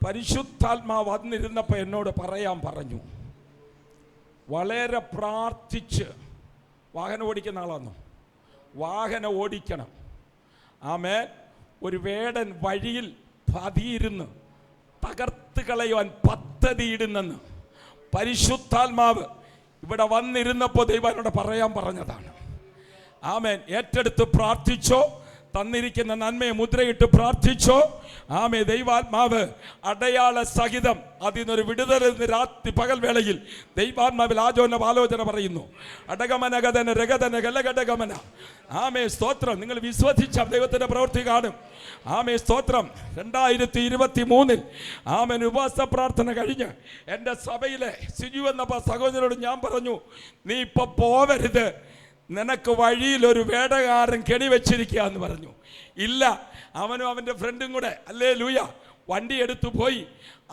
പരിശുദ്ധാത്മാവ് വന്നിരുന്നപ്പോൾ എന്നോട് പറയാൻ പറഞ്ഞു, വളരെ പ്രാർത്ഥിച്ച്. വാഹനം ഓടിക്കുന്ന ആളാണോ? വാഹനം ഓടിക്കണം. ആമേൻ. ഒരു വേടൻ വഴിയിൽ പതിയിരുന്ന് തകർത്ത് കളയുവാൻ പദ്ധതിയിടുന്നെന്ന് പരിശുദ്ധാത്മാവ് ഇവിടെ വന്നിരുന്നപ്പോൾ ദൈവം എന്നോട് പറയാൻ പറഞ്ഞതാണ്. ആമേൻ. ഏറ്റെടുത്ത് പ്രാർത്ഥിച്ചോ, തന്നിരിക്കുന്ന നന്മയെ മുദ്രയിട്ട് പ്രാർത്ഥിച്ചോ. ആമേ. ദൈവാത്മാവ് അടയാള സഹിതം അതിനൊരു വിടുതൽ രാത്രി പകൽ വേളയിൽ ദൈവാത്മാവിൽ ആലോചന പറയുന്നു. അടകമനഗതന രഗതന ഗലഘടകമന. ആമേ. സ്തോത്രം. നിങ്ങൾ വിശ്വസിച്ച ദൈവത്തിൻ്റെ പ്രവൃത്തി കാണും. ആമേ. സ്തോത്രം. 2023 ആമേൻ ഉപവാസ പ്രാർത്ഥന കഴിഞ്ഞ് എൻ്റെ സഭയിലെ സിജു എന്ന സഹോദരനോട് ഞാൻ പറഞ്ഞു, നീ ഇപ്പോൾ പോവരുത്, നിനക്ക് വഴിയിൽ ഒരു വേടകാരൻ കെണി വെച്ചിരിക്കുക എന്ന് പറഞ്ഞു. ഇല്ല, അവനും അവൻ്റെ ഫ്രണ്ടും കൂടെ ഹല്ലേലൂയ വണ്ടി എടുത്തു പോയി.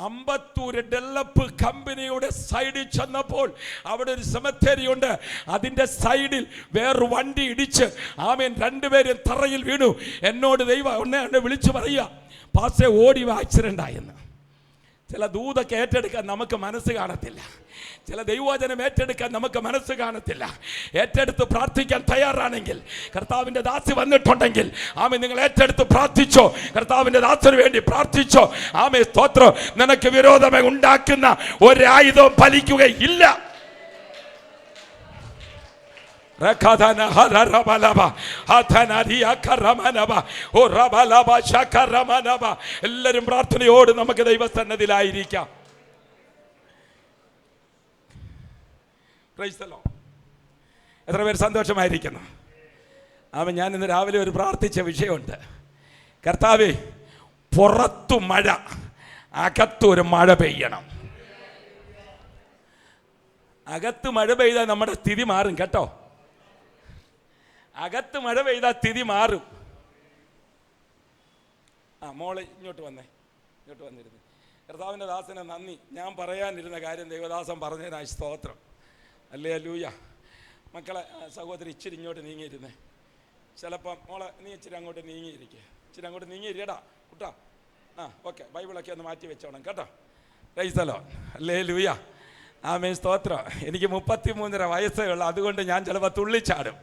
അമ്പത്തൂര് ഡെവലപ്പ് കമ്പനിയുടെ സൈഡിൽ ചെന്നപ്പോൾ അവിടെ ഒരു സെമിത്തേരി ഉണ്ട്. അതിൻ്റെ സൈഡിൽ വേറൊരു വണ്ടി ഇടിച്ച് ആമേൻ രണ്ടുപേരും തറയിൽ വീണു. എന്നോട് ദൈവം എന്നെ വിളിച്ചു പറയുക, പാസ്റ്റേ ഓടി ആക്സിഡൻ്റ് ആയെന്ന്. ചില ദൂതൊക്കെ ഏറ്റെടുക്കാൻ നമുക്ക് മനസ്സ് കാണത്തില്ല. ചില ദൈവവചനം ഏറ്റെടുക്കാൻ നമുക്ക് മനസ്സ് കാണത്തില്ല. ഏറ്റെടുത്ത് പ്രാർത്ഥിക്കാൻ തയ്യാറാണെങ്കിൽ, കർത്താവിൻ്റെ ദാസി വന്നിട്ടുണ്ടെങ്കിൽ ആമേ നിങ്ങൾ ഏറ്റെടുത്ത് പ്രാർത്ഥിച്ചോ. കർത്താവിൻ്റെ ദാസിന് വേണ്ടി പ്രാർത്ഥിച്ചോ. ആമേ. സ്തോത്രം. നിനക്ക് വിരോധമേ ഉണ്ടാക്കുന്ന ഒരായുധവും ഫലിക്കുകയില്ല. എല്ലാവരും പ്രാർത്ഥനയോട് നമുക്ക് ദൈവസന്നിധിയിലായിരിക്കാം. എത്ര പേര് സന്തോഷമായിരിക്കുന്നു? ആമേൻ. ഞാൻ ഇന്ന് രാവിലെ ഒരു പ്രാർത്ഥിച്ച വിഷയമുണ്ട്. കർത്താവേ, പുറത്തു മഴ, അകത്തൊരു മഴ പെയ്യണം. അകത്ത് മഴ പെയ്താൽ നമ്മുടെ സ്ഥിതി മാറും കേട്ടോ. അകത്ത് മഴ പെയ്താൽ സ്ഥിതി മാറും. മോളെ ഇങ്ങോട്ട് വന്നിരുന്നു. കർത്താവിൻ്റെ ദാസനെ നന്ദി. ഞാൻ പറയാനിരുന്ന കാര്യം ദൈവദാസൻ പറഞ്ഞതിനായി സ്തോത്രം. ഹല്ലേലൂയ. മക്കളെ, സഹോദരി ഇച്ചിരി ഇങ്ങോട്ട് നീങ്ങിയിരുന്നേ. ചിലപ്പം മോളെ നീ ഇച്ചിരി അങ്ങോട്ട് നീങ്ങിയിരിക്കുക. ഇച്ചിരി അങ്ങോട്ട് നീങ്ങിയിരിക്കടാ കുട്ടാ. ഓക്കെ. ബൈബിളൊക്കെ ഒന്ന് മാറ്റി വെച്ചോണം കേട്ടോ. Price the lord. ഹല്ലേലൂയ. ആമേൻ. സ്തോത്രം. എനിക്ക് 33.5 വയസ്സേ ഉള്ളൂ. അതുകൊണ്ട് ഞാൻ ചിലപ്പോൾ തുള്ളിച്ചാടും.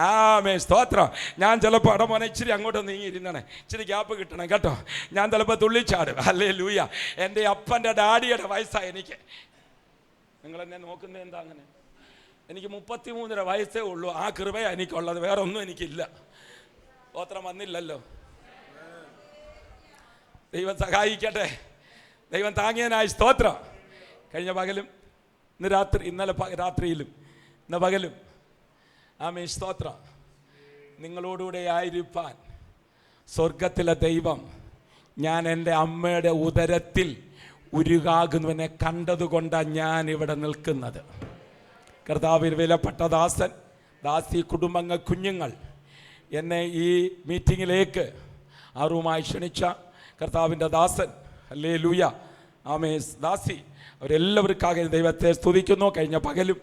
ആമേൻ. സ്തോത്രം. ഞാൻ ചിലപ്പോൾ അടമോനെ ഇച്ചിരി അങ്ങോട്ട് നീങ്ങിയിരുന്നേ, ഇച്ചിരി ഗ്യാപ്പ് കിട്ടണം കേട്ടോ. ഞാൻ ചിലപ്പോൾ തുള്ളിച്ചാടും. ഹല്ലേലൂയ. എൻ്റെ അപ്പൻ്റെ ഡാഡിയുടെ വയസ്സാണ് എനിക്ക്. നിങ്ങളെന്നെ നോക്കുന്നത് എന്താ അങ്ങനെ? എനിക്ക് 33.5 വയസ്സേ ഉള്ളൂ. ആ കൃപയാണ് എനിക്കുള്ളത്, വേറെ ഒന്നും എനിക്കില്ല. സ്തോത്രം. വന്നില്ലല്ലോ. ദൈവം സഹായിക്കട്ടെ. ദൈവം താങ്ങിയനായി സ്തോത്രം. കഴിഞ്ഞ പകലും ഇന്നലെ രാത്രിയിലും ഇന്ന് പകലും ആമേൻ. സ്തോത്രം. നിങ്ങളോടുകൂടെ ആയിരിക്കാൻ സ്വർഗത്തിലെ ദൈവം, ഞാൻ എൻ്റെ അമ്മയുടെ ഉദരത്തിൽ ഉരുകാകുന്നവനെ കണ്ടതുകൊണ്ടാണ് ഞാൻ ഇവിടെ നിൽക്കുന്നത്. കർത്താവിൽ വിലപ്പെട്ട ദാസൻ, ദാസി, കുടുംബങ്ങൾ, കുഞ്ഞുങ്ങൾ എന്നെ ഈ മീറ്റിങ്ങിലേക്ക് ആറുമായി ക്ഷണിച്ച കർത്താവിൻ്റെ ദാസൻ, ഹല്ലേലൂയ, ആമേ, ദാസി, അവരെല്ലാവർക്കാകെ ദൈവത്തെ സ്തുതിക്കുന്നു. കഴിഞ്ഞ പകലും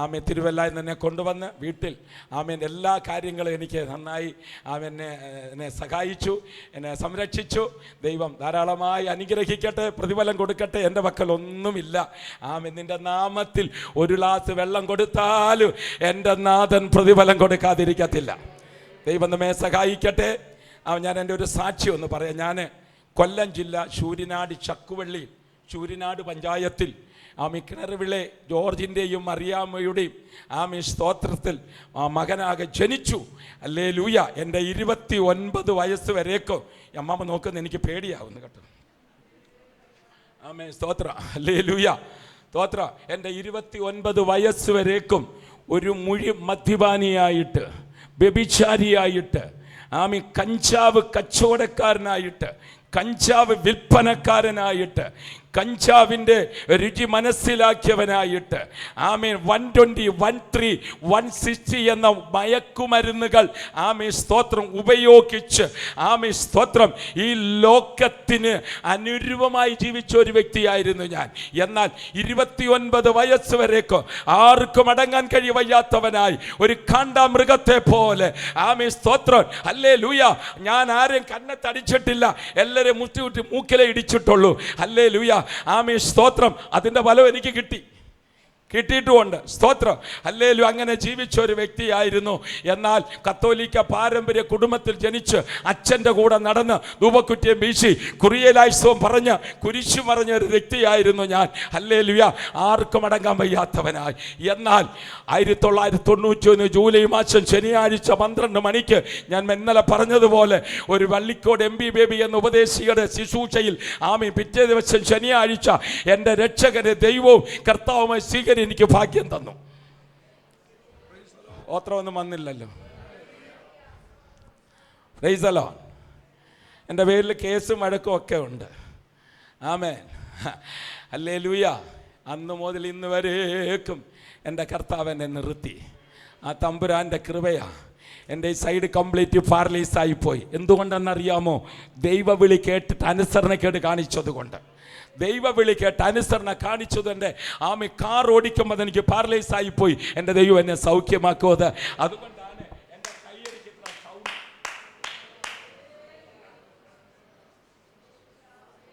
ആമേ തിരുവല്ലയിൽ നിന്ന് എന്നെ കൊണ്ടുവന്ന് വീട്ടിൽ ആമേൻ എല്ലാ കാര്യങ്ങളും എനിക്ക് നന്നായി എന്നെ സഹായിച്ചു, എന്നെ സംരക്ഷിച്ചു. ദൈവം ധാരാളമായി അനുഗ്രഹിക്കട്ടെ, പ്രതിഫലം കൊടുക്കട്ടെ. എൻ്റെ പക്കൽ ഒന്നുമില്ല. ആമേൻ. നിൻ്റെ നാമത്തിൽ ഒരു ഗ്ലാസ് വെള്ളം കൊടുത്താലും എൻ്റെ നാഥൻ പ്രതിഫലം കൊടുക്കാതിരിക്കത്തില്ല. ദൈവം നമ്മെ സഹായിക്കട്ടെ. ഞാൻ എൻ്റെ ഒരു സാക്ഷി ഒന്ന് പറയാം. ഞാൻ കൊല്ലം ജില്ല ശൂരിനാട് ചക്കുവള്ളി ശൂരിനാട് പഞ്ചായത്തിൽ കിണറുവിളെ ജോർജിൻ്റെയും മറിയാമ്മയുടെയും സ്തോത്രത്തിൽ മകനാകെ ജനിച്ചു. ഹല്ലേലൂയ. എൻ്റെ 29 വയസ്സ് വരേക്കും അമ്മമ്മ നോക്കുന്ന എനിക്ക് പേടിയാവുന്നു കേട്ടോ. സ്തോത്ര. ഹല്ലേലൂയ. സ്തോത്ര. എൻ്റെ 29 വയസ്സ് വരേക്കും ഒരു മുഴി മദ്യപാനിയായിട്ട്, വ്യഭിചാരിയായിട്ട്, കഞ്ചാവ് കച്ചവടക്കാരനായിട്ട്, കഞ്ചാവ് വിൽപ്പനക്കാരനായിട്ട്, കഞ്ചാവിൻ്റെ രുചി മനസ്സിലാക്കിയവനായിട്ട് ആമേൻ 120, 130, 160 എന്ന മയക്കുമരുന്നുകൾ ആമേൻ സ്തോത്രം ഉപയോഗിച്ച് ആമേൻ സ്തോത്രം ഈ ലോകത്തിന് അനുരൂപമായി ജീവിച്ച ഒരു വ്യക്തിയായിരുന്നു ഞാൻ. എന്നാൽ 29 വയസ്സ് വരേക്കും ആർക്കും അടങ്ങാൻ കഴിവയ്യാത്തവനായി ഒരു കാണ്ടാമൃഗത്തെ പോലെ ആമേൻ സ്തോത്രം ഹല്ലേലൂയ. ഞാൻ ആരെയും കന്നത്തടിച്ചിട്ടില്ല, എല്ലാവരെയും മുട്ടി മൂക്കിലെ ഇടിച്ചിട്ടുള്ളൂ. ഹല്ലേലൂയ ആമേൻ സ്തോത്രം. അതിൻ്റെ ഫലം എനിക്ക് കിട്ടിയിട്ടുമുണ്ട്. സ്തോത്രം ഹല്ലേലൂയ. അങ്ങനെ ജീവിച്ച ഒരു വ്യക്തിയായിരുന്നു. എന്നാൽ കത്തോലിക്ക പാരമ്പര്യ കുടുംബത്തിൽ ജനിച്ച് അച്ഛൻ്റെ കൂടെ നടന്ന് ധൂപക്കുറ്റിയും വീശി കുറിയലായുസവും പറഞ്ഞ് കുരിശു പറഞ്ഞ ഒരു വ്യക്തിയായിരുന്നു ഞാൻ. ഹല്ലേലൂയ. ആർക്കും അടങ്ങാൻ വയ്യാത്തവനായി. എന്നാൽ 1991 ജൂലൈ മാസം ശനിയാഴ്ച 12 മണിക്ക് ഞാൻ ഇന്നലെ പറഞ്ഞതുപോലെ ഒരു വള്ളിക്കോട് MB ബേബി എന്ന ഉപദേശിയുടെ ശുശ്രൂഷയിൽ ആമീൻ പിറ്റേ ദിവസം ശനിയാഴ്ച എൻ്റെ രക്ഷകനെ ദൈവവും കർത്താവുമായി സ്വീകരിച്ചു എനിക്ക് ഭാഗ്യം തന്നു. ഓത്രമൊന്നും വന്നില്ലല്ലോ. Price the Lord. എൻ്റെ പേരിൽ കേസും വഴക്കും ഒക്കെ ഉണ്ട്. Amen hallelujah. അന്ന് മുതൽ ഇന്ന് വരേക്കും എൻ്റെ കർത്താവ് എന്നെ നിർത്തി. ആ തമ്പുരാൻ്റെ കൃപയാ. എൻ്റെ ഈ സൈഡ് കംപ്ലീറ്റ് പാരലൈസായിപ്പോയി. എന്തുകൊണ്ടെന്നറിയാമോ? ദൈവവിളി കേട്ടിട്ട് അനുസരണക്കേട് കാണിച്ചത് കൊണ്ട്. ദൈവവിളി കേട്ട് അനുസരണ കാണിച്ചത് എൻ്റെ ആമി കാർ ഓടിക്കുമ്പോൾ എനിക്ക് പാരലൈസ് ആയിപ്പോയി. എൻ്റെ ദൈവം എന്നെ സൗഖ്യമാക്കുമത്. അതുകൊണ്ടാണ് എൻ്റെ കൈയടിക്കുന്ന സൗണ്ട്.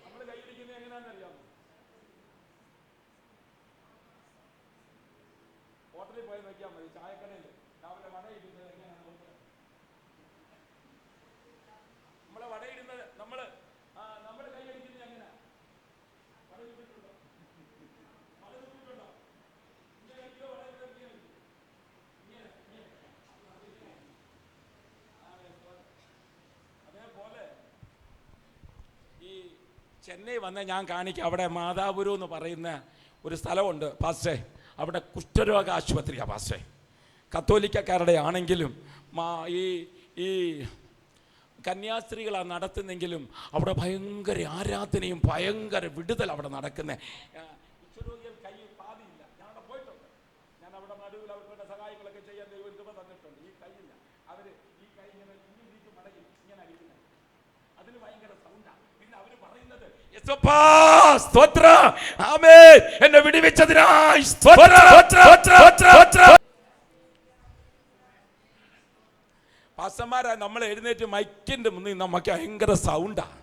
നമ്മൾ കൈയടിക്കുന്നത് എങ്ങനെയാണെന്നറിയാമോ? ഹോട്ടലിൽ പോയി നോക്കിയാൽ മതി, ചായക്കടയിൽ രാവിലെ വടയിടുന്നത് എങ്ങനെയാണ് നോക്കുക. നമ്മളെ വടയിടുന്നത് നമ്മൾ കൈയടിക്കുന്നത് എങ്ങനെയാണ്? അതേപോലെ ഈ ചെന്നൈ വന്ന ഞാൻ കാണിക്കാം. അവിടെ മാതാപുരം എന്ന് പറയുന്ന ഒരു സ്ഥലമുണ്ട് പാസ്റ്റേ. അവിടെ കുഷ്ഠരോഗ ആശുപത്രിയാണ് പാസ്റ്റേ. കത്തോലിക്കക്കാരുടെ ആണെങ്കിലും ഈ കന്യാസ്ത്രീകളാണ് നടത്തുന്നെങ്കിലും അവിടെ ഭയങ്കര ആരാധനയും ഭയങ്കര വിടുതൽ അവിടെ നടക്കുന്നത്. കുഷ്ഠരോഗികൾ കൈ പാതിയില്ല. ഞാൻ അവിടെ പോയിട്ടുണ്ട്. ഞാൻ അവിടെ നടുവിൽ അവർക്ക് സഹായങ്ങളൊക്കെ ചെയ്യാൻ ദൈവം കൃപ തന്നിട്ടുണ്ട്. ഈ കൈയില്ല. അവർ ഈ കൈ ഇങ്ങനെ മടങ്ങി ഇങ്ങനെ അടിക്കുന്നത്. അതിന് ഭയങ്കര സൗണ്ടാണ്. പിന്നെ അവർ പറയുന്നത് എന്നെ വിടുവിച്ചതിനായി പാസ്റ്റർമാരാ നമ്മൾ എഴുന്നേറ്റ് മൈക്കിൻ്റെ മുന്നിൽ നമുക്ക് ഭയങ്കര സൗണ്ടാണ്.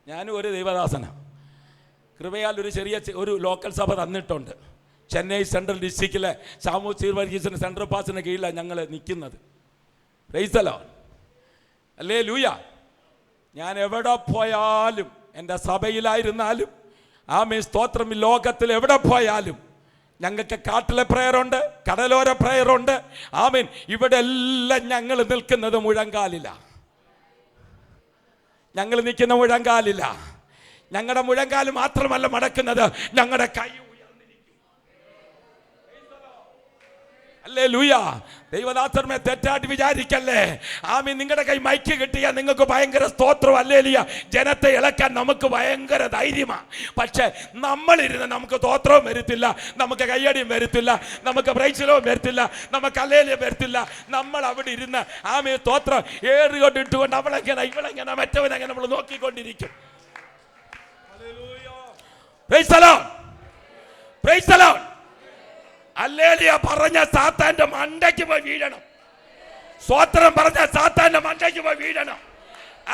ഞാനും ഒരു ദൈവദാസനാണ്. കൃപയാൽ ഒരു ലോക്കൽ സഭ തന്നിട്ടുണ്ട്. ചെന്നൈ സെൻട്രൽ ഡിസ്ട്രിക്റ്റിലെ സാമൂഹ്യ വർഗീസിന് സെൻട്രൽ പാസിന് കീഴിലാണ് ഞങ്ങൾ നിൽക്കുന്നത്. Price the lord. ഹല്ലേലൂയ. ഞാൻ എവിടെ പോയാലും, എൻ്റെ സഭയിലായിരുന്നാലും ആമേൻ സ്തോത്രം, ലോകത്തിൽ എവിടെ പോയാലും ഞങ്ങൾക്ക് കാട്ടിലെ പ്രയറുണ്ട്, കടലോര പ്രയറുണ്ട്. ആമേൻ. ഇവിടെ എല്ലാം ഞങ്ങൾ നിൽക്കുന്നത് മുഴങ്കാലില്ല. ഞങ്ങൾ നിൽക്കുന്ന മുഴങ്കാലില്ല. ഞങ്ങളുടെ മുഴങ്കാല് മാത്രമല്ല മടക്കുന്നത്, ഞങ്ങളുടെ കൈ ഉയർന്നിരിക്കും. ഹല്ലേലൂയ. ദൈവദാസന്മാരെ തെറ്റായിട്ട് വിചാരിക്കല്ലേ. ആമീൻ. നിങ്ങളുടെ കൈ മൈക്ക് കിട്ടിയാൽ നിങ്ങൾക്ക് ഭയങ്കര സ്തോത്രം. ഹല്ലേലൂയ. ജനത്തെ ഇളക്കാൻ നമുക്ക് ഭയങ്കര ധൈര്യമാണ്. പക്ഷെ നമ്മളിരുന്ന് നമുക്ക് സ്തോത്രവും വരത്തില്ല, നമുക്ക് കയ്യടിയും വരത്തില്ല, നമുക്ക് പ്രൈസിലവും വരത്തില്ല, നമുക്ക് ഹല്ലേലൂയ വരത്തില്ല. നമ്മൾ അവിടെ ഇരുന്ന് ആമീൻ സ്തോത്രം ഏറുകൊണ്ട് ഇട്ടുകൊണ്ട് അവളെങ്ങനെ ഇവളെങ്ങനെ മറ്റവനെങ്ങനെ നമ്മൾ നോക്കിക്കൊണ്ടിരിക്കും. Praise the lord. Praise the lord. ഹല്ലേലൂയ പറഞ്ഞ സാത്താന്റെ മണ്ടയ്ക്ക് പോയി വീഴണം. സ്തോത്രം പറഞ്ഞ സാത്താന്റെ മണ്ടയ്ക്ക് പോയി വീഴണം.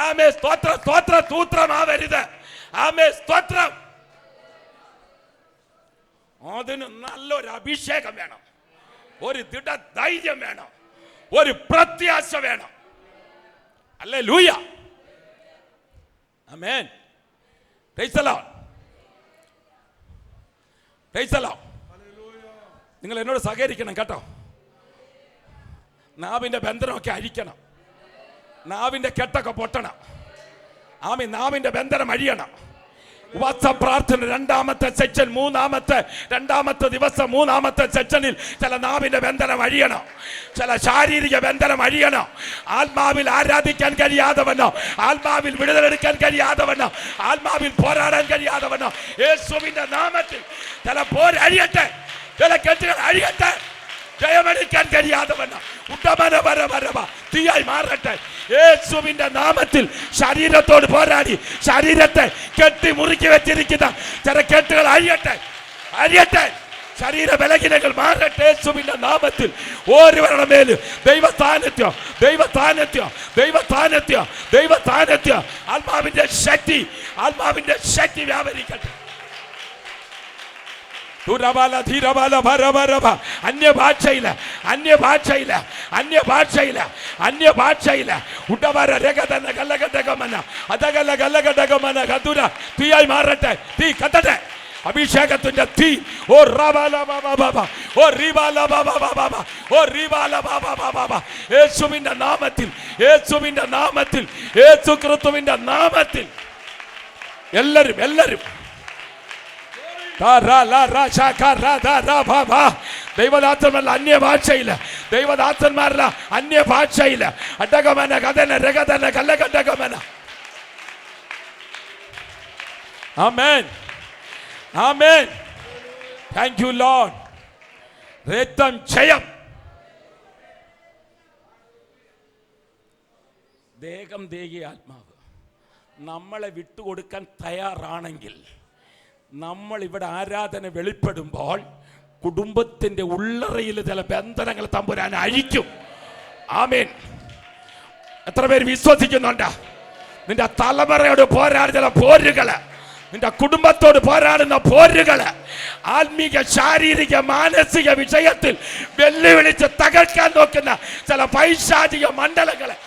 ആമേൻ. സ്തോത്രം സ്തോത്രം സൂത്രമാവരുത്. ആമേൻ. സ്തോത്രം. അതിന് നല്ലൊരു അഭിഷേകം വേണം, ഒരു ദൃഢ ധൈര്യം വേണം, ഒരു പ്രത്യാശ വേണം. Hallelujah. Amen. Price the lord. Praise the Lord. നിങ്ങൾ എന്നോട് സഹകരിക്കണം കേട്ടോ. നാവിൻ്റെ ബന്ധനമൊക്കെ അഴിക്കണം. നാവിൻ്റെ കെട്ടൊക്കെ പൊട്ടണം. ആമീൻ. നാവിൻ്റെ ബന്ധനം അഴിയണം. ഉപവാസ പ്രാർത്ഥന രണ്ടാമത്തെ സെക്ഷൻ, രണ്ടാമത്തെ ദിവസം മൂന്നാമത്തെ സെക്ഷനിൽ ചില നാവിന്റെ ബന്ധനം അഴിയണം, ചില ശാരീരിക ബന്ധനം അഴിയണം. ആത്മാവിൽ ആരാധിക്കാൻ കഴിയാതവണ്ണോ, ആത്മാവിൽ വിടുതലെടുക്കാൻ കഴിയാതവണ്ണോ, ആത്മാവിൽ പോരാടാൻ കഴിയാതവണ്ണോ യേശുവിന്റെ നാമത്തിൽ ചില പോരഴിയട്ടെ, ചില കെട്ടുകൾ അഴിയട്ടെ. ജയമെടുക്കാൻ കഴിയാതവണ്ണോ തീയായി മാറട്ടെ യേശുവിന്റെ നാമത്തിൽ. ശരീരത്തോട് പോരാടി ശരീരത്തെ കെട്ടി മുറുക്കി വെച്ചിരിക്കുന്ന ചില കെട്ടുകൾ അഴിയട്ടെ. ശരീര ബലഹീനകൾ മാറട്ടെ യേശുവിന്റെ നാമത്തിൽ. ഓരോരുവരുടെ മേലും ദൈവ സാന്നിധ്യം ആത്മാവിന്റെ ശക്തി വ്യാപരിക്കട്ടെ. അന്യഭാഷയില തീയായി മാറട്ടെ, തീ കത്തട്ടെ, അഭിഷേകത്തിന്റെ തീ. യേശുവിന്റെ നാമത്തിൽ, യേശു ക്രിസ്തുവിന്റെ നാമത്തിൽ എല്ലാരും ദൈവദാസന്മാരിൽ അന്യഭാഷയില്ല അടകമന കഥന രഗതന കല്ലകടകമന. ആമേൻ. Thank you Lord. രക്തം ജയം. ദേഹം ദേഹി ആത്മാവ് നമ്മളെ വിട്ടുകൊടുക്കാൻ തയ്യാറാണെങ്കിൽ, നമ്മൾ ഇവിടെ ആരാധന വെളിപ്പെടുമ്പോൾ കുടുംബത്തിന്റെ ഉള്ളറയിൽ ചില ബന്ധനങ്ങൾ തമ്പുരാൻ അഴിക്കും. ആമേൻ. എത്ര പേര് വിശ്വസിക്കുന്നുണ്ട്? നിന്റെ തലമുറയോട് പോരാടുന്ന പോരുകള്, നിന്റെ കുടുംബത്തോട് പോരാടുന്ന പോരുകള്, ആത്മീക ശാരീരിക മാനസിക വിഷയത്തിൽ വെല്ലുവിളിച്ച് തകർക്കാൻ നോക്കുന്ന ചില പൈശാചിക മണ്ഡലങ്ങളെ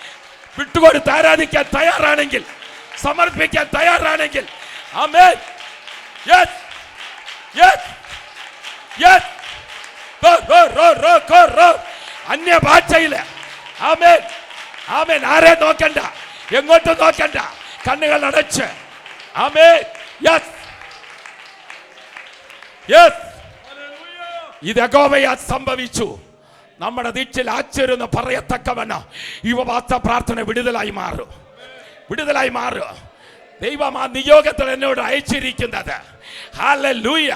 വിട്ടുകൊടുത്ത് ആരാധിക്കാൻ തയ്യാറാണെങ്കിൽ, സമർപ്പിക്കാൻ തയ്യാറാണെങ്കിൽ, ആമേൻ. Yes. അന്യഭാഷയില്ല. ആമേൻ. ആരെ നോക്കണ്ട, എങ്ങോട്ടും നോക്കണ്ട, കണ്ണുകൾ അടച്ച്. ആമേൻ. ഇത് യഹോവയാൽ സംഭവിച്ചു. നമ്മുടെ ദീക്ഷയിൽ ആശ്ചര്യം പറയത്തക്കവണ്ണം ഈ ഉപവാസ പ്രാർത്ഥന വിടുതലായി മാറും. ദൈവം ആ നിയോഗത്തിൽ എന്നോട് അയച്ചിരിക്കുന്നത്. ഹല്ലേലൂയ.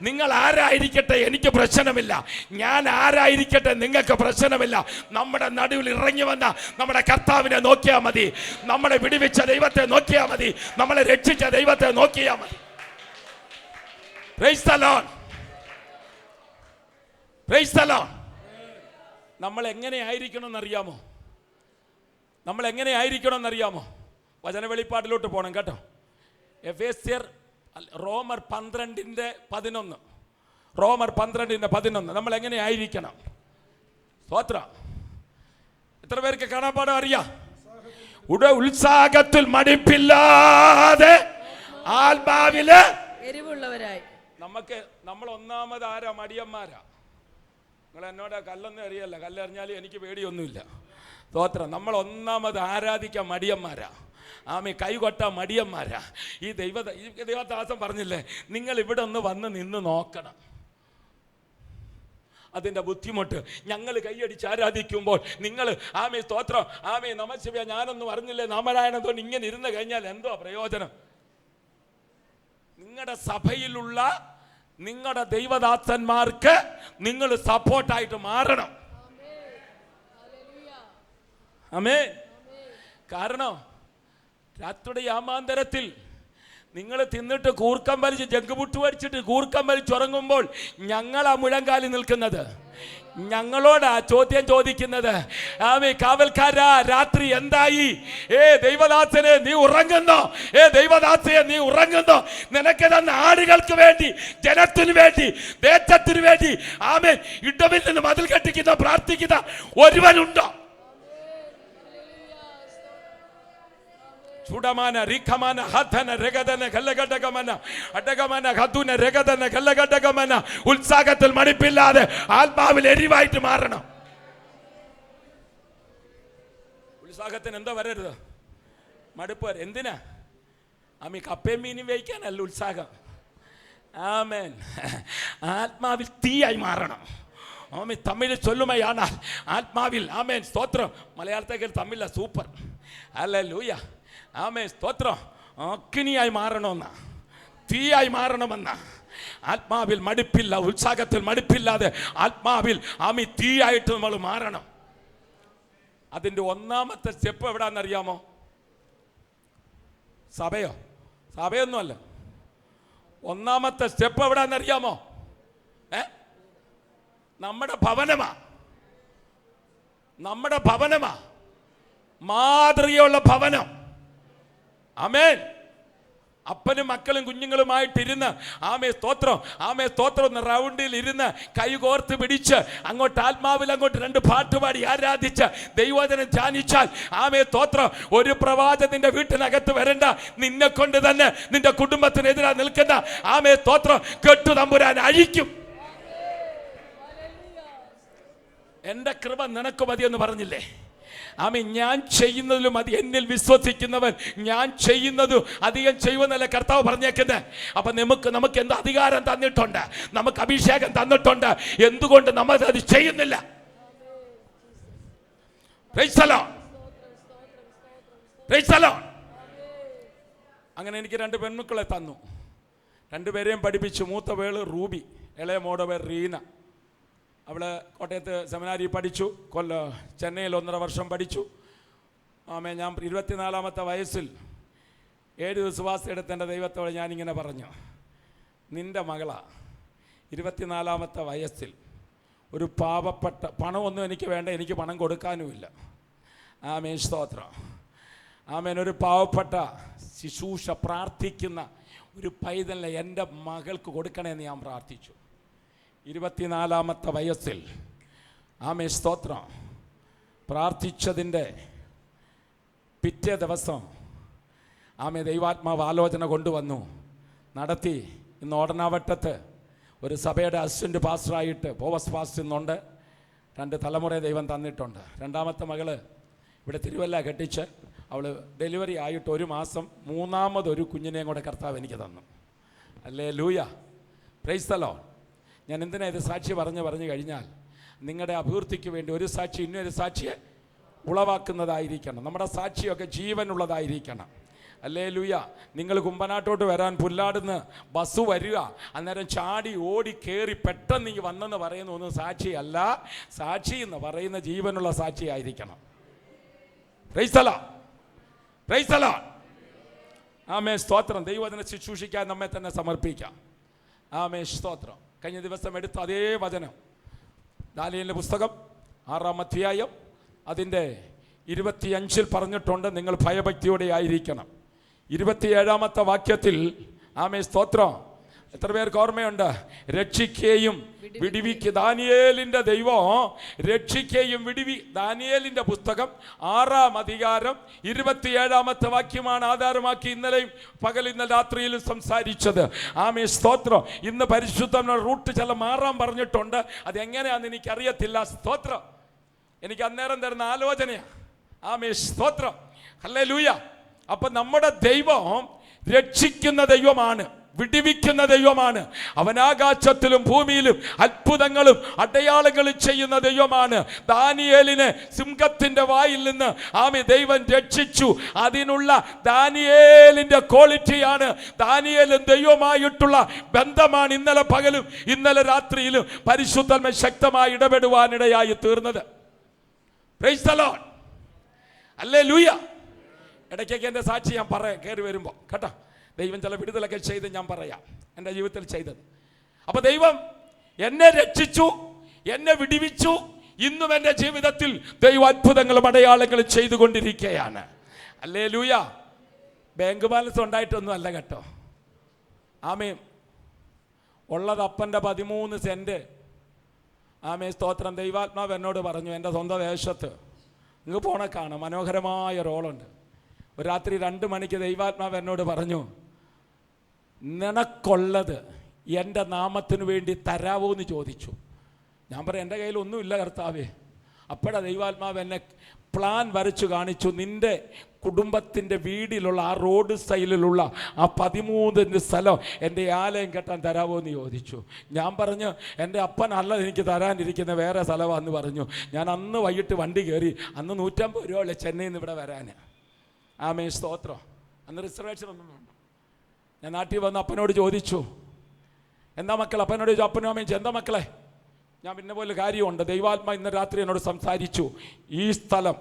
നിങ്ങൾ ആരായിരിക്കട്ടെ എനിക്ക് പ്രശ്നമില്ല, ഞാൻ ആരായിരിക്കട്ടെ നിങ്ങൾക്ക് പ്രശ്നമില്ല. നമ്മുടെ നടുവിൽ ഇറങ്ങി വന്ന നമ്മുടെ കർത്താവിനെ നോക്കിയാൽ മതി, നമ്മളെ വിടുവിച്ച ദൈവത്തെ നോക്കിയാൽ മതി, നമ്മളെ രക്ഷിച്ച ദൈവത്തെ നോക്കിയാൽ മതി. Price the Lord. നമ്മൾ എങ്ങനെയായിരിക്കണമെന്നറിയാമോ? വചന വെളിപ്പാടിലോട്ട് പോകണം കേട്ടോ. എഫേസ്യർ റോമർ 12:11 നമ്മൾ എങ്ങനെ ആയിരിക്കണം? സ്തോത്രം. എത്ര പേർക്ക് കാണാപ്പാടം അറിയാം? ഉത്സാഹത്തിൽ മടിപ്പില്ലാതെ ആത്മാവില് എരിവുള്ളവരായി. നമ്മൾ ഒന്നാമത് ആരാ? മടിയന്മാരാ. നിങ്ങൾ എന്നോട് കല്ലൊന്നും അറിയല്ല, കല്ലെറിഞ്ഞാലും എനിക്ക് പേടിയൊന്നുമില്ല. സ്തോത്രം. നമ്മൾ ഒന്നാമത് ആരാധിക്കാൻ മടിയന്മാരാ. ആമേ. കൈകൊട്ട മടിയന്മാരാ. ഈ ദൈവദാസൻ പറഞ്ഞില്ലേ, നിങ്ങൾ ഇവിടെ ഒന്ന് വന്ന് നിന്ന് നോക്കണം അതിൻ്റെ ബുദ്ധിമുട്ട്. ഞങ്ങൾ കൈയടിച്ച് ആരാധിക്കുമ്പോൾ നിങ്ങൾ ആമേ സ്തോത്രം, ആമേ നമശിവ, ഞാനൊന്നും അറിഞ്ഞില്ലേ നാമനാരായണത്തോണ്ട് ഇങ്ങനെ ഇരുന്ന് കഴിഞ്ഞാൽ എന്തോ പ്രയോജനം? നിങ്ങളുടെ സഭയിലുള്ള നിങ്ങളുടെ ദൈവദാസന്മാർക്ക് നിങ്ങൾ സപ്പോർട്ടായിട്ട് മാറണം. ആമേൻ. കാരണം രാത്രിയുടെ യാമാന്തരത്തിൽ നിങ്ങൾ തിന്നിട്ട് കൂർക്കം വലിച്ച് ജങ്കുപുട്ട് വലിച്ചിട്ട് കൂർക്കം വലിച്ചുറങ്ങുമ്പോൾ ഞങ്ങളാ മുഴങ്കാലിൽ നിൽക്കുന്നത്, ഞങ്ങളോടാ ചോദ്യം ചോദിക്കുന്നത്. ആമേ. കാവൽക്കാരാ, രാത്രി എന്തായി? ദൈവദാസനെ നീ ഉറങ്ങുന്നോ? ദൈവദാസയെ നീ ഉറങ്ങുന്നോ? നിനക്ക് തന്ന ആടുകൾക്ക് വേണ്ടി, ജനത്തിനു വേണ്ടി, ദേശത്തിനു വേണ്ടി ആമേ ഇടവിൽ നിന്ന് മതിൽ കെട്ടിക്കുന്ന പ്രാർത്ഥിക്കുന്ന ഒരുവനുണ്ടോ? ചുടമാന റിഖമാന ഹതന രഗദന കല്ലകടകമന അടകമന ഹതുന രഗദന കല്ലകടകമന. ഉത്സാഹത്തിൽ മടിപ്പില്ലാതെ ആത്മാവിൽ എരിവായിട്ട് മാറണം. ഉത്സാഹത്തിന് എന്താ വരരുത്? മടുപ്പ്. എന്തിനാ? ആമി കപ്പയും മീനും വേവിക്കാനല്ല ഉത്സാഹം. ആമേൻ. ആത്മാവിൽ തീയായി മാറണം. ആമേൻ. തമിഴ് ചൊല്ലുമയാണാൽ ആത്മാവിൽ. ആമേൻ. സ്തോത്രം. മലയാളത്തേക്ക് തമിഴില്ല, സൂപ്പർ. ഹല്ലേലൂയ. ആമേൻ. സ്തോത്രം. അഗ്നിയായി മാറണമെന്ന, തീയായി മാറണമെന്ന. ആത്മാവിൽ മടുപ്പില്ല, ഉത്സാഹത്തിൽ മടുപ്പില്ലാതെ ആത്മാവിൽ ആമി തീയായിട്ട് നമ്മൾ മാറണം. അതിൻ്റെ ഒന്നാമത്തെ സ്റ്റെപ്പ് എവിടാന്നറിയാമോ? സഭയൊന്നുമല്ല. ഒന്നാമത്തെ സ്റ്റെപ്പ് എവിടാന്നറിയാമോ? നമ്മുടെ ഭവനമാ. മാതൃകയുള്ള ഭവനം. ആമേൻ. അപ്പനും മക്കളും കുഞ്ഞുങ്ങളുമായിട്ടിരുന്ന് ആമേ സ്തോത്രം റൗണ്ടിൽ ഇരുന്ന് കൈ കോർത്ത് പിടിച്ച് അങ്ങോട്ട് ആത്മാവിൽ അങ്ങോട്ട് 2 പാട്ടുപാടി ആരാധിച്ച് ദൈവവചനം ധ്യാനിച്ചാൽ ആമേ സ്തോത്രം, ഒരു പ്രവാചകന്റെ വീട്ടിനകത്ത് വരണ്ട, നിന്നെ കൊണ്ട് തന്നെ നിന്റെ കുടുംബത്തിനെതിരാ നിൽക്കുന്ന ആമേ സ്തോത്രം കെട്ടു തമ്പുരാൻ അഴിക്കും. എൻ്റെ കൃപ നിനക്ക് മതിയെന്ന് പറഞ്ഞില്ലേ? ആമേൻ. ഞാൻ ചെയ്യുന്നതിലും മതി എന്നിൽ വിശ്വസിക്കുന്നവൻ. ഞാൻ ചെയ്യുന്നത് അധികം ചെയ്യുമെന്നല്ല കർത്താവ് പറഞ്ഞേക്കുന്നത്. അപ്പൊ നമുക്ക് എന്ത് അധികാരം തന്നിട്ടുണ്ട്, നമുക്ക് അഭിഷേകം തന്നിട്ടുണ്ട്, എന്തുകൊണ്ട് നമ്മൾ അത് ചെയ്യുന്നില്ല? Price the lord. Praise the Lord. അങ്ങനെ എനിക്ക് 2 പെൺമക്കളെ തന്നു. 2 പേരെയും പഠിപ്പിച്ചു. മൂത്ത പേര് റൂബി, ഇളയ മോടെ പേര് റീന. അവൾ കോട്ടയത്ത് സെമിനാരി പഠിച്ചു. ചെന്നൈയിൽ 1.5 വർഷം പഠിച്ചു. ആമേ. ഞാൻ 24-ാമത്തെ വയസ്സിൽ 7 വിശ്വാസം എടുത്ത് എൻ്റെ ദൈവത്തോട് ഞാനിങ്ങനെ പറഞ്ഞു, നിൻ്റെ മകളാ 24-ാമത്തെ വയസ്സിൽ ഒരു പാവപ്പെട്ട, പണമൊന്നും എനിക്ക് വേണ്ട, എനിക്ക് പണം കൊടുക്കാനുമില്ല. ആമേൻ. സ്തോത്രം. ആമേൻ. ഒരു പാവപ്പെട്ട ശുശ്രൂഷ പ്രാർത്ഥിക്കുന്ന ഒരു പൈതലിനെ എൻ്റെ മകൾക്ക് കൊടുക്കണമെന്ന് ഞാൻ പ്രാർത്ഥിച്ചു. 24-ാമത്തെ വയസ്സിൽ ആമേ സ്തോത്രം പ്രാർത്ഥിച്ചതിൻ്റെ പിറ്റേ ദിവസം ആമേ ദൈവാത്മാവ് ആലോചന കൊണ്ടുവന്നു, നടത്തി. ഇന്ന് ഓടനാവട്ടത്ത് ഒരു സഭയുടെ അസിസ്റ്റൻ്റ് പാസ്റ്ററായിട്ട് പോവസ് പാസ്റ്റർ ഇന്നുണ്ട്. 2 തലമുറ ദൈവം തന്നിട്ടുണ്ട്. 2ാമത്തെ മകള് ഇവിടെ തിരുവല്ല കെട്ടിച്ച് അവൾ ഡെലിവറി ആയിട്ട് 1 മാസം 3ാമതൊരു കുഞ്ഞിനെയും കൂടെ കർത്താവ് എനിക്ക് തന്നു. ഹല്ലേലൂയ. Price the Lord. ഞാൻ എന്തിനാ ഇത് സാക്ഷി പറഞ്ഞു കഴിഞ്ഞാൽ, നിങ്ങളുടെ അഭിവൃദ്ധിക്ക് വേണ്ടി ഒരു സാക്ഷി ഇന്നൊരു സാക്ഷിയെ ഉളവാക്കുന്നതായിരിക്കണം. നമ്മുടെ സാക്ഷിയൊക്കെ ജീവനുള്ളതായിരിക്കണം. ഹല്ലേലൂയ. നിങ്ങൾ കുമ്പനാട്ടോട്ട് വരാൻ പുല്ലാടുന്ന് ബസ് വരിക, അന്നേരം ചാടി ഓടി കയറി പെട്ടെന്ന് നീ വന്നെന്ന് പറയുന്ന ഒന്നും സാക്ഷിയല്ല. സാക്ഷി എന്ന് പറയുന്ന ജീവനുള്ള സാക്ഷിയായിരിക്കണം. Praise the lord. Praise the lord. ആമേൻ. സ്തോത്രം. ദൈവവചനം ശുശ്രൂഷിക്കാൻ നമ്മെ തന്നെ സമർപ്പിക്കാം. ആമേൻ. സ്തോത്രം. കഴിഞ്ഞ ദിവസം എടുത്ത അതേ വചനം ദാനിയേലിന്റെ പുസ്തകം 6-ാം അധ്യായം അതിൻ്റെ 25 പറഞ്ഞിട്ടുണ്ട്, നിങ്ങൾ ഭയഭക്തിയോടെ ആയിരിക്കണം. 27-ാമത്തെ വാക്യത്തിൽ ആമേൻ സ്തോത്രം, എത്ര പേർക്ക് ഓർമ്മയുണ്ട്? രക്ഷിക്കുകയും വിടുവിക്കുക. ദാനിയേലിന്റെ ദൈവം രക്ഷിക്കുകയും ദാനിയേലിന്റെ പുസ്തകം 6-ാം അധ്യായം 27-ാമത്തെ വാക്യമാണ് ആധാരമാക്കി ഇന്നലെ രാത്രിയിലും സംസാരിച്ചത്. ആമേ സ്തോത്രം. ഇന്ന് പരിശുദ്ധ റൂട്ട് ചില മാറാൻ പറഞ്ഞിട്ടുണ്ട്, അതെങ്ങനെയാണെന്ന് എനിക്കറിയത്തില്ല. സ്തോത്രം. എനിക്ക് അന്നേരം തരുന്ന ആലോചനയാ. ആമേ സ്തോത്രം. ഹല്ലേലൂയ. അപ്പൊ നമ്മുടെ ദൈവം രക്ഷിക്കുന്ന ദൈവമാണ്, വിടുവിക്കുന്ന ദൈവമാണ്. അവൻ ആകാശത്തിലും ഭൂമിയിലും അത്ഭുതങ്ങളും അടയാളങ്ങളും ചെയ്യുന്ന ദൈവമാണ്. ദാനിയേലിനെ സിംഹത്തിന്റെ വായിൽ നിന്ന് ആമേ ദൈവം രക്ഷിച്ചു. അതിനുള്ള ദാനിയേലിന്റെ ക്വാളിറ്റിയാണ്, ദാനിയേലും ദൈവമായിട്ടുള്ള ബന്ധമാണ് ഇന്നലെ പകലും ഇന്നലെ രാത്രിയിലും പരിശുദ്ധാത്മാവ് ശക്തമായി ഇടപെടുവാനിടയായി തീർന്നത്. Price the lord. ഹല്ലേലൂയ. ഇടയ്ക്കൊക്കെ എൻ്റെ സാക്ഷി ഞാൻ പറയാം കയറി വരുമ്പോൾ കേട്ടോ. ദൈവം ചില വിടുതലൊക്കെ ചെയ്ത് ഞാൻ പറയാം, എൻ്റെ ജീവിതത്തിൽ ചെയ്തത്. അപ്പൊ ദൈവം എന്നെ രക്ഷിച്ചു, എന്നെ വിടുവിച്ചു. ഇന്നും എൻ്റെ ജീവിതത്തിൽ ദൈവം അത്ഭുതങ്ങളും അടയാളങ്ങളും ചെയ്തുകൊണ്ടിരിക്കുകയാണ്. ഹല്ലേലൂയ. ബാങ്ക് ബാലൻസ് ഉണ്ടായിട്ടൊന്നും അല്ല കേട്ടോ. ആമേൻ. ഉള്ളത് അപ്പൻ്റെ 13 സെന്റ്. ആമേ സ്തോത്രം. ദൈവാത്മാവ് എന്നോട് പറഞ്ഞു, എൻ്റെ സ്വന്തം ദേശത്ത് നിങ്ങൾക്ക് പോണ കാണാം, മനോഹരമായ റോളുണ്ട്. ഒരു രാത്രി 2 മണിക്ക് ദൈവാത്മാവ് എന്നോട് പറഞ്ഞു, നിനക്കുള്ളത് എൻ്റെ നാമത്തിന് വേണ്ടി തരാവോ എന്ന് ചോദിച്ചു. ഞാൻ പറയാം, എൻ്റെ കയ്യിൽ ഒന്നുമില്ല കർത്താവേ. അപ്പോഴാ ദൈവാത്മാവ് എന്നെ പ്ലാൻ വരച്ചു കാണിച്ചു. നിൻ്റെ കുടുംബത്തിൻ്റെ വീടിലുള്ള ആ റോഡ് സൈഡിലുള്ള ആ 13 സ്ഥലം എൻ്റെ ആലയം കെട്ടാൻ തരാമോ എന്ന് ചോദിച്ചു. ഞാൻ പറഞ്ഞു എൻ്റെ അപ്പനല്ല എനിക്ക് തരാനിരിക്കുന്ന വേറെ സ്ഥലമാണെന്ന് പറഞ്ഞു. ഞാൻ അന്ന് വൈകിട്ട് വണ്ടി കയറി. അന്ന് 150 രൂപയുള്ള ചെന്നൈയിൽ നിന്ന് ഇവിടെ വരാൻ. ആമേൻ, സ്തോത്രം. അന്ന് റിസർവേഷൻ ഒന്നും വേണ്ട. ഞാൻ നാട്ടിൽ വന്ന് അപ്പനോട് ചോദിച്ചു, എന്താ മക്കൾ? അപ്പനോട് ചോദിച്ചു, അപ്പനും അമ്മയും എന്താ മക്കളെ? ഞാൻ പിന്നെ പോലെ കാര്യമുണ്ട്. ദൈവാത്മാ ഇന്ന് രാത്രി എന്നോട് സംസാരിച്ചു. ഈ സ്ഥലം,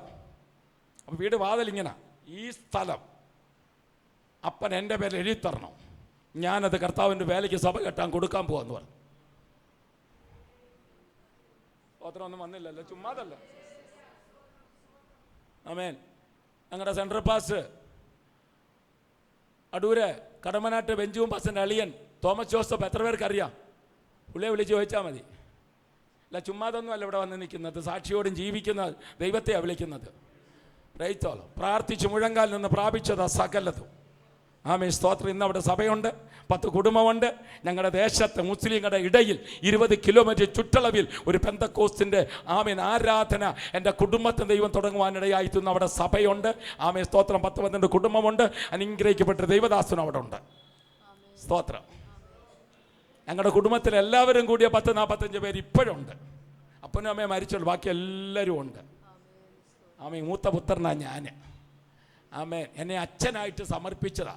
അപ്പം വീട് വാതിലിങ്ങനെ, ഈ സ്ഥലം അപ്പൻ എൻ്റെ പേരിൽ എഴുതി തരണം. ഞാനത് കർത്താവിൻ്റെ വേലയ്ക്ക് സഭ കെട്ടാൻ കൊടുക്കാൻ പോവാന്ന് പറഞ്ഞു. ഒന്നും വന്നില്ലല്ലോ, ചുമ്മാതല്ല. ആമേൻ. ഞങ്ങളുടെ സെൻട്രൽ പാസ് അടൂര് കടമനാട്ട് ബെഞ്ചും പാസിൻ്റെ അളിയൻ തോമസ് ജോസഫ്, എത്ര പേർക്ക് അറിയാം? പുള്ളിയെ വിളിച്ച് ചോദിച്ചാൽ മതി. അല്ല, ചുമ്മാതൊന്നും അല്ല ഇവിടെ വന്ന് നിൽക്കുന്നത്. സാക്ഷിയോടും ജീവിക്കുന്ന ദൈവത്തെയാണ് വിളിക്കുന്നത്. റൈത്തോളം പ്രാർത്ഥിച്ച് മുഴങ്കാൽ നിന്ന് പ്രാപിച്ചതാ സകലതും. ആമേൻ, സ്തോത്രം. ഇന്ന് അവിടെ സഭയുണ്ട്, 10 കുടുംബമുണ്ട്. ഞങ്ങളുടെ ദേശത്ത് മുസ്ലിങ്ങളുടെ ഇടയിൽ 20 കിലോമീറ്റർ ചുറ്റളവിൽ ഒരു പെന്തക്കോസ്തിൻ്റെ ആമേൻ ആരാധന എൻ്റെ കുടുംബത്തെ ദൈവം തുടങ്ങുവാനിടയായിത്തുന്ന അവിടെ സഭയുണ്ട്. ആമേൻ, സ്തോത്രം. 10-12 കുടുംബമുണ്ട്. അനുഗ്രഹിക്കപ്പെട്ട ദൈവദാസനും അവിടെ ഉണ്ട്. സ്തോത്രം. ഞങ്ങളുടെ കുടുംബത്തിൽ എല്ലാവരും കൂടിയ 10-45 പേര് ഇപ്പോഴുണ്ട്. അപ്പനും അമ്മയും മരിച്ചുള്ളൂ, ബാക്കി എല്ലാവരും ഉണ്ട്. ആമേൻ. മൂത്ത പുത്രനാണ് ഞാൻ. ആമേൻ. എന്നെ അച്ഛനായിട്ട് സമർപ്പിച്ചതാ.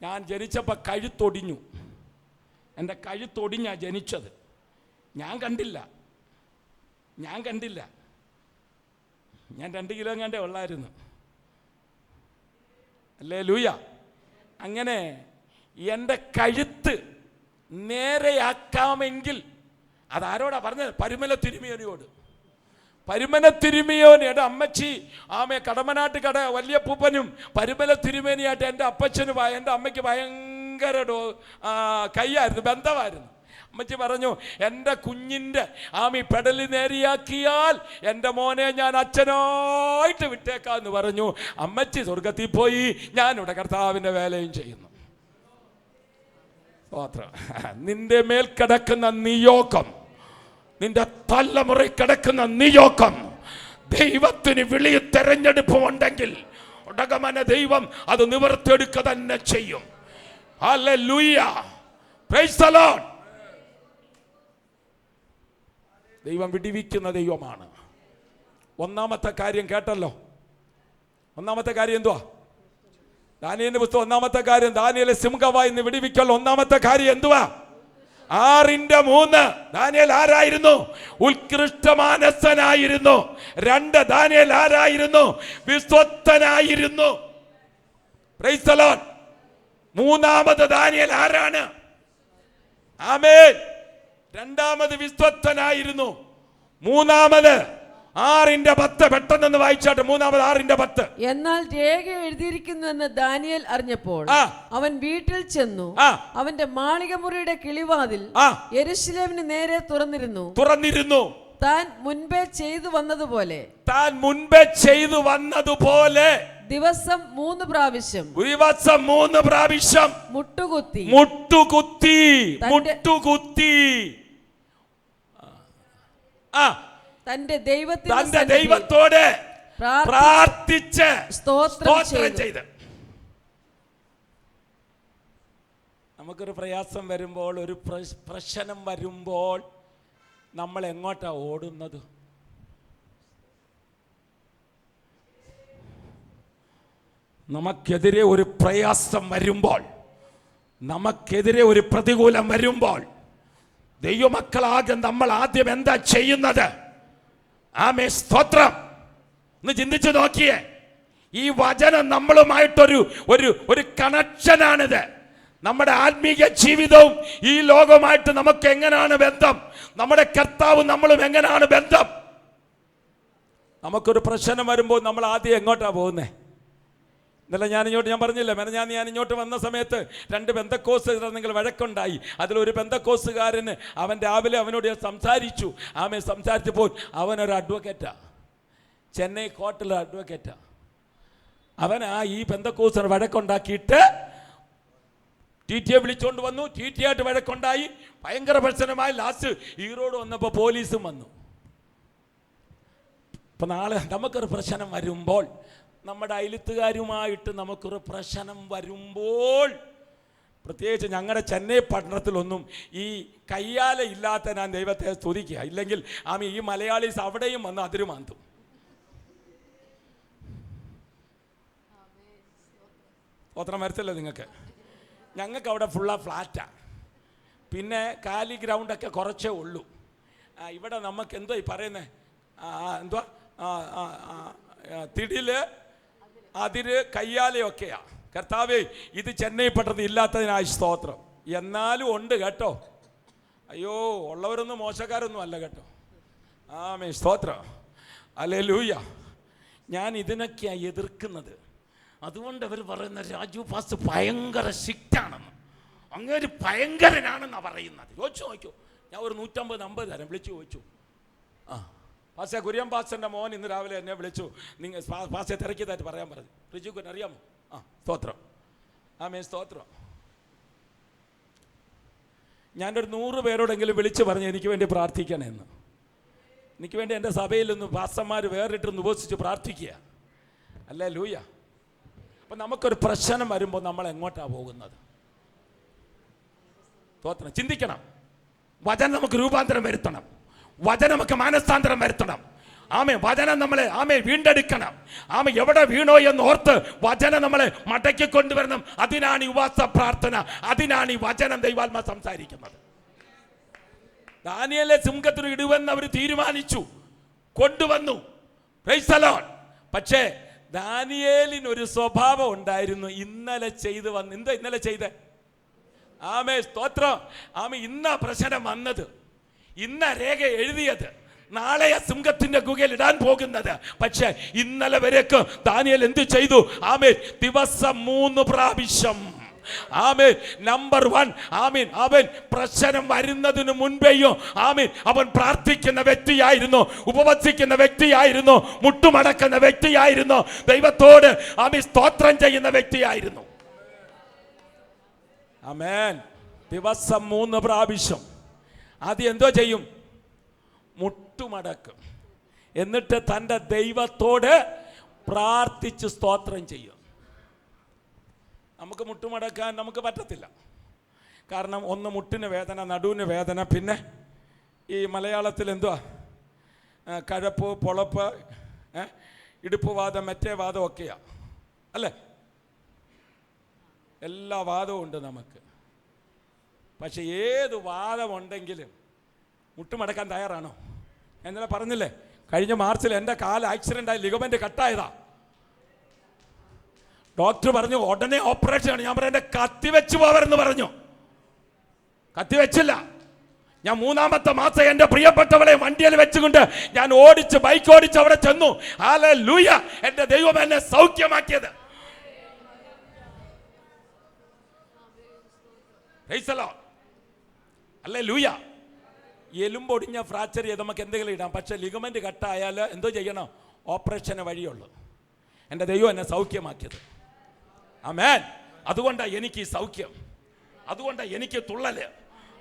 ഞാൻ ജനിച്ചപ്പോൾ കഴുത്തൊടിഞ്ഞു. എൻ്റെ കഴുത്തൊടിഞ്ഞാണ് ജനിച്ചത്. ഞാൻ കണ്ടില്ല. ഞാൻ 2 കിലോ എങ്ങാണ്ടേ ഉള്ളായിരുന്നു. അല്ലേ ലൂയ. അങ്ങനെ എൻ്റെ കഴുത്ത് നേരെയാക്കാമെങ്കിൽ, അതാരോടാ പറഞ്ഞത്? പരുമല തിരുമിയോനോട്. പരുമല തിരുമിയോനിയുടെ അമ്മച്ചി ആമേ കടമനാട്ട് വലിയ പൂപ്പനും പരുമല തിരുമേനിയായിട്ട് എൻ്റെ അപ്പച്ചനും എൻ്റെ അമ്മയ്ക്ക് ഭയങ്കര കയ്യായിരുന്നു, ബന്ധമായിരുന്നു. അമ്മച്ചി പറഞ്ഞു, എൻ്റെ കുഞ്ഞിൻ്റെ ആമി പെടലി നേരിയാക്കിയാൽ എൻ്റെ മോനെ ഞാൻ അച്ഛനായിട്ട് വിട്ടേക്കാന്ന് പറഞ്ഞു. അമ്മച്ചി സ്വർഗത്തിൽ പോയി, ഞാനിവിടെ കർത്താവിൻ്റെ വേലയും ചെയ്യുന്നു. നിന്റെ മേൽ കിടക്കുന്ന നിയോഗം, നിന്റെ തലമുറയിൽ കിടക്കുന്ന നിയോഗം, ദൈവത്തിന് വിളി തെരഞ്ഞെടുപ്പുണ്ടെങ്കിൽ ഉടകമന ദൈവം അത് നിവർത്തിയെടുക്കുക തന്നെ ചെയ്യും. Hallelujah, price the Lord. ദൈവം വിടിവിക്കുന്ന ദൈവമാണ്. ഒന്നാമത്തെ കാര്യം കേട്ടല്ലോ. ഒന്നാമത്തെ കാര്യം എന്തുവാ? ദാനിയേലിന്റെ പുസ്തകം ഒന്നാമത്തെ കാര്യം, ദാനിയേലെ സിംഹവായിൽ നിന്ന് വിടിവിക്കൽ. ഒന്നാമത്തെ കാര്യം എന്തുവാ? 6:3. ദാനിയേൽ ആരായിരുന്നു? ഉത്കൃഷ്ടമാനസനായിരുന്നു. 2, ദാനിയേൽ ആരായിരുന്നു? വിശ്വസ്തനായിരുന്നു. Praise the lord. 3 ദാനിയേൽ ആരാണ്? ആമേൻ. 2 വിശ്വസ്തനായിരുന്നു. 3 6:10. പെട്ടെന്ന് വായിച്ചാട്ടെ. 6:10. എന്നാൽ രേഖ എഴുതിയിരിക്കുന്നുവെന്ന് ദാനിയേൽ അറിഞ്ഞപ്പോൾ അവൻ വീട്ടിൽ ചെന്നു. അവന്റെ മാളികമുറിയുടെ കിളിവാതിൽ യെരൂശലേമിന് നേരെ തുറന്നിരുന്നു. താൻ മുൻപേ ചെയ്തു വന്നതുപോലെ ദിവസം 3 പ്രാവശ്യം മുട്ടുകുത്തി തന്റെ ദൈവത്തോട് പ്രാർത്ഥിച്ച് സ്തോത്രം ചെയ്ത്. നമുക്കൊരു പ്രയാസം വരുമ്പോൾ, ഒരു പ്രശ്നം വരുമ്പോൾ നമ്മൾ എങ്ങോട്ടാ ഓടുന്നത്? നമുക്കെതിരെ ഒരു പ്രയാസം വരുമ്പോൾ, നമുക്കെതിരെ ഒരു പ്രതികൂലം വരുമ്പോൾ, ദൈവമക്കളാകെ നമ്മൾ ആദ്യം എന്താ ചെയ്യുന്നത്? ആമേൻ, സ്തോത്രം. ഒന്ന് ചിന്തിച്ചു നോക്കിയേ. ഈ വചനം നമ്മളുമായിട്ടൊരു ഒരു കണക്ഷനാണിത്. നമ്മുടെ ആത്മീയ ജീവിതവും ഈ ലോകവുമായിട്ട് നമുക്ക് എങ്ങനെയാണ് ബന്ധം? നമ്മുടെ കർത്താവും നമ്മളും എങ്ങനെയാണ് ബന്ധം? നമുക്കൊരു പ്രശ്നം വരുമ്പോൾ നമ്മൾ ആദ്യം എങ്ങോട്ടാ പോകുന്നത്? ഇന്നലെ ഞാൻ പറഞ്ഞില്ല, ഞാൻ ഇങ്ങോട്ട് വന്ന സമയത്ത് 2 പെന്തക്കോസ്തുകാർ നിങ്ങൾ വഴക്കുണ്ടായി. അതിലൊരു പെന്തക്കോസ്തുകാരന് അവൻ രാവിലെ അവനോട് സംസാരിച്ചു. സംസാരിച്ചപ്പോൾ അവനൊരു അഡ്വക്കേറ്റാ, ചെന്നൈ കോർട്ടിലെ അഡ്വക്കേറ്റാ. ഈ പെന്തക്കോസ്തുകാർ വഴക്കുണ്ടാക്കിയിട്ട് TTയെ വിളിച്ചോണ്ട് വന്നു. TTയായിട്ട് വഴക്കുണ്ടായി, ഭയങ്കര പ്രശ്നമായി. ലാസ്റ്റ് ഈറോഡ് വന്നപ്പോൾ പോലീസും വന്നു. ഇപ്പം നാളെ നമുക്കൊരു പ്രശ്നം വരുമ്പോൾ, നമ്മുടെ അയലത്തുകാരുമായിട്ട് നമുക്കൊരു പ്രശ്നം വരുമ്പോൾ, പ്രത്യേകിച്ച് ഞങ്ങളുടെ ചെന്നൈ പട്ടണത്തിലൊന്നും ഈ കയ്യാല ഇല്ലാത്ത ഞാൻ ദൈവത്തെ സ്തുതിക്കുക. ഇല്ലെങ്കിൽ ഈ മലയാളീസ് അവിടെയും വന്ന് അതിരുമാന്തും. ഓത്രം വരത്തില്ല നിങ്ങൾക്ക്. ഞങ്ങൾക്ക് അവിടെ ഫുള്ളാ ഫ്ലാറ്റാണ്. പിന്നെ കാലി ഗ്രൗണ്ടൊക്കെ കുറച്ചേ ഉള്ളൂ. ഇവിടെ നമുക്ക് എന്തോ ഈ പറയുന്നത്, എന്തുവാ, തിടില്, അതിര്, കയ്യാലയൊക്കെയാ. കർത്താവേ, ഇത് ചെന്നൈ പട്ടണത്തിൽ ഇല്ലാത്തതിനായി സ്തോത്രം. എന്നാലും ഉണ്ട് കേട്ടോ. അയ്യോ, ഉള്ളവരൊന്നും മോശക്കാരൊന്നും അല്ല കേട്ടോ. ആമേൻ, സ്തോത്രം, ഹല്ലേലൂയ. ഞാൻ ഇതിനൊക്കെയാണ് എതിർക്കുന്നത്. അതുകൊണ്ട് അവർ പറയുന്ന രാജു പാസ് ഭയങ്കര സ്ട്രിക്റ്റാണെന്ന്, അങ്ങേര് ഭയങ്കരനാണെന്നാണ് പറയുന്നത്. ചോദിച്ചു നോക്കൂ, ഞാൻ ഒരു 150 തരാം. വിളിച്ചു ചോദിച്ചു. പാസ്റ്റർ കുര്യൻ പാസ്റ്ററിൻ്റെ മോൻ ഇന്ന് രാവിലെ എന്നെ വിളിച്ചു. നിങ്ങൾ പാസ്റ്റർ തിരക്കിയതായിട്ട് പറയാൻ പറഞ്ഞു. റിജുക്കുൻ അറിയാമോ? സ്തോത്രം, ആമേൻ, സ്തോത്രം. ഞാനൊരു 100 പേരോടെങ്കിലും വിളിച്ച് പറഞ്ഞു എനിക്ക് വേണ്ടി പ്രാർത്ഥിക്കണമെന്ന്. എനിക്ക് വേണ്ടി എൻ്റെ സഭയിൽ നിന്ന് പാസ്റ്റർമാർ വേറിട്ടൊന്ന് ഉപസിച്ച് പ്രാർത്ഥിക്കുക. അല്ലേ ലൂയ. അപ്പം നമുക്കൊരു പ്രശ്നം വരുമ്പോൾ നമ്മൾ എങ്ങോട്ടാണ് പോകുന്നത്? സ്തോത്രം, ചിന്തിക്കണം. വചനം നമുക്ക് രൂപാന്തരം വരുത്തണം. വചനം നമുക്ക് മാനസാന്തരം വരുത്തണം. വചനം നമ്മളെ വീണ്ടെടുക്കണം. എവിടെ വീണോ എന്ന് ഓർത്ത് വചനം നമ്മളെ മടക്കി കൊണ്ടുവരണം. അതിനാണ് ഈ ഉപവാസ പ്രാർത്ഥന, അതിനാണ് ഈ വചനം ദൈവാത്മാ സംസാരിക്കുന്നത്. ദാനിയേലിനെ സിംഹത്തിന് ഇടുവെന്ന് അവർ തീരുമാനിച്ചു, കൊണ്ടുവന്നു. Price the Lord. പക്ഷേ ദാനിയേലിനൊരു സ്വഭാവം ഉണ്ടായിരുന്നു. ഇന്നലെ ചെയ്ത് വന്ന് എന്താ ഇന്നലെ ചെയ്ത്? സ്തോത്രം. ഇന്ന പ്രശ്നം വന്നത്, ഇന്ന രേഖ എഴുതിയത്, നാളെ സിംഹത്തിന്റെ ഗുഹയിൽ ഇടാൻ പോകുന്നത്. പക്ഷെ ഇന്നലെ വരേക്ക് ദാനിയേൽ എന്ത് ചെയ്തു? ദിവസം 3 പ്രാവശ്യം. നമ്പർ 1, അവൻ പ്രശ്നം വരുന്നതിന് മുൻപേയും അവൻ പ്രാർത്ഥിക്കുന്ന വ്യക്തിയായിരുന്നു, ഉപവസിക്കുന്ന വ്യക്തിയായിരുന്നു, മുട്ടുമടക്കുന്ന വ്യക്തിയായിരുന്നു, ദൈവത്തോട് സ്തോത്രം ചെയ്യുന്ന വ്യക്തിയായിരുന്നു. ദിവസം 3 പ്രാവശ്യം. ആദ്യം എന്തോ ചെയ്യും? മുട്ടുമടക്കും. എന്നിട്ട് തൻ്റെ ദൈവത്തോട് പ്രാർത്ഥിച്ച് സ്തോത്രം ചെയ്യും. നമുക്ക് മുട്ടുമടക്കാൻ നമുക്ക് പറ്റത്തില്ല. കാരണം ഒന്ന് മുട്ടിന് വേദന, നടുവിന് വേദന, പിന്നെ ഈ മലയാളത്തിൽ എന്തുവാ, കഴപ്പ്, പൊളപ്പ്, ഇടുപ്പ് വാദം, മറ്റേ വാദം ഒക്കെയാ അല്ലേ? എല്ലാ വാദവും ഉണ്ട് നമുക്ക്. പക്ഷെ ഏത് വാദമുണ്ടെങ്കിലും മുട്ടുമടക്കാൻ തയ്യാറാണോ? എന്നല്ല പറഞ്ഞില്ലേ, കഴിഞ്ഞ മാർച്ചിൽ എൻ്റെ കാല് ആക്സിഡൻ്റായി, ലിഗമെൻ്റ് കട്ടായതാ. ഡോക്ടർ പറഞ്ഞു ഉടനെ ഓപ്പറേഷൻ ആണ്. ഞാൻ പറഞ്ഞു എൻ്റെ കത്തി വെച്ച് പോവരെന്ന് പറഞ്ഞു. കത്തി വെച്ചില്ല. ഞാൻ 3-ാമത്തെ മാസം എൻ്റെ പ്രിയപ്പെട്ടവളെ വണ്ടിയിൽ വെച്ചുകൊണ്ട് ഞാൻ ബൈക്ക് ഓടിച്ച് അവിടെ ചെന്നു. ഹല്ലേലൂയ. എൻ്റെ ദൈവം എന്നെ സൗഖ്യമാക്കിയത്. Praise the lord. ഹല്ലേലൂയ. എലുമ്പൊടിഞ്ഞ ഫ്രാക്ചർ ചെയ്ത് നമുക്ക് എന്തെങ്കിലും ഇടാം. പക്ഷെ ലിഗമെന്റ് കട്ടായാൽ എന്തോ ചെയ്യണം? ഓപ്പറേഷന് വഴിയുള്ളൂ. എൻ്റെ ദൈവം എന്നെ സൗഖ്യമാക്കിയത്. ആമേൻ. അതുകൊണ്ടാണ് എനിക്ക് ഈ സൗഖ്യം, അതുകൊണ്ടാണ് എനിക്ക് തുള്ളല്,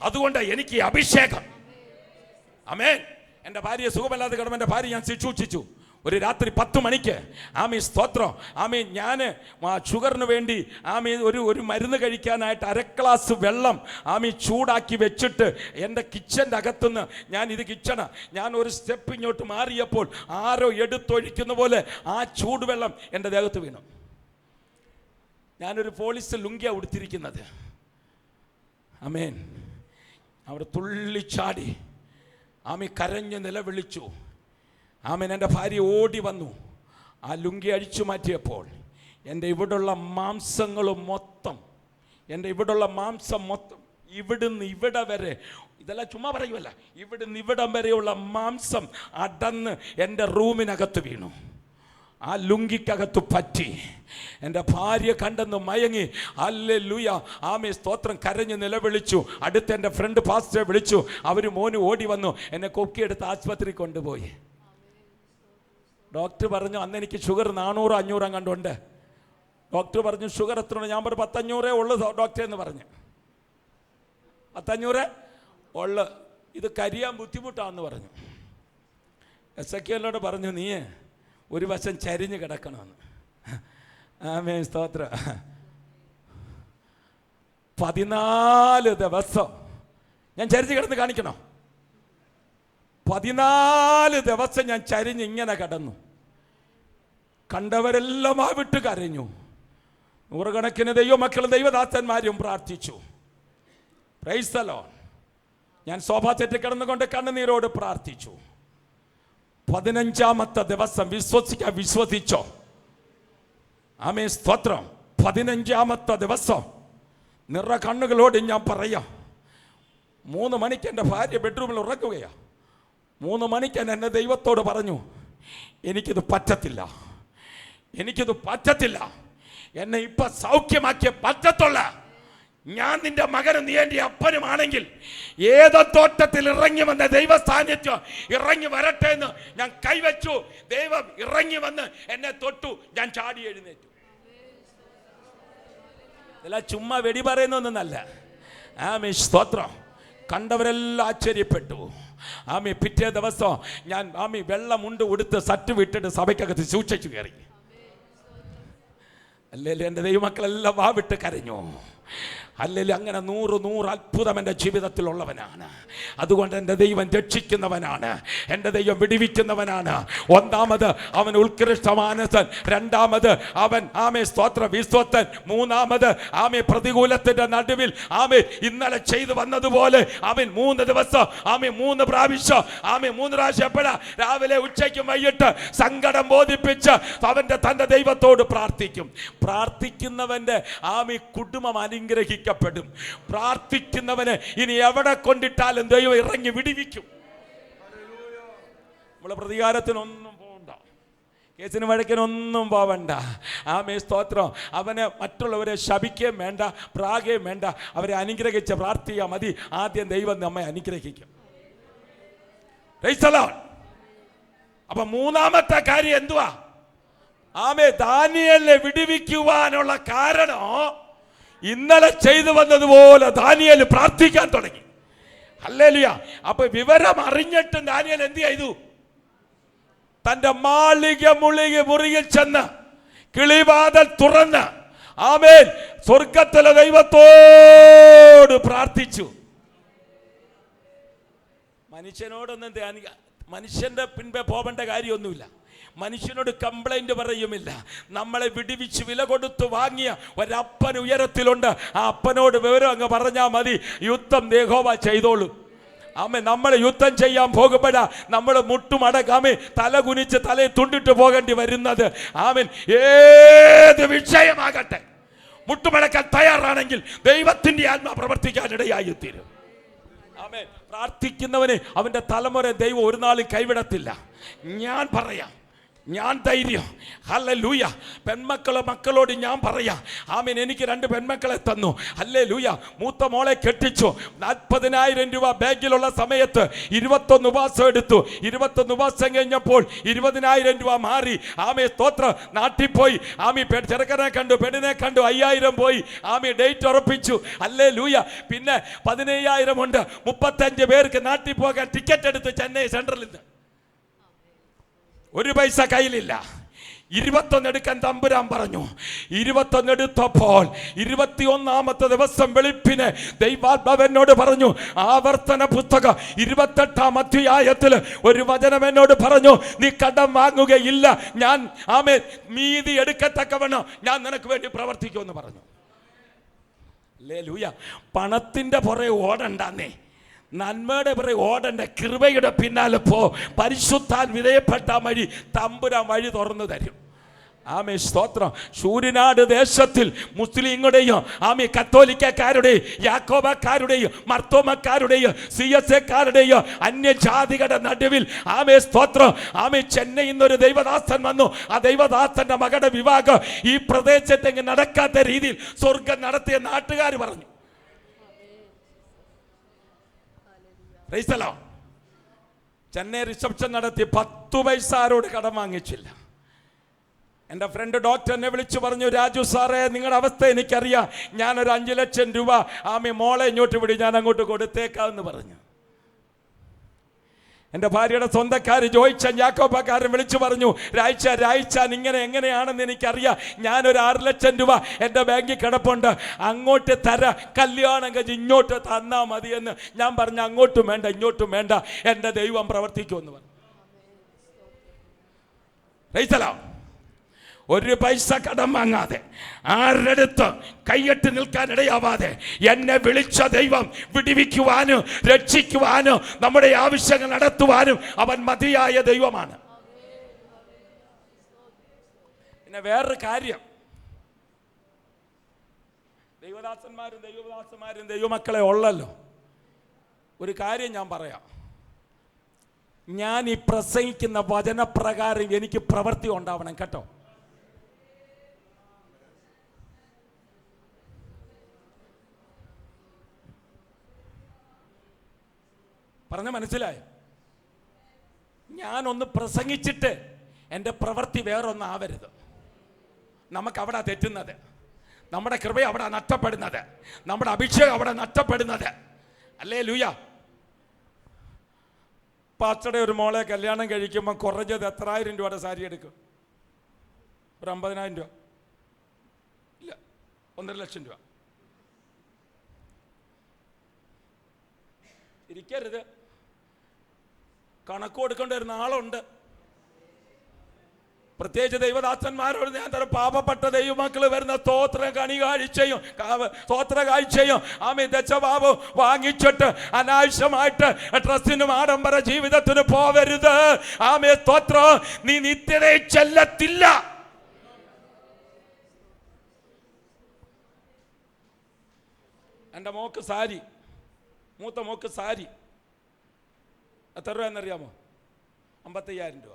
അതുകൊണ്ടാണ് എനിക്ക് അഭിഷേകം. ആമേൻ. എൻ്റെ ഭാര്യയെ സുഖമല്ലാതെ കിടന്ന് എൻ്റെ ഭാര്യ ഞാൻ ശുശ്രൂഷിച്ചു. ഒരു രാത്രി 10 മണിക്ക് സ്തോത്രം. ഞാൻ ഷുഗറിന് വേണ്ടി ഒരു മരുന്ന് കഴിക്കാനായിട്ട് 1 ഗ്ലാസ് വെള്ളം ചൂടാക്കി വെച്ചിട്ട് എൻ്റെ കിച്ചൻ്റെ അകത്തുനിന്ന്, ഇത് കിച്ചണ, ഞാൻ ഒരു സ്റ്റെപ്പ് ഇങ്ങോട്ട് മാറിയപ്പോൾ ആരോ എടുത്തൊഴിക്കുന്ന പോലെ ആ ചൂടുവെള്ളം എൻ്റെ ദേഹത്ത് വീണു. ഞാനൊരു പോലീസ് ലുങ്കിയാണ് ഉടുത്തിരിക്കുന്നത്. ആമേൻ. അവിടെ തുള്ളിച്ചാടി കരഞ്ഞ് നിലവിളിച്ചു. എൻ്റെ ഭാര്യ ഓടി വന്നു. ആ ലുങ്കി അഴിച്ചു മാറ്റിയപ്പോൾ എൻ്റെ ഇവിടുള്ള മാംസങ്ങളും മൊത്തം, എൻ്റെ ഇവിടുള്ള മാംസം മൊത്തം, ഇവിടുന്ന് ഇവിടെ വരെ, ഇതെല്ലാം ചുമ്മാ പറയുമല്ല, ഇവിടുന്ന് ഇവിടം വരെയുള്ള മാംസം അടന്ന് എൻ്റെ റൂമിനകത്ത് വീണു. ആ ലുങ്കിക്കകത്ത് പറ്റി. എൻ്റെ ഭാര്യ കണ്ടെന്ന് മയങ്ങി. ഹല്ലേലൂയ. സ്തോത്രം. കരഞ്ഞ് നിലവിളിച്ചു. അടുത്ത് എൻ്റെ ഫ്രണ്ട് പാസ്റ്ററെ വിളിച്ചു. അവർ മോന് ഓടി വന്നു. എന്നെ കൊക്കിയെടുത്ത് ആശുപത്രി കൊണ്ടുപോയി. ഡോക്ടർ പറഞ്ഞു അന്ന് എനിക്ക് ഷുഗർ 400-500 കണ്ടുണ്ട്. ഡോക്ടർ പറഞ്ഞു ഷുഗർ എത്ര? ഞാൻ പറഞ്ഞു 105 ഉള്ളു ഡോക്ടർ എന്ന് പറഞ്ഞു. 105 ഉള്ളു, ഇത് കരിയാൻ ബുദ്ധിമുട്ടാണെന്ന് പറഞ്ഞു. എസെക്കിയേലിനോട് പറഞ്ഞു, നീ ഒരു വശം ചരിഞ്ഞ് കിടക്കണമെന്ന്. ആമേൻ, സ്തോത്രം. 14 ദിവസം ഞാൻ ചരിഞ്ഞ് കിടന്ന് കാണിക്കണോ? 14 ദിവസം ഞാൻ ചരിഞ്ഞ് ഇങ്ങനെ കിടന്നു. കണ്ടവരെല്ലാം ആ വിട്ട് കരഞ്ഞു. 100 കണക്കിന് ദൈവമക്കളും ദൈവദാസന്മാരും പ്രാർത്ഥിച്ചു. Price the Lord. ഞാൻ സോഫ സെറ്റിൽ കിടന്നുകൊണ്ട് കണ്ണുനീരോട് പ്രാർത്ഥിച്ചു. 15ാമത്തെ ദിവസം വിശ്വസിച്ചോ? ആമേൻ, സ്തോത്രം. 15ാമത്തെ ദിവസം നിറ കണ്ണുകളോട് ഞാൻ പറയാം, 3 മണിക്ക് എൻ്റെ ഭാര്യ ബെഡ്റൂമിൽ ഉറങ്ങുകയാണ്. 3 മണിക്ക് എന്നെ ദൈവത്തോട് പറഞ്ഞു, എനിക്കിത് പറ്റത്തില്ല, എന്നെ ഇപ്പം സൗഖ്യമാക്കിയ പറ്റത്തുള്ള. ഞാൻ നിന്റെ മകനും നീ എൻ്റെ അപ്പനുമാണെങ്കിൽ ഏതോ തോട്ടത്തിൽ ഇറങ്ങി വന്ന ദൈവ സാന്നിധ്യം ഇറങ്ങി വരട്ടെ എന്ന് ഞാൻ കൈവച്ചു. ദൈവം ഇറങ്ങി വന്ന് എന്നെ തൊട്ടു. ഞാൻ ചാടി എഴുന്നേറ്റു. ഇല്ല, ചുമ്മാ വെടി പറയുന്നൊന്നല്ല. ആമേ, സ്തോത്രം. കണ്ടവരെല്ലാം ആശ്ചര്യപ്പെട്ടു. ആമേ, പിറ്റേ ദിവസം ഞാൻ വെള്ളം മുണ്ട് ഉടുത്ത് സറ്റ് വിട്ടിട്ട് സഭയ്ക്കകത്ത് സൂക്ഷിച്ചു കയറി. അല്ലേലും എൻ്റെ ദൈവമക്കളെല്ലാം വാ വിട്ട് കരഞ്ഞു. അല്ലെങ്കിൽ അങ്ങനെ 100 അത്ഭുതം എൻ്റെ ജീവിതത്തിലുള്ളവനാണ്. അതുകൊണ്ട് എൻ്റെ ദൈവം രക്ഷിക്കുന്നവനാണ്, എൻ്റെ ദൈവം വിടിവിക്കുന്നവനാണ്. ഒന്നാമത് അവൻ ഉത്കൃഷ്ടമാനസൻ, രണ്ടാമത് അവൻ സ്തോത്ര വിശ്വസ്തൻ, മൂന്നാമത് പ്രതികൂലത്തിന്റെ നടുവിൽ ഇന്നലെ ചെയ്തു വന്നതുപോലെ അവൻ 3 ദിവസം 3 പ്രാവശ്യം 3 പ്രാവശ്യം എപ്പോഴാ? രാവിലെ, ഉച്ചയ്ക്കും വൈകിട്ട് സങ്കടം ബോധിപ്പിച്ച് തന്റെ ദൈവത്തോട് പ്രാർത്ഥിക്കും. പ്രാർത്ഥിക്കുന്നവന്റെ കുടുംബം അനുഗ്രഹിക്കും. പ്രാർത്ഥിക്കുന്നവന് ഇനി എവിടെ കൊണ്ടിട്ടാലും ദൈവം ഇറങ്ങി വിടിവിക്കും. നമ്മളെ പ്രതികാരത്തിനൊന്നും പോകണ്ട, കേസിന് വഴക്കിനൊന്നും പോവണ്ട. ആമേ, സ്തോത്രം. അവന് മറ്റുള്ളവരെ ശപിക്കുകയും വേണ്ട, പ്രാഗയും വേണ്ട. അവരെ അനുഗ്രഹിച്ച് പ്രാർത്ഥിയാൽ മതി. ആദ്യം ദൈവം നമ്മെ അനുഗ്രഹിക്കും. അപ്പൊ 3ാമത്തെ കാര്യം എന്തുവാ? ദാനിയേലിനെ വിടുവിക്കുവാനുള്ള കാരണം ഇന്നലെ ചെയ്തു വന്നതുപോലെ ദാനിയേൽ പ്രാർത്ഥിക്കാൻ തുടങ്ങി. ഹല്ലേലൂയ. അപ്പൊ വിവരം അറിഞ്ഞിട്ട് ദാനിയേൽ എന്ത് ചെയ്തു? തന്റെ മുറിയിൽ ചെന്ന് കിളിവാതിൽ തുറന്ന് സ്വർഗത്തിലെ ദൈവത്തോട് പ്രാർത്ഥിച്ചു. മനുഷ്യന്റെ പിൻപേ പോവേണ്ട കാര്യമൊന്നുമില്ല. മനുഷ്യനോട് കംപ്ലൈന്റ് പറയുമില്ല. നമ്മളെ വിടിവിച്ച് വില കൊടുത്തു വാങ്ങിയ ഒരപ്പൻ ഉയരത്തിലുണ്ട്. ആ അപ്പനോട് വിവരം അങ്ങ് പറഞ്ഞാൽ മതി. യുദ്ധം യഹോവ ചെയ്തോളൂ. നമ്മൾ യുദ്ധം ചെയ്യാൻ പോകുമ്പോഴാ നമ്മൾ മുട്ടുമടക്കാമേ തല കുനിച്ച് തലയെ തുണ്ടിട്ട് പോകേണ്ടി വരുന്നത്. ഏത് വിഷയമാകട്ടെ, മുട്ടുമടക്കാൻ തയ്യാറാണെങ്കിൽ ദൈവത്തിന്റെ ആത്മാ പ്രവർത്തിക്കാനിടയായി തീരും. പ്രാർത്ഥിക്കുന്നവന് അവന്റെ തലമുറ ദൈവം ഒരു നാളും കൈവിടത്തില്ല. ഞാൻ പറയാം, ഞാൻ ധൈര്യം. ഹല്ലേലൂയ. മക്കളോട് ഞാൻ പറയാം, എനിക്ക് 2 പെൺമക്കളെ തന്നു. ഹല്ലേലൂയ. മൂത്ത മോളെ കെട്ടിച്ചു. 40,000 രൂപ ബാങ്കിലുള്ള സമയത്ത് 21 ഉപവാസം എടുത്തു. 21 ഉപവാസം കഴിഞ്ഞപ്പോൾ 20,000 രൂപ മാറി. സ്തോത്രം. നാട്ടിൽ പോയി. ചെറുക്കനെ കണ്ടു, പെണ്ണിനെ കണ്ടു. 5,000 പോയി. ഡേറ്റ് ഉറപ്പിച്ചു. ഹല്ലേലൂയ. പിന്നെ 15,000 ഉണ്ട്. 35 പേർക്ക് നാട്ടിൽ പോകാൻ ടിക്കറ്റ് എടുത്ത് ചെന്നൈ സെൻട്രലിൽ നിന്ന്. 1 പൈസ കയ്യിലില്ല. 21 എടുക്കാൻ തമ്പുരാൻ പറഞ്ഞു. 21 എടുത്തപ്പോൾ 21ാമത്തെ ദിവസം വെളുപ്പിന് ദൈവാത്മാവെന്നോട് പറഞ്ഞു, ആവർത്തന പുസ്തകം 28ാം അധ്യായത്തിൽ ഒരു വചനം എന്നോട് പറഞ്ഞു, നീ കടം വാങ്ങുകയില്ല, ഞാൻ മീതി എടുക്കത്തക്കവണ്ണം ഞാൻ നിനക്ക് വേണ്ടി പ്രവർത്തിക്കുമെന്ന് പറഞ്ഞു. ഹല്ലേലൂയ. പണത്തിന്റെ പുറകെ ഓടണ്ടേ, നന്മയുടെ പിറകെ ഓടണ്ട, കൃപയുടെ പിന്നാലെ പോ. പരിശുദ്ധാൽ വിധേയപ്പെട്ട വഴി തമ്പുരാൻ വഴി തുറന്നു തരും. സ്തോത്രം. ശൂര്യനാട് ദേശത്തിൽ മുസ്ലിങ്ങളുടെയും കത്തോലിക്കക്കാരുടെയും യാക്കോബക്കാരുടെയും മർത്തോമക്കാരുടെയും CSAക്കാരുടെയും അന്യജാതികളുടെ നടുവിൽ സ്തോത്രം. ചെന്നൈയിൽ നിന്നൊരു ദൈവദാസൻ വന്നു. ആ ദൈവദാസന്റെ മകളുടെ വിവാഹം ഈ പ്രദേശത്ത് നടക്കാത്ത രീതിയിൽ സ്വർഗം നടത്തിയ നാട്ടുകാർ പറഞ്ഞു. ചെന്നൈ റിസപ്ഷൻ നടത്തി 10 പൈസ ആരോട് കടം വാങ്ങിച്ചില്ല. എൻ്റെ ഫ്രണ്ട് ഡോക്ടർ എന്നെ വിളിച്ചു പറഞ്ഞു, രാജു സാറേ, നിങ്ങളുടെ അവസ്ഥ എനിക്കറിയാം, ഞാനൊരു 5 ലക്ഷം രൂപ മോളെ ഇങ്ങോട്ട് വിടി, ഞാൻ അങ്ങോട്ട് കൊടുത്തേക്കാമെന്ന് പറഞ്ഞു. എൻ്റെ ഭാര്യയുടെ സ്വന്തക്കാർ ജോയിച്ചാൻ യാക്കോബക്കാരൻ വിളിച്ചു പറഞ്ഞു, രായിച്ചാൻ ഇങ്ങനെ എങ്ങനെയാണെന്ന് എനിക്കറിയാം, ഞാനൊരു 6 ലക്ഷം രൂപ എൻ്റെ ബാങ്കിൽ കിടപ്പുണ്ട്, അങ്ങോട്ട് തരാം, കല്യാണം കഴിഞ്ഞ് ഇങ്ങോട്ട് തന്നാൽ മതിയെന്ന്. ഞാൻ പറഞ്ഞു, അങ്ങോട്ടും വേണ്ട ഇങ്ങോട്ടും വേണ്ട, എൻ്റെ ദൈവം പ്രവർത്തിക്കുമെന്ന് പറഞ്ഞു. ഒരു പൈസ കടം വാങ്ങാതെ, ആരുടെ കൈയ്യട്ട് നിൽക്കാൻ ഇടയാവാതെ എന്നെ വിളിച്ച ദൈവം വിടിവിക്കുവാനും രക്ഷിക്കുവാനും നമ്മുടെ ആവശ്യങ്ങൾ നടത്തുവാനും അവൻ മതിയായ ദൈവമാണ്. പിന്നെ വേറൊരു കാര്യം, ദൈവദാസന്മാരും ദൈവമക്കളെ ഉള്ളല്ലോ. ഒരു കാര്യം ഞാൻ പറയാം, ഞാൻ ഈ പ്രസംഗിക്കുന്ന വചനപ്രകാരം എനിക്ക് പ്രവൃത്തി ഉണ്ടാവണം കേട്ടോ. പറഞ്ഞ മനസ്സിലായോ? ഞാനൊന്ന് പ്രസംഗിച്ചിട്ട് എൻ്റെ പ്രവൃത്തി വേറൊന്നാവരുത്. നമുക്കവിടെ തെറ്റുന്നത്, നമ്മുടെ കൃപ അവിടെ നഷ്ടപ്പെടുന്നത്, നമ്മുടെ അഭിഷേകം അവിടെ നഷ്ടപ്പെടുന്നത്. അല്ലേ ലൂയ? പാസ്റ്ററുടെ ഒരു മോളെ കല്യാണം കഴിക്കുമ്പോൾ കുറഞ്ഞത് 1,000 രൂപയുടെ സാരി എടുക്കും? ഒരു 50,000 രൂപ ഇല്ല, 1.5 ലക്ഷം രൂപ. ഇരിക്കരുത്, കണക്ക് കൊടുക്കേണ്ട ഒരു നാളുണ്ട്. പ്രത്യേകിച്ച് ദൈവദാസന്മാരോട് ഞാൻ തരം പാപപ്പെട്ട ദൈവമക്കൾ വരുന്ന സ്തോത്ര കാഴ്ചയും ആമേ ദശഭാവം വാങ്ങിച്ചിട്ട് അനാവശ്യമായിട്ട് ഡ്രസ്സിനും ആഡംബര ജീവിതത്തിന് പോവരുത്. ആമേ സ്തോത്രം, നീ നിത്യതയെ ചെല്ലത്തില്ല. എൻ്റെ മോക്ക് സാരി, മൂത്ത മോക്ക് സാരി എത്ര രൂപ എന്നറിയാമോ? 55,000 രൂപ.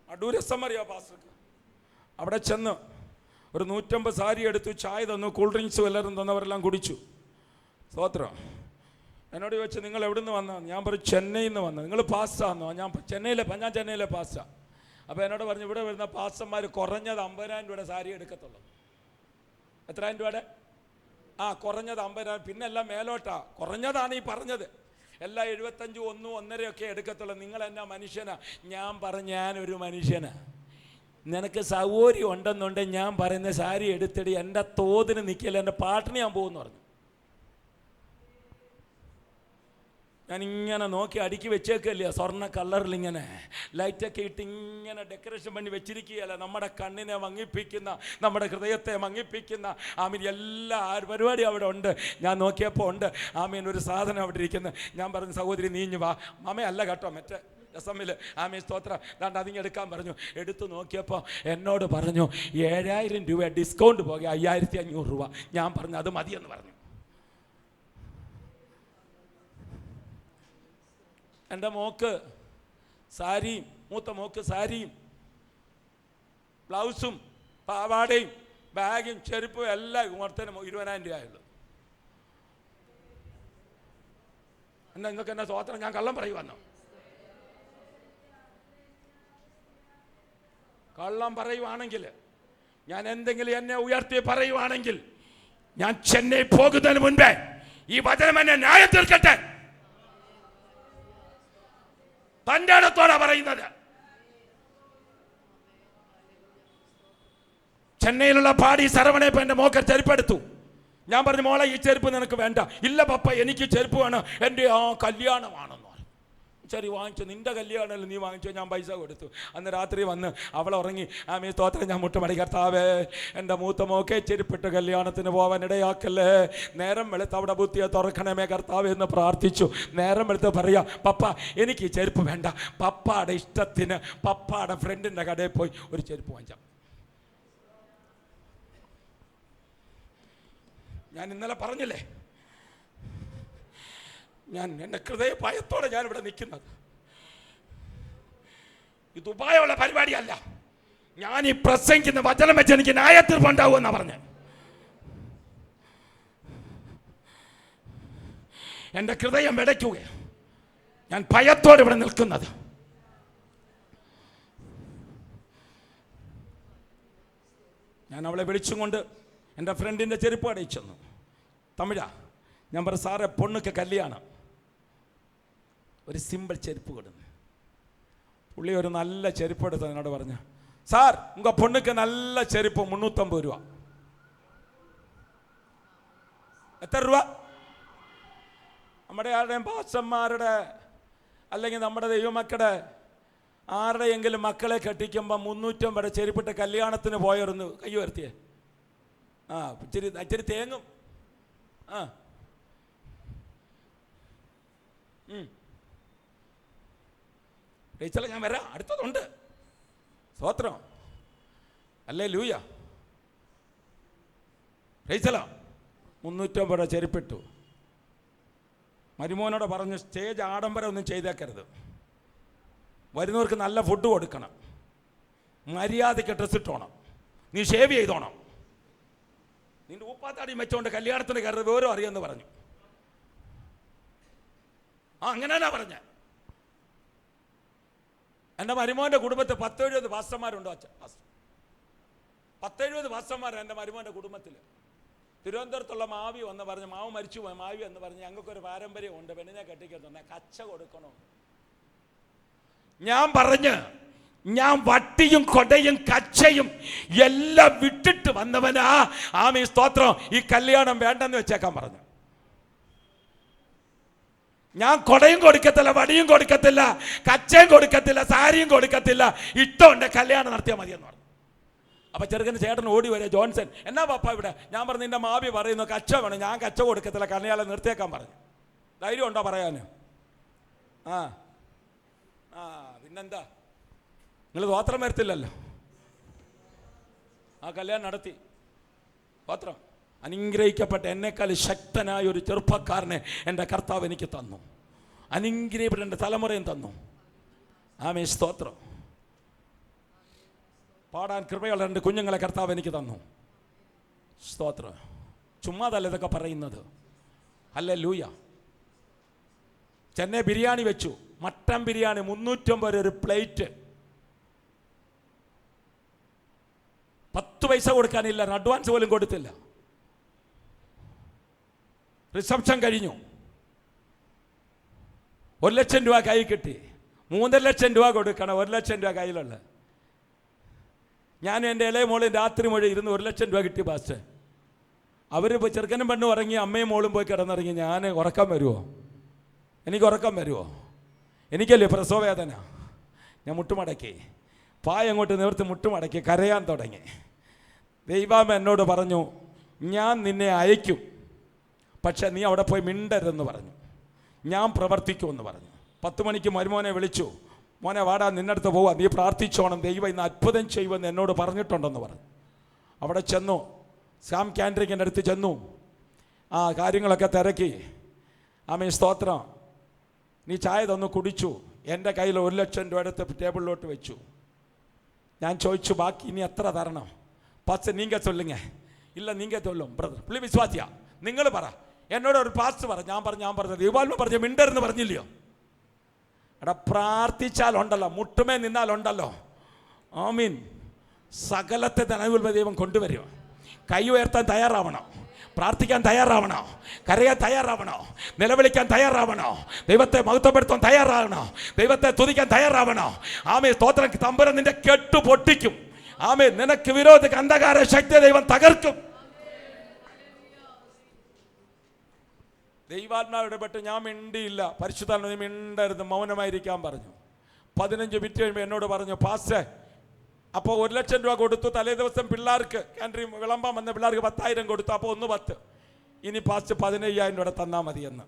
അടൂരസം അറിയാം പാസ്റ്റർക്ക്. അവിടെ ചെന്ന് ഒരു 150 സാരി എടുത്തു, ചായ തന്നു, കൂൾ ഡ്രിങ്ക്സ് എല്ലാവരും തന്നവരെല്ലാം കുടിച്ചു. സ്തോത്രം. എന്നോട് ചോദിച്ചു, നിങ്ങൾ എവിടെ നിന്ന് വന്നതാണ്? ഞാൻ പറഞ്ഞു, ചെന്നൈയിൽ നിന്ന് വന്നത്. നിങ്ങൾ പാസ്റ്റാന്നോ? ഞാൻ ചെന്നൈയിലെ പാസ്റ്റാ. അപ്പോൾ എന്നോട് പറഞ്ഞു, ഇവിടെ വരുന്ന പാസ്റ്റർമാർ കുറഞ്ഞത് 50,000 രൂപയുടെ സാരി എടുക്കത്തുള്ളൂ. എത്രായിരം രൂപയുടെ? കുറഞ്ഞത് 50,000. പിന്നെ എല്ലാം മേലോട്ടാ. കുറഞ്ഞതാണ് ഈ പറഞ്ഞത്. എല്ലാം 75, 1, 1.5 എടുക്കത്തുള്ളൂ. നിങ്ങൾ എന്നാ മനുഷ്യനാ? ഞാൻ പറഞ്ഞു, ഞാനൊരു മനുഷ്യനാ. നിനക്ക് സൗകര്യം ഉണ്ടെന്നുണ്ടെങ്കിൽ ഞാൻ പറയുന്ന സാരി എടുത്തിട്ട് എൻ്റെ തോതിന് നിൽക്കില്ല, എൻ്റെ പാട്ടിന് ഞാൻ പോകുമെന്ന് പറഞ്ഞു. ഞാനിങ്ങനെ നോക്കി അടുക്കി വെച്ചേക്കല്ലേ, സ്വർണ്ണ കളറിൽ ഇങ്ങനെ ലൈറ്റൊക്കെ ഇട്ട് ഇങ്ങനെ ഡെക്കറേഷൻ பண்ணி വെച്ചിരിക്കുകയല്ല. നമ്മുടെ കണ്ണിനെ മങ്ങിപ്പിക്കുന്ന, നമ്മുടെ ഹൃദയത്തെ മങ്ങിപ്പിക്കുന്ന ആമീൻ എല്ലാ പരിപാടി അവിടെ ഉണ്ട്. ഞാൻ നോക്കിയപ്പോൾ ഉണ്ട് ആമീൻ ഒരു സാധനം അവിടെ ഇരിക്കുന്നത്. ഞാൻ പറഞ്ഞു, സഹോദരി നീഞ്ഞു വാ. മമയല്ല കേട്ടോ, മറ്റേ രസമില്ല. ആമീൻ സ്തോത്രം. ദാണ്ട് അതിങ്ങ് എടുക്കാൻ പറഞ്ഞു. എടുത്തു നോക്കിയപ്പോൾ എന്നോട് പറഞ്ഞു, 7,000 രൂപ ഡിസ്കൗണ്ട് പോകെ 5,500 രൂപ. ഞാൻ പറഞ്ഞു, അത് മതിയെന്ന് പറഞ്ഞു. എൻ്റെ മോക്ക് സാരിയും, മൂത്ത മോക്ക് സാരിയും ബ്ലൗസും പാവാടയും ബാഗും ചെരുപ്പും എല്ലാം ഉണർത്തനും 20,000 രൂപയുള്ളൂ. എന്നാ നിങ്ങൾക്ക് എന്നാ സ്തോത്രം? ഞാൻ കള്ളം പറയുവാന്നോ? കള്ളം പറയുവാണെങ്കിൽ, ഞാൻ എന്തെങ്കിലും എന്നെ ഉയർത്തി പറയുവാണെങ്കിൽ, ഞാൻ ചെന്നൈ പോകുന്നതിന് മുൻപേ ഈ വചനം എന്നെ ന്യായം തീർക്കട്ടെ. തൻ്റെ ഇടത്തോടാ പറയുന്നത്. ചെന്നൈയിലുള്ള പാടി സരവണയപ്പം എൻ്റെ മോക്കർ ചെരുപ്പെടുത്തു. ഞാൻ പറഞ്ഞു, മോളെ ഈ ചെരുപ്പ് നിനക്ക് വേണ്ട. ഇല്ല പപ്പ, എനിക്ക് ചെരുപ്പ് വേണം, എൻ്റെ കല്യാണമാണെന്ന് പറഞ്ഞു. ശരി വാങ്ങിച്ചു, നിൻ്റെ കല്യാണമല്ലോ നീ വാങ്ങിച്ചു. ഞാൻ പൈസ കൊടുത്തു. അന്ന് രാത്രി വന്ന് അവൾ ഉറങ്ങി. ആമീൻ സ്തോത്രം. ഞാൻ മുട്ടുമടി, കർത്താവേ എൻ്റെ മൂത്ത മോക്കെ ചെരുപ്പിട്ട് കല്യാണത്തിന് പോവാൻ ഇടയാക്കല്ലേ. നേരം വെളുത്ത് അവിടെ ബുദ്ധിയെ തുറക്കണമേ കർത്താവേ എന്ന് പ്രാർത്ഥിച്ചു. നേരം വെളുത്ത് പറയാ, പപ്പ എനിക്ക് ഈ ചെരുപ്പ് വേണ്ട. പപ്പാടെ ഇഷ്ടത്തിന് പപ്പാടെ ഫ്രണ്ടിൻ്റെ കടയിൽ പോയി ഒരു ചെരുപ്പ് വാങ്ങിച്ചാൽ. ഞാൻ ഇന്നലെ പറഞ്ഞില്ലേ, ഞാൻ എൻ്റെ ഹൃദയ ഭയത്തോടെ ഞാൻ ഇവിടെ നിൽക്കുന്നത്. ഇത് ഉപായമുള്ള പരിപാടിയല്ല. ഞാൻ ഈ പ്രസംഗിക്കുന്ന വചനം വെച്ച് എനിക്ക് ന്യായത്തീർപ്പുണ്ടാവുമെന്നാണ് പറഞ്ഞത്. എൻ്റെ ഹൃദയം വെടയ്ക്കുക. ഞാൻ ഭയത്തോടെ ഇവിടെ നിൽക്കുന്നത്. ഞാൻ അവളെ വിളിച്ചും കൊണ്ട് എൻ്റെ ഫ്രണ്ടിൻ്റെ ചെരുപ്പ് കടയിൽ ചെന്നു. തമിഴാ. ഞാൻ പറഞ്ഞു സാറേ പൊണ്ണുക്ക് കല്യാണം, ഒരു സിമ്പിൾ ചെരുപ്പ് കൊടുന്നു. പുള്ളി ഒരു നല്ല ചെരുപ്പ് എടുത്ത് എന്നോട് പറഞ്ഞു, സാർ ഉങ്ക പൊണ്ണുക്ക് നല്ല ചെരുപ്പ് 350 രൂപ. എത്ര രൂപ? നമ്മുടെ ആരുടെയും പാസ്റ്റർമാരുടെ അല്ലെങ്കിൽ നമ്മുടെ ദൈവമക്കളുടെ ആരുടെയെങ്കിലും മക്കളെ കെട്ടിക്കുമ്പോൾ 350 ചെരുപ്പിട്ട് കല്യാണത്തിന് പോയൊരുന്ന് കൈ ഉയർത്തിയേ. ഇച്ചിരി തേങ്ങും. ടീച്ചറെ ഞാൻ വരാം, അടുത്തതുണ്ട്. സ്തോത്രം, അല്ലേ ലൂയ. ടീച്ചറ 350 ചെരുപ്പിട്ടു. മരുമോനോട് പറഞ്ഞു, സ്റ്റേജ് ആഡംബരം ഒന്നും ചെയ്തേക്കരുത്, വരുന്നവർക്ക് നല്ല ഫുഡ് കൊടുക്കണം, മര്യാദയ്ക്ക് ഡ്രസ് ഇട്ടോണം, നീ ഷേവ് ചെയ്തോണം, നിന്റെ ഊപ്പാത്താടിയും വെച്ചോണ്ട് കല്യാണത്തിന് കയറുന്നത് വിവരം അറിയാമെന്ന് പറഞ്ഞു. അങ്ങനെയാ പറഞ്ഞ. എൻ്റെ മരുമോൻ്റെ കുടുംബത്തിൽ 10-70 പാസ്റ്റർമാരുണ്ടോ? 10-70 പാസ്റ്റർമാരാണ് എൻ്റെ മരുമോൻ്റെ കുടുംബത്തിൽ. തിരുവനന്തപുരത്തുള്ള മാവി വന്ന് പറഞ്ഞു, മാവ് മരിച്ചു പോയി, മാവി എന്ന് പറഞ്ഞ് ഞങ്ങൾക്കൊരു പാരമ്പര്യമുണ്ട്, പെണ്ണിനെ കെട്ടിക്കുന്നുണ്ട്, കച്ച കൊടുക്കണോ. ഞാൻ പറഞ്ഞ്, ഞാൻ വട്ടിയും കൊടയും കച്ചയും എല്ലാം വിട്ടിട്ട് വന്നവനാ. ആമീൻ, സ്തോത്രം. ഈ കല്യാണം വേണ്ടെന്ന് വെച്ചേക്കാൻ പറഞ്ഞു. ഞാൻ കൊടയും കൊടുക്കത്തില്ല, വടിയും കൊടുക്കത്തില്ല, കച്ചയും കൊടുക്കത്തില്ല, സാരിയും കൊടുക്കത്തില്ല, ഇഷ്ടമുണ്ട് കല്യാണം നടത്തിയാൽ മതിയെന്ന് പറഞ്ഞു. അപ്പൊ ചെറുക്കന് ചേട്ടൻ ഓടി വരെ, ജോൺസൺ എന്നാ പപ്പ ഇവിടെ? ഞാൻ പറഞ്ഞു, നിന്റെ മാവി പറയുന്നു കച്ച വേണം. ഞാൻ കച്ച കൊടുക്കത്തില്ല, കല്യാണം നിർത്തിയേക്കാൻ പറഞ്ഞു. ധൈര്യം ഉണ്ടോ പറയാന്? പിന്നെന്താ, നിങ്ങൾ സ്തോത്രം വരത്തില്ലല്ലോ. ആ കല്യാണം നടത്തി. സ്തോത്രം. അനുഗ്രഹിക്കപ്പെട്ട എന്നെക്കാൾ ശക്തനായ ഒരു ചെറുപ്പക്കാരനെ എൻ്റെ കർത്താവ് എനിക്ക് തന്നു. അനുഗ്രഹിക്കപ്പെട്ട എൻ്റെ തലമുറയും തന്നു. ആമേൻ, സ്തോത്രം. പാടാൻ കൃപയുള്ള 2 കുഞ്ഞുങ്ങളെ കർത്താവ് എനിക്ക് തന്നു. സ്തോത്രം. ചുമ്മാതല്ല ഇതൊക്കെ പറയുന്നത്. ഹല്ലേലൂയ. ചെന്നൈ ബിരിയാണി വെച്ചു, മട്ടൻ ബിരിയാണി 350 ഒരു പ്ലേറ്റ്. 10 പൈസ കൊടുക്കാനില്ല, അഡ്വാൻസ് പോലും കൊടുത്തില്ല. റിസപ്ഷൻ കഴിഞ്ഞു, 1 ലക്ഷം രൂപ കൈ കിട്ടി. 3.5 ലക്ഷം രൂപ കൊടുക്കണം, 1 ലക്ഷം രൂപ കയ്യിലുള്ള. ഞാൻ എൻ്റെ ഇളയ മോളും രാത്രി മുഴുവൻ ഇരുന്ന് 1 ലക്ഷം രൂപ കിട്ടി പാസ്റ്റേ. അവർ ചെറുക്കനും പെണ്ണും ഉറങ്ങി, അമ്മയും മോളും പോയി കിടന്നിറങ്ങി. ഞാൻ ഉറക്കം വരുമോ? എനിക്ക് ഉറക്കം വരുമോ? എനിക്കല്ലേ പ്രസവവേദന. ഞാൻ മുട്ടുമടക്കി, പായ അങ്ങോട്ട് നിവർത്തി മുട്ടുമടക്കി കരയാൻ തുടങ്ങി. ദൈവം എന്നോട് പറഞ്ഞു, ഞാൻ നിന്നെ അയക്കും, പക്ഷെ നീ അവിടെ പോയി മിണ്ടരുതെന്ന് പറഞ്ഞു. ഞാൻ പ്രവർത്തിക്കുമെന്ന് പറഞ്ഞു. 10 മണിക്ക് മരുമോനെ വിളിച്ചു, മോനെ വാടാ, നിന്നടുത്ത് പോവാ, നീ പ്രാർത്ഥിച്ചോണം, ദൈവം ഇന്ന് അത്ഭുതം ചെയ്യുമെന്ന് എന്നോട് പറഞ്ഞിട്ടുണ്ടെന്ന് പറഞ്ഞു. അവിടെ ചെന്നു, സാം കാൻഡ്രിക്കിൻ്റെ അടുത്ത് ചെന്നു, കാര്യങ്ങളൊക്കെ തിരക്കി. ആമേൻ, സ്തോത്രം. നീ ചായ തന്നു, കുടിച്ചു. എൻ്റെ കയ്യിൽ 1 ലക്ഷം രൂപ എടുത്ത് ടേബിളിലോട്ട് വെച്ചു. ഞാൻ ചോദിച്ചു, ബാക്കി ഇനി എത്ര തരണം? പാസ്റ്റർ നീങ്ക ചൊല്ലുങ്ങ. ഇല്ല നീങ്ക ചൊല്ലും ബ്രദർ, പുള്ളി വിശ്വാസിയാ, നിങ്ങൾ പറ. എന്നോട് ഒരു പാസ്റ്റർ പറ. ഞാൻ പറഞ്ഞു ദൈവാത്മ പറഞ്ഞ മിണ്ടരുന്ന് പറഞ്ഞില്ലയോ? എടാ, പ്രാർത്ഥിച്ചാലുണ്ടല്ലോ, മുട്ടുമേ നിന്നാലുണ്ടല്ലോ, ആമീൻ, സകലത്തെ നനവുള്ള ദൈവം കൊണ്ടുവരും. കൈ ഉയർത്താൻ തയ്യാറാവണോ? പ്രാർത്ഥിക്കാൻ തയ്യാറാവണോ? കരയാൻ തയ്യാറാവണോ? നിലവിളിക്കാൻ തയ്യാറാവണോ? ദൈവത്തെ മഹത്വപ്പെടുത്താൻ തയ്യാറാവണോ? ദൈവത്തെ തുതിക്കാൻ തയ്യാറാവണോ? ആമേ, സ്തോത്രം. തമ്പുരാൻ നിന്റെ കെട്ടു പൊട്ടിക്കും. ആമേ, നിനക്ക് വിരോധ അന്ധകാര ശക്തി ദൈവം തകർക്കും. ദൈവാത്മാവ് ഇടപെട്ട് ഞാൻ മിണ്ടിയില്ല. പരിശുദ്ധാത്മാവ് നീ മിണ്ടരുത്, മൗനമായിരിക്കാൻ പറഞ്ഞു. 15 മിനിറ്റ് കഴിയുമ്പോൾ എന്നോട് പറഞ്ഞു, പാസ്റ്റേ, അപ്പോൾ 1 ലക്ഷം രൂപ കൊടുത്തു. തലേ ദിവസം പിള്ളേർക്ക് ക്യാൻറ്റീൻ വിളമ്പാൻ വന്ന പിള്ളേർക്ക് 10,000 കൊടുത്തു. അപ്പോൾ 1 10. ഇനി പാസ്റ്റ് 15,000 രൂപ തന്നാൽ മതിയെന്ന്.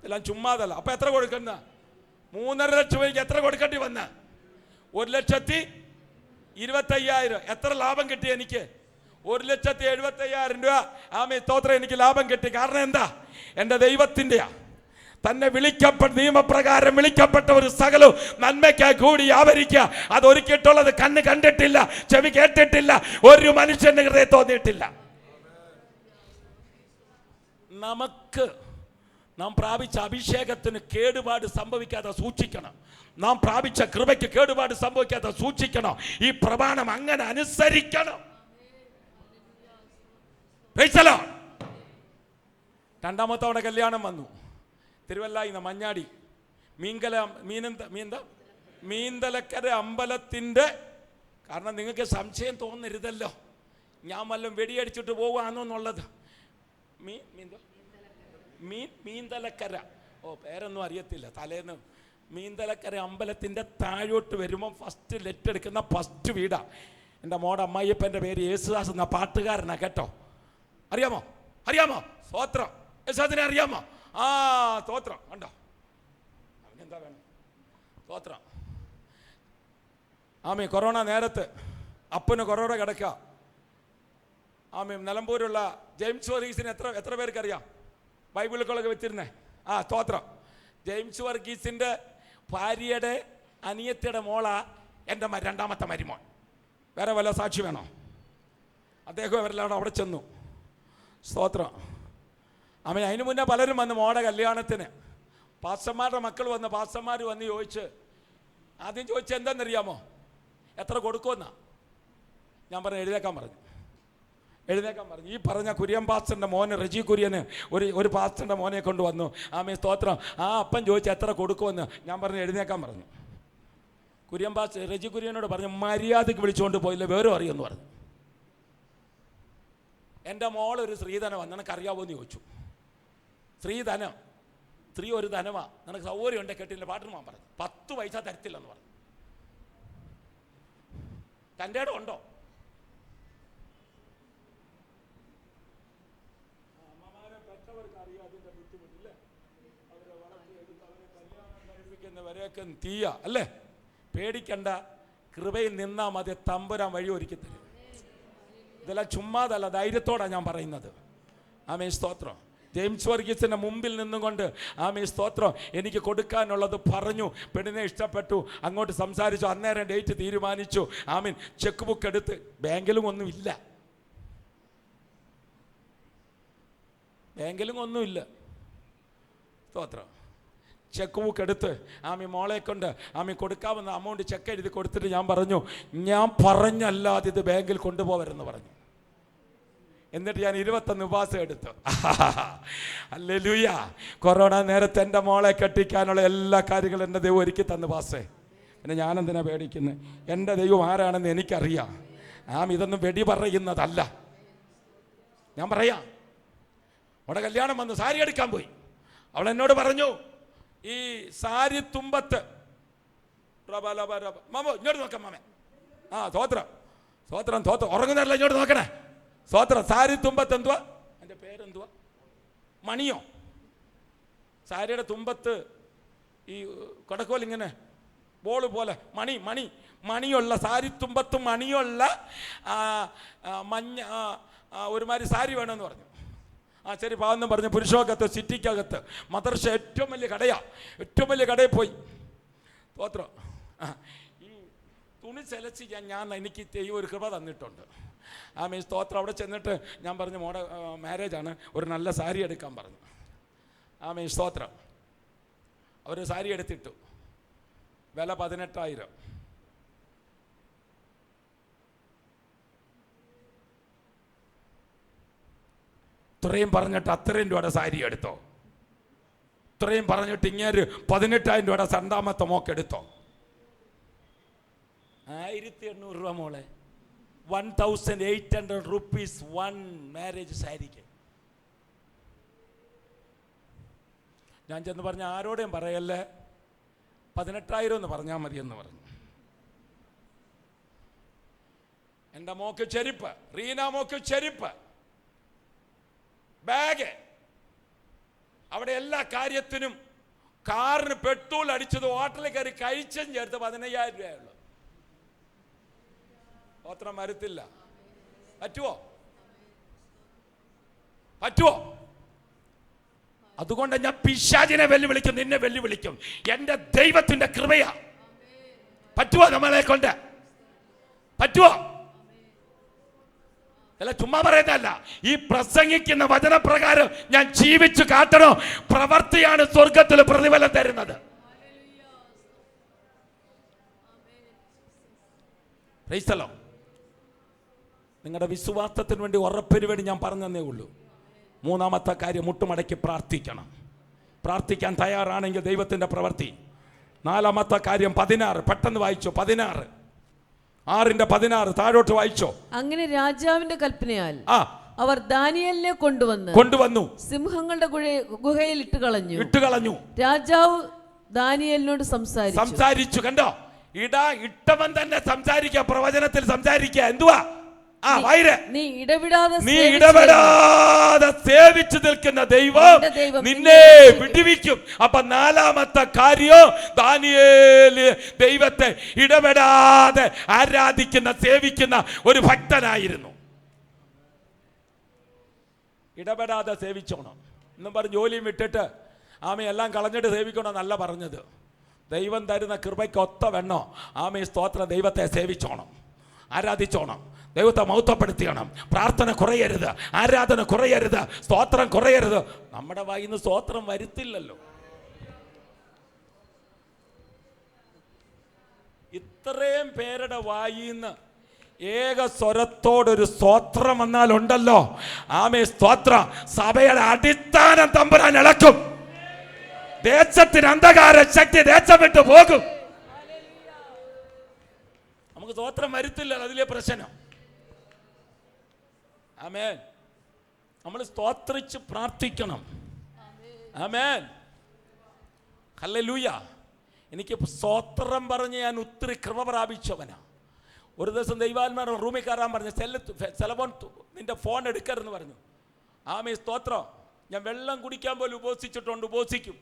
എല്ലാം ചുമ്മാതല്ല. അപ്പോൾ എത്ര കൊടുക്കുന്ന? 3.5 ലക്ഷം രൂപയ്ക്ക് എത്ര കൊടുക്കേണ്ടി വന്ന? 1,25,000. എത്ര ലാഭം കിട്ടി എനിക്ക്? 1,75,000 രൂപ. ആമേ, സ്തോത്രം. എനിക്ക് ലാഭം കിട്ടി. കാരണം എന്താ? എൻ്റെ ദൈവത്തിൻ്റെയാ. തന്നെ വിളിക്കപ്പെട്ട നിയമപ്രകാരം വിളിക്കപ്പെട്ട ഒരു സകലവും നന്മയ്ക്കായി കൂടി ആവരിക്കുക. അത് ഒരുക്കിയിട്ടുള്ളത് കണ്ണ് കണ്ടിട്ടില്ല, ചെവി കേട്ടിട്ടില്ല, ഒരു മനുഷ്യന്റെ ഹൃദയം തോന്നിയിട്ടില്ല. നമുക്ക് നാം പ്രാപിച്ച അഭിഷേകത്തിന് കേടുപാട് സംഭവിക്കാതെ സൂക്ഷിക്കണം. നാം പ്രാപിച്ച കൃപയ്ക്ക് കേടുപാട് സംഭവിക്കാതെ സൂക്ഷിക്കണം. ഈ പ്രമാണം അങ്ങനെ അനുസരിക്കണം. രണ്ടാമത്തെ അവിടെ കല്യാണം വന്നു. തിരുവല്ലായിന്ന് മഞ്ഞാടി മീന്തലക്കര അമ്പലത്തിൻ്റെ. കാരണം നിങ്ങൾക്ക് സംശയം തോന്നരുതല്ലോ ഞാൻ വല്ലതും വെടിയടിച്ചിട്ട് പോകുകയാണെന്നുള്ളത്. മീന്തലക്കര, പേരൊന്നും അറിയത്തില്ല തലേന്ന്. മീന്തലക്കര അമ്പലത്തിൻ്റെ താഴോട്ട് വരുമ്പം ഫസ്റ്റ് ലെറ്റ് എടുക്കുന്ന ഫസ്റ്റ് വീടാ. എൻ്റെ മോടെ അമ്മായിയപ്പൻ്റെ പേര് യേശുദാസ് എന്ന പാട്ടുകാരനാണ് കേട്ടോ. അറിയാമോ? സ്തോത്രം. യേശുദാസിനെ അറിയാമോ? സ്തോത്രം. കണ്ടോ അവനെന്താ വേണം? സ്തോത്രം. ആമേ കൊറോണ നേരത്ത് അപ്പന് കൊറോണ കിടക്കുക. ആമേ നിലമ്പൂരുള്ള ജെയിംസ് വർഗീസിന് എത്ര പേർക്കറിയാം? ബൈബിളുകളൊക്കെ വെച്ചിരുന്നേ. സ്തോത്രം. ജെയിംസ് വർഗീസിൻ്റെ ഭാര്യയുടെ അനിയത്തിയുടെ മോളാ എൻ്റെ രണ്ടാമത്തെ മരുമോൻ. വേറെ വല്ല സാക്ഷി വേണോ? അദ്ദേഹം അവരെല്ലാം അവിടെ ചെന്നു. സ്തോത്രം. ആമേ അതിന് മുന്നേ പലരും വന്ന് മോടെ കല്യാണത്തിന്. പാസ്റ്റർമാരുടെ മക്കൾ വന്ന് പാസ്റ്റർമാർ വന്ന് ചോദിച്ച്, ആദ്യം ചോദിച്ച് എന്താണെന്നറിയാമോ? എത്ര കൊടുക്കുമെന്നാ. ഞാൻ പറഞ്ഞു എഴുന്നേക്കാൻ പറഞ്ഞു. ഈ പറഞ്ഞ കുര്യൻ പാസ്റ്ററിൻ്റെ മോന് റജി കുര്യന് ഒരു പാസ്റ്ററിൻ്റെ മോനെ കൊണ്ട് വന്നു. ആമേ സ്തോത്രം. അപ്പൻ ചോദിച്ചു എത്ര കൊടുക്കുമെന്ന്. ഞാൻ പറഞ്ഞു എഴുന്നേക്കാൻ പറഞ്ഞു. കുര്യൻ പാസ്റ്റർ റജി കുര്യനോട് പറഞ്ഞു മര്യാദയ്ക്ക് വിളിച്ചുകൊണ്ട് പോയില്ല, വേറെ അറിയുമെന്ന് പറഞ്ഞു. എൻ്റെ മോളൊരു സ്ത്രീധനം വന്ന് നിനക്കറിയാവോ എന്ന് ചോദിച്ചു. സ്ത്രീധനം, സ്ത്രീ ഒരു ധനമാ, നിനക്ക് സൗകര്യം ഉണ്ടെ കെട്ടില്ല പാട്ടിന് പോകാൻ പറഞ്ഞു. 10 പൈസ തരത്തില്ലെന്ന് പറഞ്ഞു. തൻ്റെ ഇടം ഉണ്ടോ? വരെയൊക്കെ തീയ അല്ലേ? പേടിക്കണ്ട, കൃപയിൽ നിന്നാ മതി, തമ്പുരാൻ വഴി ഒരുക്കി തരും. ഇതെല്ലാം ചുമ്മാതല്ല, ധൈര്യത്തോടാണ് ഞാൻ പറയുന്നത്. ആമേ സ്തോത്രം. ജെയിംസ് വർഗീസിൻ്റെ മുമ്പിൽ നിന്നുകൊണ്ട് ആമേ സ്തോത്രം എനിക്ക് കൊടുക്കാനുള്ളത് പറഞ്ഞു. പെണ്ണിനെ ഇഷ്ടപ്പെട്ടു, അങ്ങോട്ട് സംസാരിച്ചു, അന്നേരം ഡേറ്റ് തീരുമാനിച്ചു. ആമീൻ. ചെക്ക് ബുക്ക് എടുത്ത്, ബാങ്കിലും ഒന്നുമില്ല, സ്തോത്രം. ചെക്ക് ബുക്ക് എടുത്ത് ആമി മോളെ കൊണ്ട് ആമി കൊടുക്കാമെന്ന് അമൗണ്ട് ചെക്ക് എഴുതി കൊടുത്തിട്ട് ഞാൻ പറഞ്ഞു, ഞാൻ പറഞ്ഞല്ലാതെ ഇത് ബാങ്കിൽ കൊണ്ടുപോകരുതെന്ന് പറഞ്ഞു. എന്നിട്ട് ഞാൻ 21 ഉപവാസം എടുത്തു. ഹല്ലേലൂയ. കൊറോണ നേരത്തെ എൻ്റെ മോളെ കെട്ടിക്കാനുള്ള എല്ലാ കാര്യങ്ങളും എൻ്റെ ദൈവം ഒരുക്കി തന്നു പാസേ. പിന്നെ ഞാനെന്തിനാ പേടിക്കുന്നത്? എൻ്റെ ദൈവം ആരാണെന്ന് എനിക്കറിയാം. ഇതൊന്നും വെടി പറയുന്നതല്ല. ഞാൻ പറയാം, അവിടെ കല്യാണം വന്നു, സാരി എടുക്കാൻ പോയി. അവൾ എന്നോട് പറഞ്ഞു, ഈ സാരി തുമ്പത്ത് മാമോ ഇങ്ങോട്ട് നോക്കാം മാമേ. സ്തോത്രം. ഉറങ്ങുന്നല്ല, ഇങ്ങോട്ട് നോക്കണേ. സ്തോത്രം. സാരി തുമ്പത്ത് എന്തുവാ? എൻ്റെ പേരെന്തുവാ? മണിയോ? സാരിയുടെ തുമ്പത്ത് ഈ കൊടക്കോൽ ഇങ്ങനെ ബോള് പോലെ മണിയുള്ള സാരി തുമ്പത്ത് മണിയുള്ള മഞ്ഞ ഒരുമാതിരി സാരി വേണമെന്ന് പറഞ്ഞു. ശരി പാവെന്നും പറഞ്ഞ് പുരുഷോകത്ത് സിറ്റിക്കകത്ത് മദർശ ഏറ്റവും വലിയ കടയിൽ പോയി. സ്തോത്രം. ഈ തുണി സെലച്ച് എനിക്ക് ഒരു കൃപ തന്നിട്ടുണ്ട്. ആമേ സ്തോത്രം. അവിടെ ചെന്നിട്ട് ഞാൻ പറഞ്ഞു, മോടെ മാരേജാണ്, ഒരു നല്ല സാരി എടുക്കാൻ പറഞ്ഞു. ആമേ സ്തോത്രം. അവർ സാരി എടുത്തിട്ടു. വില 18,000. ഇത്രയും പറഞ്ഞിട്ട് അത്രയും രൂപയുടെ സാരി എടുത്തോ? ഇത്രയും പറഞ്ഞിട്ട് ഇങ്ങേര് 18,000 രൂപയുടെ രണ്ടാമത്തെ മോക്കെടുത്തോ? 1,800 രൂപ മോളെ. 1,800 rupees വൺ മാരേജ് സാരിക്ക്. ഞാൻ ചെന്ന് പറഞ്ഞ ആരോടെയും പറയല്ലേ, 18,000 എന്ന് പറഞ്ഞാൽ മതിയെന്ന് പറഞ്ഞു. എൻ്റെ മോക്ക് ചെരുപ്പ്, റീന മോക്ക് ചെരുപ്പ്, ബാഗ്, അവിടെ എല്ലാ കാര്യത്തിനും കാറിന് പെട്രോൾ അടിച്ചത് ഹോട്ടലിൽ കയറി കഴിച്ചും ചേർത്ത് 15,000 രൂപയുള്ളൂ. പത്രം വരത്തില്ല. പറ്റുമോ? അതുകൊണ്ട് ഞാൻ പിശാചിനെ വെല്ലുവിളിക്കും, നിന്നെ വെല്ലുവിളിക്കും. എൻ്റെ ദൈവത്തിൻ്റെ കൃപയാ. പറ്റുമോ? നമ്മളെ കൊണ്ട് പറ്റുമോ? അല്ല, ചുമ്മാ പറയുന്നതല്ല. ഈ പ്രസംഗിക്കുന്ന വചനപ്രകാരം ഞാൻ ജീവിച്ചു കാട്ടണോ? പ്രവൃത്തിയാണ് സ്വർഗത്തിൽ പ്രതിഫലം തരുന്നത്. Price the Lord. നിങ്ങളുടെ വിശ്വാസത്തിന് വേണ്ടി, ഉറപ്പിന് വേണ്ടി ഞാൻ പറഞ്ഞതേ ഉള്ളൂ. മൂന്നാമത്തെ കാര്യം മുട്ടുമടക്കി പ്രാർത്ഥിക്കണം. പ്രാർത്ഥിക്കാൻ തയ്യാറാണെങ്കിൽ ദൈവത്തിൻ്റെ പ്രവൃത്തി. നാലാമത്തെ കാര്യം 16, പെട്ടെന്ന് വായിച്ചോ. 16, 6:16 താഴോട്ട് വായിച്ചോ. അങ്ങനെ രാജാവിന്റെ കൽപ്പനയാൽ അവർ ദാനിയേലിനെ കൊണ്ടുവന്നു സിംഹങ്ങളുടെ ഗുഹയിൽ ഇട്ട് കളഞ്ഞു. രാജാവ് ദാനിയേലിനോട് സംസാരിച്ചു. കണ്ടോ, ഇട്ടവൻ തന്നെ സംസാരിക്കുക, പ്രവചനത്തിൽ സംസാരിക്കുക. എന്തുവാ? നീ ഇടപെടാതെ സേവിച്ചു നിൽക്കുന്ന ദൈവം നിന്നെ വിടുവിക്കും. അപ്പൊ നാലാമത്തെ കാര്യം, ദാനിയേല് ദൈവത്തെ ഇടപെടാതെ ആരാധിക്കുന്ന സേവിക്കുന്ന ഒരു ഭക്തനായിരുന്നു. ഇടപെടാതെ സേവിച്ചോണം എന്നും പറഞ്ഞ് ജോലിയും വിട്ടിട്ട് എല്ലാം കളഞ്ഞിട്ട് സേവിക്കണമെന്നല്ല പറഞ്ഞത്. ദൈവം തരുന്ന കൃപയ്ക്ക് ഒത്ത വെണ്ണോ സ്തോത്രം, ദൈവത്തെ സേവിച്ചോണം, ആരാധിച്ചോണം, ദൈവത്തെ മഹത്വപ്പെടുത്തിയണം. പ്രാർത്ഥന കുറയരുത്, ആരാധന കുറയരുത്, സ്തോത്രം കുറയരുത്. നമ്മുടെ വായിന്ന് സ്തോത്രം വരുത്തില്ലല്ലോ. ഇത്രയും പേരുടെ വായിന്ന് ഏക സ്വരത്തോടൊരു സ്തോത്രം വന്നാലുണ്ടല്ലോ, സ്തോത്രം, സഭയുടെ അടിസ്ഥാനം തമ്പുരാൻ ഇളക്കും. ദേശത്തിന് അന്ധകാര ശക്തി ദേശം വിട്ടു പോകും. നമുക്ക് സ്തോത്രം വരുത്തില്ല, അതിലെ പ്രശ്നം. ആമേൻ. നമ്മൾ സ്തോത്രിച്ച് പ്രാർത്ഥിക്കണം. ആമേൻ. ഹല്ലേലൂയ. എനിക്ക് സ്തോത്രം പറഞ്ഞ് ഞാൻ ഒത്തിരി കൃപ പ്രാപിച്ചവനാ. ഒരു ദിവസം ദൈവാത്മാർ റൂമിൽ കയറാൻ പറഞ്ഞു. സെലബോൻ, നിന്റെ ഫോൺ എടുക്കരുതെന്ന് പറഞ്ഞു. സ്തോത്രം. ഞാൻ വെള്ളം കുടിക്കാൻ പോലും ഉപസിക്കും.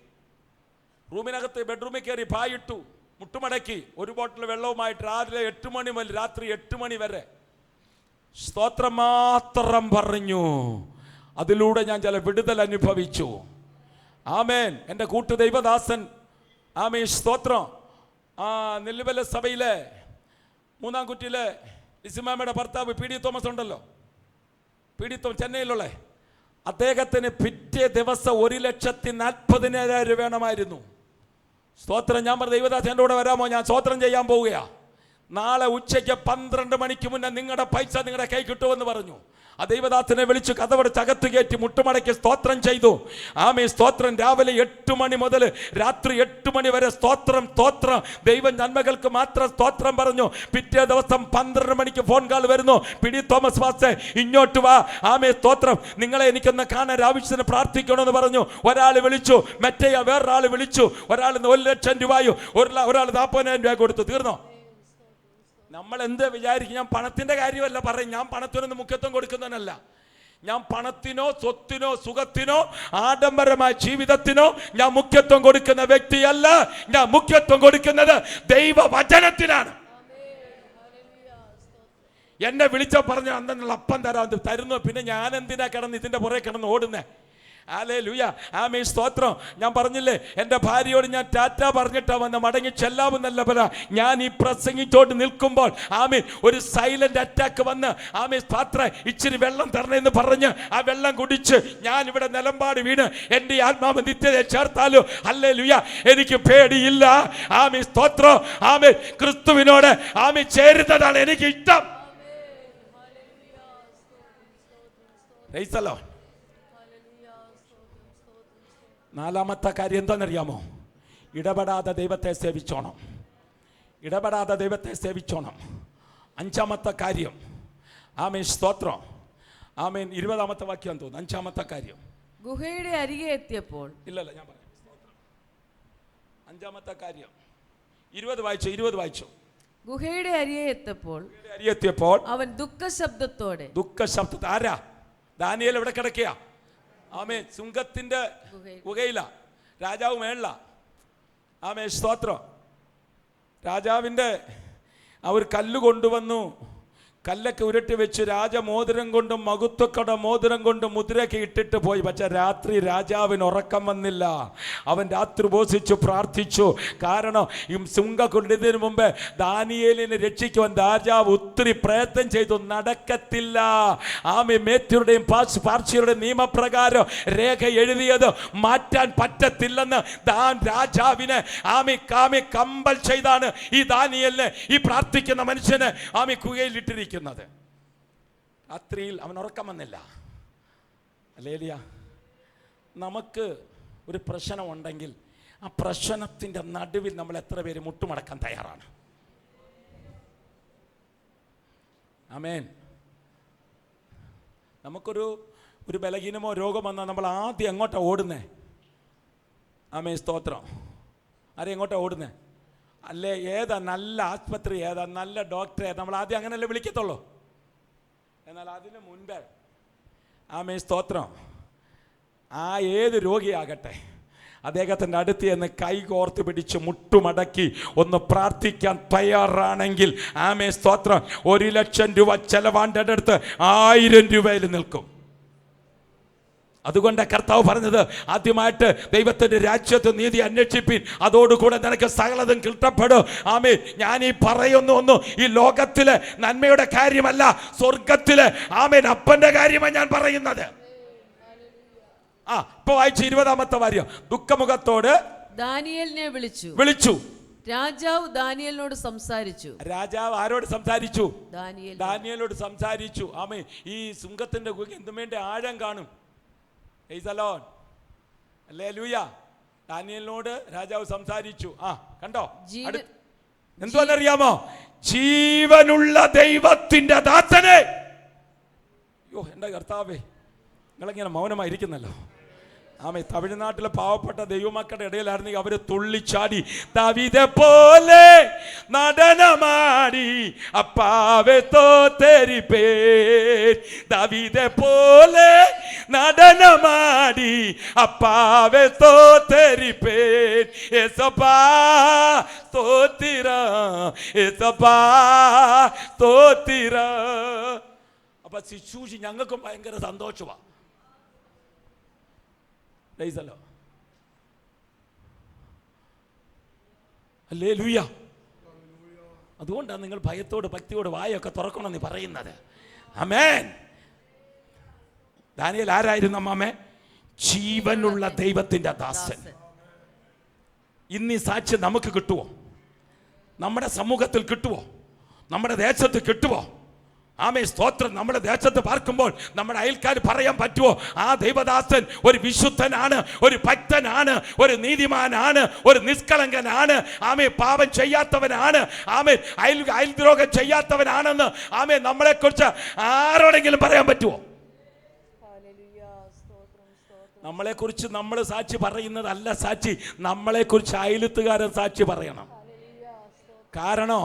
റൂമിനകത്ത് ബെഡ്റൂമിൽ കയറി പായിട്ടു, മുട്ടുമടക്കി, ഒരു ബോട്ടിൽ വെള്ളവുമായിട്ട് രാവിലെ 8 മണി മുതൽ രാത്രി 8 മണി വരെ സ്തോത്രം മാത്രം പറഞ്ഞു. അതിലൂടെ ഞാൻ ചില വിടുതൽ അനുഭവിച്ചു. ആമേൻ. എൻ്റെ കൂട്ടു ദൈവദാസൻ സ്തോത്രം നെല്ലുവല സഭയിലെ 3-ാം കുറ്റിയിലെ ലിസിമാമയുടെ ഭർത്താവ് പി ഡി തോമസ് ഉണ്ടല്ലോ, പി ഡി തോമസ്, ചെന്നൈയിലുള്ള അദ്ദേഹത്തിന് പിറ്റേ ദിവസം 1,40,000 രൂപ വേണമായിരുന്നു. സ്തോത്രം. ഞാൻ പറഞ്ഞു, ദൈവദാസൻ എൻ്റെ കൂടെ വരാമോ? ഞാൻ സ്തോത്രം ചെയ്യാൻ പോവുകയാ. നാളെ ഉച്ചയ്ക്ക് 12 മണിക്ക് മുന്നേ നിങ്ങളുടെ പൈസ നിങ്ങളുടെ കൈ കിട്ടുമെന്ന് പറഞ്ഞു. ആ ദൈവദാസനെ വിളിച്ചു കതവടച്ച് അകത്ത് കയറ്റി മുട്ടുമടക്കി സ്തോത്രം ചെയ്തു. സ്തോത്രം. രാവിലെ 8 മണി മുതൽ രാത്രി 8 മണി വരെ സ്തോത്രം. ദൈവം നന്മകൾക്ക് മാത്രം സ്തോത്രം പറഞ്ഞു. പിറ്റേ ദിവസം 12 മണിക്ക് ഫോൺ കാൾ വരുന്നു. പിടി തോമസ് വാസേ, ഇങ്ങോട്ട് വാ. സ്തോത്രം. നിങ്ങളെ എനിക്കൊന്ന് കാണാൻ ആവശ്യത്തിന് പ്രാർത്ഥിക്കണമെന്ന് പറഞ്ഞു. ഒരാൾ വിളിച്ചു, മറ്റേ വേറൊരാൾ വിളിച്ചു. ഒരാൾ 1,00,000 രൂപയോ, ഒരാൾ 40,000 രൂപ കൊടുത്തു. തീർന്നോ? നമ്മൾ എന്ത് വിചാരിക്കും? ഞാൻ പണത്തിന്റെ കാര്യമല്ല പറയും. ഞാൻ പണത്തിനൊന്നും മുഖ്യത്വം കൊടുക്കുന്നവനല്ല. ഞാൻ പണത്തിനോ സ്വത്തിനോ സുഖത്തിനോ ആഡംബരമായ ജീവിതത്തിനോ ഞാൻ മുഖ്യത്വം കൊടുക്കുന്ന വ്യക്തിയല്ല. ഞാൻ മുഖ്യത്വം കൊടുക്കുന്നത് ദൈവവചനത്തിനാണ്. എന്നെ വിളിച്ച പറഞ്ഞ അന്നുള്ള അപ്പം തരുന്നു. പിന്നെ ഞാൻ എന്തിനാ കിടന്ന് ഇതിന്റെ പുറകെ കിടന്ന് ഓടുന്നേ? ഹല്ലേലൂയ. സ്തോത്രം. ഞാൻ പറഞ്ഞില്ലേ, എൻ്റെ ഭാര്യയോട് ഞാൻ ടാറ്റ പറഞ്ഞിട്ടാ വന്ന് മടങ്ങി ചെല്ലാമെന്നല്ല പറ. ഞാൻ ഈ പ്രസംഗിച്ചോട്ട് നിൽക്കുമ്പോൾ ഒരു സൈലന്റ് അറ്റാക്ക് വന്ന് പാത്രം ഇച്ചിരി വെള്ളം തരണമെന്ന് പറഞ്ഞ് ആ വെള്ളം കുടിച്ച് ഞാൻ ഇവിടെ നിലമ്പാട് വീണ് എൻ്റെ ആത്മാവ് നിത്യതയെ ചേർത്താലോ. ഹല്ലേലൂയ. എനിക്ക് പേടിയില്ല. സ്തോത്രം. ക്രിസ്തുവിനോട് ചേരുന്നതാണ് എനിക്ക് ഇഷ്ടം. Price the Lord. നാലാമത്തെ കാര്യം എന്താണെന്നറിയാമോ? ഇടപെടാതെ ദൈവത്തെ സേവിച്ചോണം. ഇടപെടാതെ ദൈവത്തെ സേവിച്ചോണം. 5-ാമത്തെ കാര്യം സ്തോത്രം. 20-ാമത്തെ വാക്യം തോന്നുന്നു. 5-ാമത്തെ കാര്യം, ഗുഹയുടെ അരികെ എത്തിയപ്പോൾ. ഇല്ലല്ല, ഞാൻ പറയാം. 5-ാമത്തെ കാര്യം 20 വായിച്ചു. ഗുഹയുടെ അരികെ എത്തിയപ്പോൾ അവൻ ദുഃഖശബ്ദത്തോടെ. ആരാ? ദാനിയേൽ എവിടെ കിടക്കുക? സുങ്കത്തിന്റെ ഗുഹയില. രാജാവ് മേളില. സ്തോത്രം. രാജാവിൻ്റെ അവർ കല്ല് കൊണ്ടുവന്നു. കല്ലൊക്കെ ഉരുട്ടി വെച്ച് രാജമോതിരം കൊണ്ടും മകുത്വക്കട മോതിരം കൊണ്ടും മുദ്രയൊക്കെ ഇട്ടിട്ട് പോയി. പക്ഷെ രാത്രി രാജാവിന് ഉറക്കം വന്നില്ല. അവൻ രാത്രി ഉപവസിച്ചു പ്രാർത്ഥിച്ചു. കാരണം ഈ സുങ്ക കൊണ്ടതിന് മുമ്പ് ദാനിയേലിനെ രക്ഷിക്കുവാൻ രാജാവ് ഒത്തിരി പ്രയത്നം ചെയ്തു. നടക്കത്തില്ല. മേത്യരുടെയും പാർശ്വരുടെയും നിയമപ്രകാരം രേഖ എഴുതിയത് മാറ്റാൻ പറ്റത്തില്ലെന്ന് രാജാവിനെ കമ്പൽ ചെയ്താണ് ഈ ദാനിയേലിനെ, ഈ പ്രാർത്ഥിക്കുന്ന മനുഷ്യന് കുകയിലിട്ടിരിക്കുന്നത്. രാത്രിയിൽ അവൻ ഉറക്കം വന്നില്ല. ഹല്ലേലൂയ. നമുക്ക് ഒരു പ്രശ്നമുണ്ടെങ്കിൽ ആ പ്രശ്നത്തിൻ്റെ നടുവിൽ നമ്മൾ എത്ര പേര് മുട്ടുമടക്കാൻ തയ്യാറാണ്? ആമേൻ. നമുക്കൊരു ബലഹീനമോ രോഗം വന്നാൽ നമ്മൾ ആദ്യം എങ്ങോട്ടാണ് ഓടുന്നേ? ആമേൻ, സ്തോത്രം. ആരെയും എങ്ങോട്ടാണ് ഓടുന്നേ? അല്ലേ ഏതാ നല്ല ആസ്പത്രി, ഏതാ നല്ല ഡോക്ടറെ നമ്മൾ ആദ്യം അങ്ങനെയല്ലേ വിളിക്കത്തുള്ളൂ. എന്നാൽ അതിന് മുൻപേ ആമേൻ, സ്തോത്രം, ആ ഏത് രോഗിയാകട്ടെ അദ്ദേഹത്തിൻ്റെ അടുത്ത് എന്ന് കൈ കോർത്ത് പിടിച്ച് മുട്ടുമടക്കി ഒന്ന് പ്രാർത്ഥിക്കാൻ തയ്യാറാണെങ്കിൽ ആമേൻ, സ്തോത്രം, 1,00,000 രൂപ ചെലവാൻ്റെ അടുത്ത് 1000 രൂപയിൽ നിൽക്കും. അതുകൊണ്ട് കർത്താവ് പറഞ്ഞത്, ആദ്യമായിട്ട് ദൈവത്തിൻ്റെ രാജ്യത്ത് നീതി അന്വേഷിപ്പിൻ, അതോടുകൂടെ നിനക്ക് സകലതും കിട്ടപ്പെടും. ആമേൻ. ഞാൻ ഈ പറയുന്ന ഈ ലോകത്തിലെ നന്മയുടെ കാര്യമല്ല, സ്വർഗത്തിലെ ആമേൻ അപ്പൻ്റെ കാര്യമാണ് ഞാൻ പറയുന്നത്. ഇപ്പൊ വായിച്ച 20-ാമത്തെ വാര്യം. ദുഃഖമുഖത്തോട് ദാനിയേലിനെ വിളിച്ചു. രാജാവ് ദാനിയേലിനോട് സംസാരിച്ചു. രാജാവ് ആരോട് സംസാരിച്ചു? ദാനിയേലോട് സംസാരിച്ചു. ആമേൻ. ഈ സുങ്കത്തിന്റെ ഗുഹ എന്തും വേണ്ട ആഴം കാണും. ഹല്ലേലൂയ. ദാനിയേലിനോട് രാജാവ് സംസാരിച്ചു. കണ്ടോ? എന്തുവാന്നറിയാമോ? ജീവനുള്ള ദൈവത്തിന്റെ ദാസനെ. യോ എന്റെ കർത്താവേ, നിങ്ങളിങ്ങനെ മൗനമായിരിക്കുന്നല്ലോ. ആമേ. തമിഴ്നാട്ടിലെ പാവപ്പെട്ട ദൈവമക്കളുടെ ഇടയിലായിരുന്നെങ്കിൽ അവര് തുള്ളിച്ചാടി ദാവീദെ പോലെ നടനമാടി അപ്പാവേ തോത്തേരി പേർ. ദാവീദെ പോലെ നടനമാടി അപ്പാവേ തോത്തേരി പേർ. യേസപ്പാ സ്തോത്തിര, യേസപ്പാ സ്തോത്തിര. അപ്പൊ ശുശ്രൂഷി ഞങ്ങൾക്കും ഭയങ്കര സന്തോഷമാണ്. ഹല്ലേലൂയ. അതുകൊണ്ടാണ് നിങ്ങൾ ഭയത്തോട് ഭക്തിയോട് വായൊക്കെ തുറക്കണമെന്ന് പറയുന്നത്. ആമേൻ. ദാനിയേൽ ആരായിരുന്നു അമ്മാമേ? ജീവനുള്ള ദൈവത്തിന്റെ ദാസൻ. ഇന്ന് ഈ സാക്ഷ്യം നമുക്ക് കിട്ടുമോ? നമ്മുടെ സമൂഹത്തിൽ കിട്ടുമോ? നമ്മുടെ ദേശത്ത് കിട്ടുമോ? ആമേ, സ്തോത്രം. നമ്മുടെ ദേശത്ത് പാർക്കുമ്പോൾ നമ്മുടെ അയൽക്കാർ പറയാൻ പറ്റുമോ? ആ ദൈവദാസൻ ഒരു വിശുദ്ധനാണ്, ഒരു ഭക്തനാണ്, ഒരു നീതിമാനാണ്, ഒരു നിഷ്കളങ്കനാണ്. ആമേ, പാപം ചെയ്യാത്തവനാണ്. ആമേ, അയൽദ്രോഹം ചെയ്യാത്തവനാണെന്ന് ആമേ നമ്മളെക്കുറിച്ച് ആരോടെങ്കിലും പറയാൻ പറ്റുമോ? നമ്മളെക്കുറിച്ച് നമ്മൾ സാക്ഷി പറയുന്നതല്ല സാക്ഷി, നമ്മളെക്കുറിച്ച് അയലത്തുകാരൻ സാക്ഷി പറയണം. കാരണം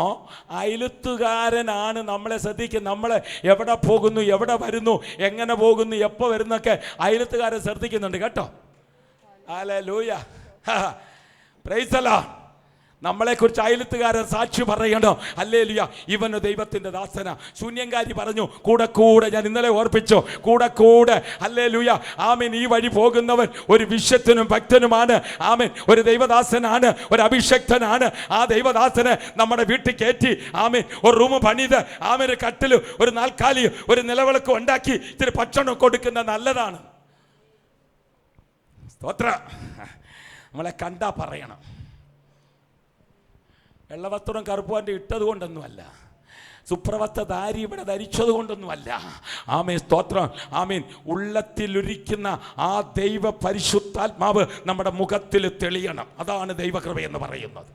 അയലത്തുകാരനാണ് നമ്മളെ ശ്രദ്ധിക്കുന്നത്. നമ്മൾ എവിടെ പോകുന്നു, എവിടെ വരുന്നു, എങ്ങനെ പോകുന്നു, എപ്പോൾ വരുന്നൊക്കെ അയലത്തുകാരൻ ശ്രദ്ധിക്കുന്നുണ്ട് കേട്ടോ. ഹല്ലേലൂയ. Price the Lord. നമ്മളെക്കുറിച്ച് അയലത്തുകാരൻ സാക്ഷി പറയണോ? ഹല്ലേലൂയ. ഇവന് ദൈവത്തിൻ്റെ ദാസന. ശൂന്യങ്കാരി പറഞ്ഞു, കൂടെ കൂടെ, ഞാൻ ഇന്നലെ ഓർപ്പിച്ചു, കൂടെ കൂടെ. ഹല്ലേലൂയ. ആമേൻ. ഈ വഴി പോകുന്നവൻ ഒരു വിശ്വത്തിനും ഭക്തനുമാണ്. ആമേൻ. ഒരു ദൈവദാസനാണ്, ഒരു അഭിഷക്തനാണ്. ആ ദൈവദാസനെ നമ്മുടെ വീട്ടിൽ കയറ്റി ആമേൻ ഒരു റൂം പണിത് ആമേൻ ഒരു കട്ടിൽ, ഒരു നാൽക്കാലി, ഒരു നിലവിളക്ക് ഉണ്ടാക്കി ഇത്തിരി ഭക്ഷണം കൊടുക്കുന്ന നല്ലതാണ്. സ്തോത്രം. നമ്മളെ കണ്ടാ പറയണം. വെള്ളവസ്ത്രം കറുപ്പുവാൻ്റെ ഇട്ടത് കൊണ്ടൊന്നുമല്ല, സുപ്രവസ്ത്രധാരി ഇവിടെ ധരിച്ചത് കൊണ്ടൊന്നുമല്ല. ആമേൻ, സ്തോത്രം. ആമേൻ. ഉള്ളത്തിലൊരിക്കുന്ന ആ ദൈവ പരിശുദ്ധാത്മാവ് നമ്മുടെ മുഖത്തിൽ തെളിയണം. അതാണ് ദൈവകൃപ എന്ന് പറയുന്നത്.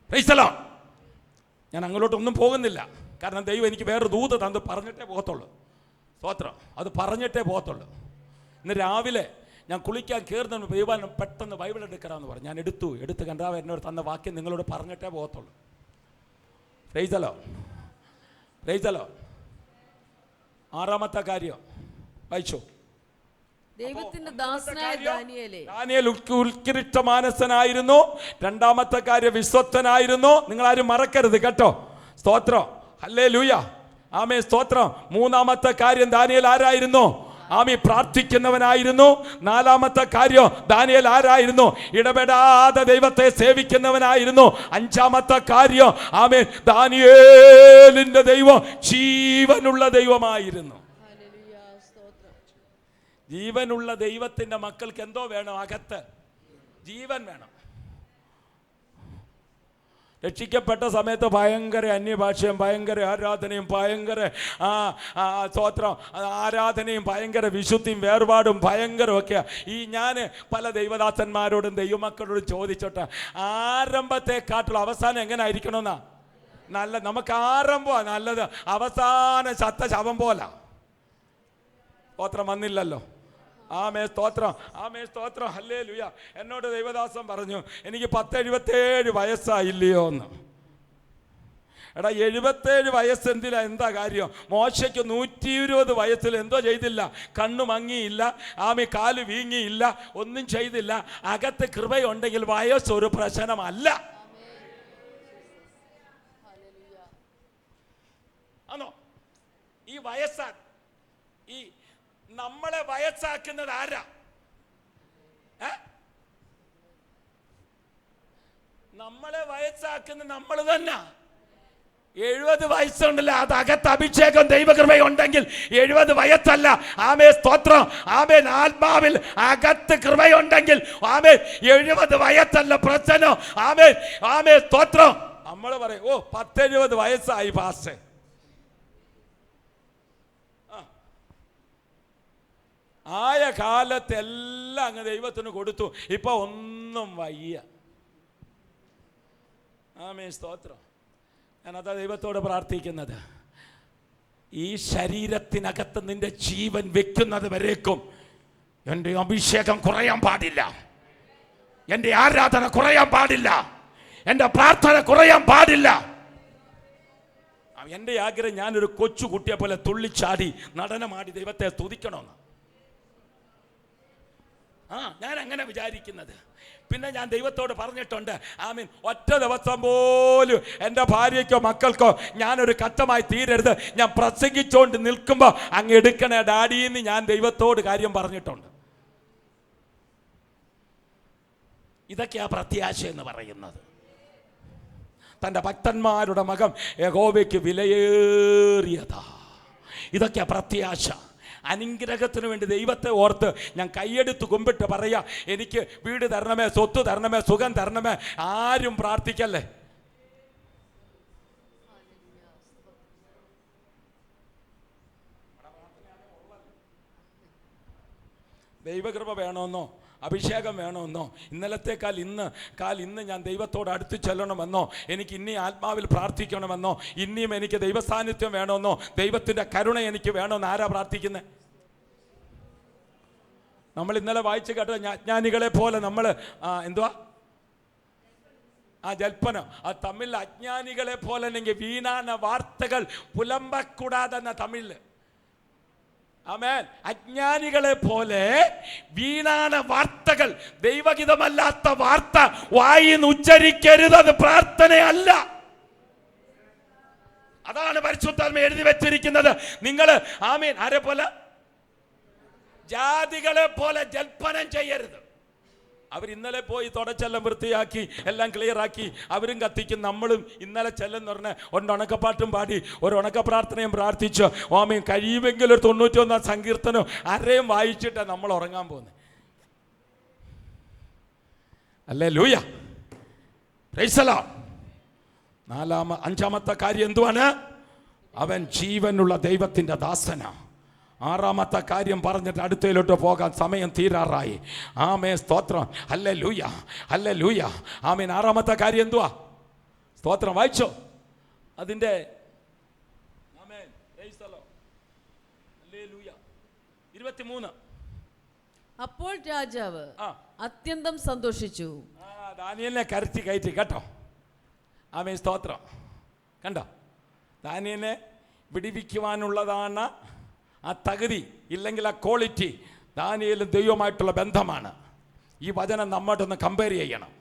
Price the Lord. ഞാൻ അങ്ങോട്ടൊന്നും പോകുന്നില്ല, കാരണം ദൈവം എനിക്ക് വേറൊരു ദൂത് തന്ന് പറഞ്ഞിട്ടേ പോകത്തുള്ളൂ. സ്തോത്രം. അത് പറഞ്ഞിട്ടേ പോകത്തുള്ളൂ. ഇന്ന് രാവിലെ ഞാൻ കുളിക്കാൻ കയറുന്ന ദൈവം പെട്ടെന്ന് ബൈബിൾ എടുക്കണമെന്ന് പറഞ്ഞു. ഞാൻ എടുത്ത് കണ്ടാവ് എന്നോട് തന്ന വാക്യം നിങ്ങളോട് പറഞ്ഞിട്ടേ പോകത്തുള്ളൂ. Praise the lord. Praise the lord. 6-ാമത്തെ കാര്യം വായിച്ചോ. ദൈവത്തിന്റെ ദാസനായ ദാനിയേൽ ഉത്കൃഷ്ട മാനസനായിരുന്നു. 2-ാമത്തെ കാര്യം വിശ്വസ്തനായിരുന്നു. നിങ്ങളാരും മറക്കരുത് കേട്ടോ. സ്തോത്രം. ഹല്ലേലൂയ. ആമേൻ, സ്തോത്രം. 3-ാമത്തെ കാര്യം ദാനിയേൽ ആരായിരുന്നു? ആമി പ്രാർത്ഥിക്കുന്നവനായിരുന്നു. 4-ാമത്തെ കാര്യം ദാനിയേൽ ആരായിരുന്നു? ഇടപെടാതെ ദൈവത്തെ സേവിക്കുന്നവനായിരുന്നു. 5-ാമത്തെ കാര്യം ആമേൻ, ദാനിയേലിന്റെ ദൈവം ജീവനുള്ള ദൈവമായിരുന്നു. ജീവനുള്ള ദൈവത്തിന്റെ മക്കൾക്ക് എന്തോ വേണം? അകത്ത് ജീവൻ വേണം. രക്ഷിക്കപ്പെട്ട സമയത്ത് ഭയങ്കര അന്യഭാഷയും ഭയങ്കര ആരാധനയും ഭയങ്കര സ്തോത്രം ആരാധനയും ഭയങ്കര വിശുദ്ധിയും വേർപാടും ഭയങ്കരമൊക്കെയാണ്. ഞാൻ പല ദൈവദാസന്മാരോടും ദൈവമക്കളോടും ചോദിച്ചോട്ടെ, ആരംഭത്തെക്കാട്ടുള്ള അവസാനം എങ്ങനെ ആയിരിക്കണമെന്നാ നല്ല? നമുക്ക് ആരംഭമാണ് നല്ലത്, അവസാനം ശവം പോലാ. സ്തോത്രം വന്നില്ലല്ലോ. ആമേ സ്തോത്രം, ആമേ സ്തോത്രം, ഹല്ലേലൂയ. എന്നോട് ദൈവദാസൻ പറഞ്ഞു, എനിക്ക് 10-77 വയസ്സായില്ലയോ എന്ന്. എടാ 77 വയസ്സ് എന്തിനാ? എന്താ കാര്യം? മോശയ്ക്ക് 120 വയസ്സിൽ എന്തോ ചെയ്തില്ല? കണ്ണു മങ്ങിയില്ല, ആമേ കാല് വീങ്ങിയില്ല, ഒന്നും ചെയ്തില്ല. അകത്ത് കൃപയുണ്ടെങ്കിൽ വയസ്സൊരു പ്രശ്നമല്ല. ആണോ? ഈ വയസ്സാ, ഈ നമ്മളെ വയസ്സാക്കുന്നത് ആരാ? നമ്മളെ വയസ്സാക്കുന്നത് നമ്മൾ തന്നെ. 70 വയസ്സുണ്ടല്ലോ, അത് അകത്ത് അഭിഷേകം ദൈവകൃപയുണ്ടെങ്കിൽ 70 വയസ്സല്ല. ആമേ സ്തോത്രം, ആമേ ആത്മാവിൽ അകത്ത് കൃപയുണ്ടെങ്കിൽ ആമേ 70 വയസ്സല്ല പ്രശ്നം. ആമേ ആമേ സ്തോത്രം. നമ്മൾ പറയും, ഓ 10-70 വയസ്സായി പാസ്റ്റേ. ആയ കാലത്തെല്ലാം അങ്ങ് ദൈവത്തിന് കൊടുത്തു, ഇപ്പൊ ഒന്നും വയ്യ. ആമേ സ്തോത്രം. ഞാനതാ ദൈവത്തോട് പ്രാർത്ഥിക്കുന്നത്, ഈ ശരീരത്തിനകത്ത് നിന്റെ ജീവൻ വെക്കുന്നത് വരേക്കും എൻ്റെ അഭിഷേകം കുറയാൻ പാടില്ല, എൻ്റെ ആരാധന കുറയാൻ പാടില്ല, എൻ്റെ പ്രാർത്ഥന കുറയാൻ പാടില്ല. എൻ്റെ ആഗ്രഹം ഞാനൊരു കൊച്ചു കുട്ടിയെ പോലെ തുള്ളിച്ചാടി നടനമാടി ദൈവത്തെ സ്തുതിക്കണമെന്ന്. ഞാൻ അങ്ങനെ വിചാരിക്കുന്നത്. പിന്നെ ഞാൻ ദൈവത്തോട് പറഞ്ഞിട്ടുണ്ട്, ആമീൻ, ഒറ്റ ദിവസം പോലും എൻ്റെ ഭാര്യയ്ക്കോ മക്കൾക്കോ ഞാനൊരു കഷ്ടമായി തീരരുത്. ഞാൻ പ്രസംഗിച്ചുകൊണ്ട് നിൽക്കുമ്പോൾ അങ്ങ് എടുക്കണേ ഡാഡിന്ന് ഞാൻ ദൈവത്തോട് കാര്യം പറഞ്ഞിട്ടുണ്ട്. ഇതൊക്കെയാ പ്രത്യാശ എന്ന് പറയുന്നത്. തൻ്റെ ഭക്തന്മാരുടെ മകം യഹോവയ്ക്ക് വിലയേറിയതാ. ഇതൊക്കെയാ പ്രത്യാശ. അനുഗ്രഹത്തിന് വേണ്ടി ദൈവത്തെ ഓർത്ത് ഞാൻ കൈയെടുത്ത് കുമ്പിട്ട് പറയാ, എനിക്ക് വീട് തരണമേ, സ്വത്ത് തരണമേ, സുഖം തരണമേ. ആരും പ്രാർത്ഥിക്കല്ലേ. ദൈവകൃപ വേണമെന്നോ അഭിഷേകം വേണമെന്നോ ഇന്നലത്തേക്കാൾ ഇന്ന് ഞാൻ ദൈവത്തോട് അടുത്ത് ചെല്ലണമെന്നോ എനിക്ക് ഇനി ആത്മാവിൽ പ്രാർത്ഥിക്കണമെന്നോ ഇനിയും എനിക്ക് ദൈവസാന്നിധ്യം വേണമെന്നോ ദൈവത്തിൻ്റെ കരുണ എനിക്ക് വേണമെന്ന് ആരാ പ്രാർത്ഥിക്കുന്നത്? നമ്മൾ ഇന്നലെ വായിച്ചു കേട്ട അജ്ഞാനികളെ പോലെ നമ്മൾ എന്തുവാ ജൽപ്പനം, അത് തമിഴിൽ അജ്ഞാനികളെ പോലെ അല്ലെങ്കിൽ വീണാന വാർത്തകൾ പുലമ്പക്കൂടാതെന്ന തമിഴില്. ആമേൻ. അജ്ഞാനികളെ പോലെ വീണാന വാർത്തകൾ, ദൈവഹിതമല്ലാത്ത വാർത്ത വായിന്ന് ഉച്ചരിക്കരുത്. അത് പ്രാർത്ഥനയല്ല. അതാണ് പരിശുദ്ധാത്മ എഴുതി വെച്ചിരിക്കുന്നത്. നിങ്ങൾ ആമേൻ ആരെ പോലെ? ജാതികളെ പോലെ ജൽപ്പനം ചെയ്യരുത്. അവർ ഇന്നലെ പോയി തുടച്ചെല്ലാം വൃത്തിയാക്കി എല്ലാം ക്ലിയറാക്കി അവരും കത്തിക്കും. നമ്മളും ഇന്നലെ ചെല്ലെന്ന് പറഞ്ഞ് ഉണക്കപ്പാട്ടും പാടി ഒരു ഉണക്ക പ്രാർത്ഥനയും പ്രാർത്ഥിച്ചു. ഓമയും കഴിയുമെങ്കിൽ ഒരു 91 സങ്കീർത്തനം അരയും വായിച്ചിട്ടാണ് നമ്മൾ ഉറങ്ങാൻ പോകുന്നത്. അല്ലേ ലൂയ, പ്രൈസ് ദി ലോർഡ്. അഞ്ചാമത്തെ കാര്യം എന്തുവാണ്? അവൻ ജീവനുള്ള ദൈവത്തിൻ്റെ ദാസനാ. ആറാമത്തെ കാര്യം പറഞ്ഞിട്ട് അടുത്തയിലോട്ട് പോകാൻ സമയം തീരാറായി. ആമേ സ്തോത്രം, ഹല്ലേലൂയ, ഹല്ലേലൂയ, ആമേൻ. ആറാമത്തെ കാര്യം എന്തുവാ? സ്തോത്രം വായിച്ചോ അതിൻ്റെ. ആമേൻ, പ്രൈസ് ദി ലോർഡ്, ഹല്ലേലൂയ. 23. അപ്പോൾ രാജാവ് അത്യന്തം സന്തോഷിച്ചു. ദാനിയേലിനെ കരച്ച് കയറ്റി കേട്ടോ. ആമേൻ സ്തോത്രം. കണ്ടോ, ദാനിയേലിനെ വിടിവിക്കുവാനുള്ളതാണ് ആ തകുതി, ഇല്ലെങ്കിൽ ആ ക്വാളിറ്റി. ദാനിയേലും ദൈവമായിട്ടുള്ള ബന്ധമാണ്. ഈ വചനം നമ്മോട്ടൊന്ന് കമ്പയർ ചെയ്യണം,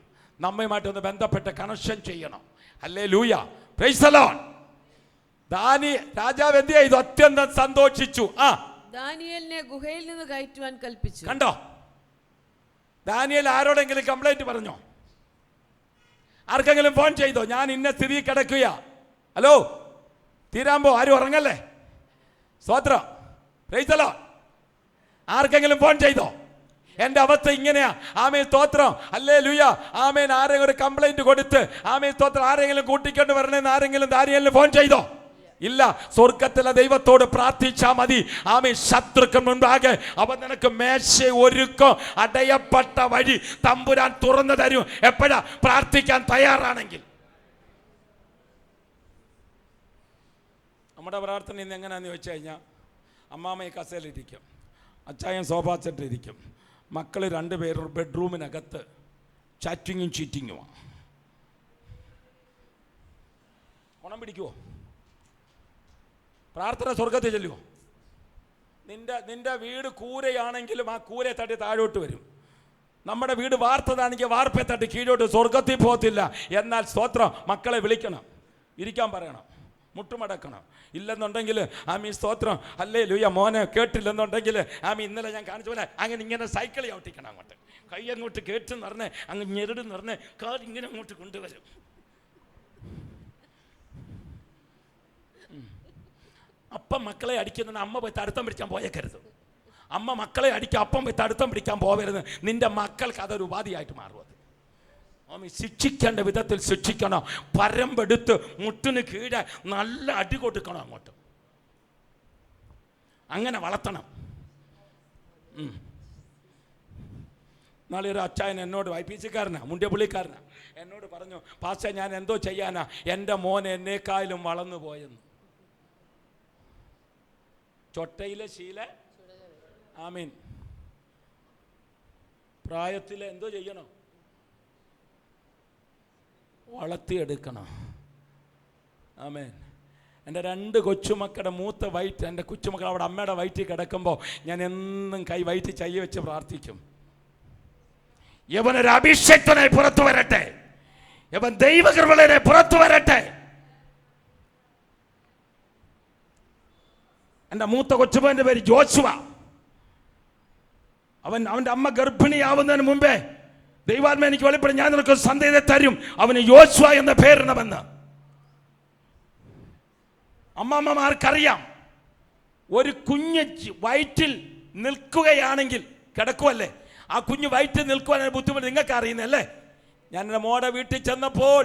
നമ്മയുമായിട്ടൊന്ന് ബന്ധപ്പെട്ട് കണക്ഷൻ ചെയ്യണം. Hallelujah, price the Lord. രാജാവ് എന്ത് ചെയ്തു? അത്യന്തം സന്തോഷിച്ചു. ദാനിയേലിനെ ഗുഹയിൽ നിന്ന് കയറ്റുവാൻ കൽപ്പിച്ചു. കണ്ടോ, ദാനിയേൽ ആരോടെങ്കിലും കംപ്ലൈന്റ് പറഞ്ഞോ? ആർക്കെങ്കിലും ഫോൺ ചെയ്തോ? ഞാൻ ഇന്ന സ്ഥിതി കിടക്കുക, ഹലോ തീരാമ്പോ ആരും ഉറങ്ങല്ലേ? സ്തോത്രം, പ്രൈസ് ദി ലോർഡ്. ആർക്കെങ്കിലും ഫോൺ ചെയ്തോ? എൻ്റെ അവസ്ഥ ഇങ്ങനെയാ. ആമേൻ സ്തോത്രം. ഹല്ലേലൂയ. ആമേൻ. ആരെങ്കിലും ഒരു കംപ്ലൈന്റ് കൊടുത്ത് ആമേൻ സ്തോത്രം ആരെങ്കിലും കൂട്ടിക്കൊണ്ട് വരണമെന്ന് ആരെങ്കിലും ഫോൺ ചെയ്തോ? ഇല്ല. സ്വർഗത്തിലെ ദൈവത്തോട് പ്രാർത്ഥിച്ചാ മതി. ആമേൻ. ശത്രുക്കൾ മുൻപാകെ അവൻ നിനക്ക് മേശ ഒരുക്കും. അടയപ്പെട്ട വഴി തമ്പുരാൻ തുറന്നു തരും. എപ്പോഴാ? പ്രാർത്ഥിക്കാൻ തയ്യാറാണെങ്കിൽ. നമ്മുടെ പ്രാർത്ഥന ഇന്ന് എങ്ങനെയാന്ന് ചോദിച്ചു കഴിഞ്ഞാൽ, അമ്മാമ്മയെ കസേലിരിക്കും, അച്ചായൻ സോഫാ സെറ്റിലിരിക്കും, മക്കൾ 2 പേരും ബെഡ്റൂമിനകത്ത് ചാറ്റിങ്ങും ചീറ്റിങ്ങുമാണ്. ഗുണം പിടിക്കുമോ? പ്രാർത്ഥന സ്വർഗത്തിൽ ചെല്ലുമോ? നിന്റെ വീട് കൂരയാണെങ്കിലും ആ കൂരയെ തട്ടി താഴോട്ട് വരും. നമ്മുടെ വീട് വാർത്തതാണെങ്കിൽ വാർപ്പയെ തട്ടി കീഴോട്ട്, സ്വർഗത്തിൽ പോകത്തില്ല. എന്നാൽ സ്തോത്രം, മക്കളെ വിളിക്കണം, ഇരിക്കാൻ പറയണം, മുട്ടുമടക്കണം. ഇല്ലെന്നുണ്ടെങ്കിൽ ആമി സ്തോത്രം ഹല്ലേലൂയ മോനെ കേട്ടില്ലെന്നുണ്ടെങ്കിൽ ആമി ഇന്നലെ ഞാൻ കാണിച്ച പോലെ അങ്ങനെ ഇങ്ങനെ സൈക്കിൾ ചവിട്ടിക്കണം. അങ്ങോട്ട് കൈ അങ്ങോട്ട് കേട്ടെന്ന് പറഞ്ഞ് അങ്ങ് ഞെരുടെന്ന് പറഞ്ഞ് കാർ ഇങ്ങനെ അങ്ങോട്ട് കൊണ്ടുവരും. അപ്പം മക്കളെ അടിക്കുന്ന അമ്മ പോയി തടുത്തം പിടിക്കാൻ പോയേക്കരുത്. അമ്മ മക്കളെ അടിക്കുക, അപ്പം പോയി തടുത്തം പിടിക്കാൻ പോകരുത്. നിന്റെ മക്കൾക്ക് അതൊരു ഉപാധിയായിട്ട് മാറും. അത് ശിക്ഷിക്കേണ്ട വിധത്തിൽ ശിക്ഷിക്കണം. പരമ്പെടുത്ത് മുട്ടിന് കീഴെ നല്ല അടി കൊടുക്കണം അങ്ങോട്ട്. അങ്ങനെ വളർത്തണം. നാളെ ഒരു അച്ചായൻ എന്നോട് YPC-കാരനാ, മുണ്ടിയപ്പള്ളിക്കാരനാ, എന്നോട് പറഞ്ഞു, പാസ്റ്റർ ഞാൻ എന്തോ ചെയ്യാനാ, എൻ്റെ മോൻ എന്നേക്കാളും വളർന്നു പോയെന്ന്. ചൊട്ടയിലെ ശീല ആമീൻ. പ്രായത്തിൽ എന്തോ ചെയ്യണം? വളർത്തിയെടുക്കണം. ആമേൻ. എൻ്റെ 2 കൊച്ചുമക്കളുടെ മൂത്ത വയറ്റ്, എൻ്റെ കൊച്ചുമക്കൾ അവിടെ അമ്മയുടെ വയറ്റിൽ കിടക്കുമ്പോൾ ഞാൻ എന്നും കൈ വയറ്റി ചൈ വെച്ച് പ്രാർത്ഥിക്കും. യവനൊരു അഭിഷേക്തനായി പുറത്തു വരട്ടെ, യവൻ ദൈവകൃപയുടെ പുറത്തു വരട്ടെ. എൻ്റെ മൂത്ത കൊച്ചുമകൻ്റെ പേര് ജോഷുവ. അവൻ്റെ അമ്മ ഗർഭിണിയാവുന്നതിന് മുമ്പേ ദൈവാത്മ എനിക്ക് വെളിപ്പെടും, ഞാൻ നിനക്ക് സന്ദേശത്തെ തരും, അവന് യോശുവ എന്ന പേരിടണമെന്ന്. അമ്മമ്മമാർക്കറിയാം, ഒരു കുഞ്ഞ് വയറ്റിൽ നിൽക്കുകയാണെങ്കിൽ, കിടക്കുമല്ലേ, ആ കുഞ്ഞ് വയറ്റിൽ നിൽക്കുവാൻ ബുദ്ധിമുട്ട് നിങ്ങൾക്ക് അറിയുന്നല്ലേ. ഞാൻ എൻ്റെ മോടെ വീട്ടിൽ ചെന്നപ്പോൾ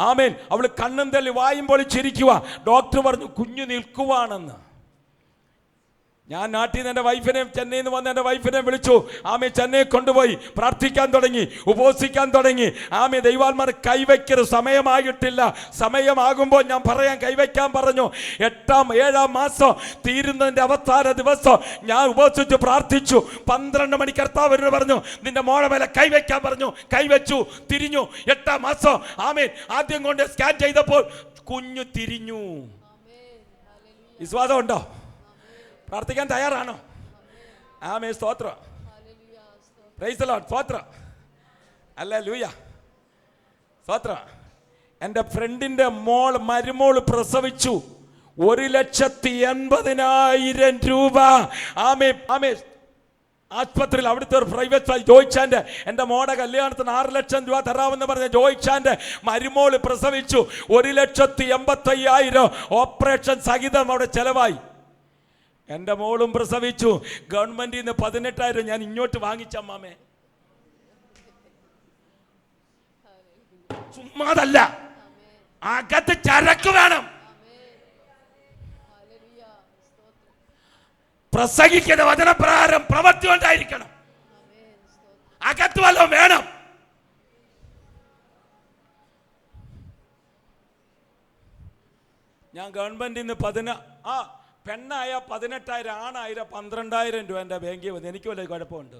ആമേൻ, അവൾ കണ്ണും തള്ളി വായും പൊളിച്ചിരിക്കുക. ഡോക്ടർ പറഞ്ഞു കുഞ്ഞ് നിൽക്കുവാണെന്ന്. ഞാൻ നാട്ടിൽ നിന്ന് എൻ്റെ വൈഫിനെ, ചെന്നൈയിൽ നിന്ന് വന്ന് എൻ്റെ വൈഫിനെ വിളിച്ചു. ആമേ ചെന്നൈ കൊണ്ടുപോയി പ്രാർത്ഥിക്കാൻ തുടങ്ങി, ഉപവസിക്കാൻ തുടങ്ങി. ആമേ ദൈവാത്മാർ കൈവയ്ക്കരുത്, സമയമായിട്ടില്ല, സമയമാകുമ്പോൾ ഞാൻ പറയാൻ കൈവയ്ക്കാൻ പറഞ്ഞു. 7-ാം മാസം തീരുന്നതിൻ്റെ അവസാന ദിവസം ഞാൻ ഉപവസിച്ചു പ്രാർത്ഥിച്ചു. 12 മണി കർത്താവ് പറഞ്ഞു നിന്റെ മോളെ മേലെ കൈവയ്ക്കാൻ പറഞ്ഞു. കൈവച്ചു, തിരിഞ്ഞു. 8-ാം മാസം ആമേൻ ആദ്യം കൊണ്ട് സ്കാൻ ചെയ്തപ്പോൾ കുഞ്ഞു തിരിഞ്ഞു. വിശ്വാസം ഉണ്ടോ? പ്രാർത്ഥിക്കാൻ തയ്യാറാണോ? ആമേൻ സ്തോത്രം. Praise the lord. സ്തോത്രം. ഹല്ലേലൂയ. സ്തോത്രം. എൻ്റെ ഫ്രണ്ടിൻ്റെ മരുമോൾ പ്രസവിച്ചു. 1,80,000 രൂപ ആമേൻ ആശുപത്രിയിൽ, അവിടുത്തെ ഒരു പ്രൈവറ്റ് ജോയിച്ചാൻ്റെ, എൻ്റെ മോടെ കല്യാണത്തിന് 6 ലക്ഷം രൂപ തരാമെന്ന് പറഞ്ഞ ജോയിച്ചാൻ്റെ മരുമോൾ പ്രസവിച്ചു. 1,85,000 ഓപ്പറേഷൻ സഹിതം അവിടെ ചെലവായി. എൻ്റെ മോളും പ്രസവിച്ചു. ഗവൺമെന്റിൽ നിന്ന് 18,000 ഞാൻ ഇങ്ങോട്ട് വാങ്ങിച്ചമ്മാമേ. ചുമ്മാതല്ല, അകത്ത് ചരക്ക് വേണം. പ്രസംഗിക്കുന്ന വചനപ്രകാരം പ്രവൃത്തി കൊണ്ടായിരിക്കണം. അകത്ത് വല്ലതും വേണം. ഞാൻ ഗവൺമെന്റിൽ നിന്ന് പെണ്ണായ 18,000, ആണായ 12,000 രൂപ എൻ്റെ ബാങ്കിൽ വന്നു. എനിക്ക് വല്ല കുഴപ്പമുണ്ട്?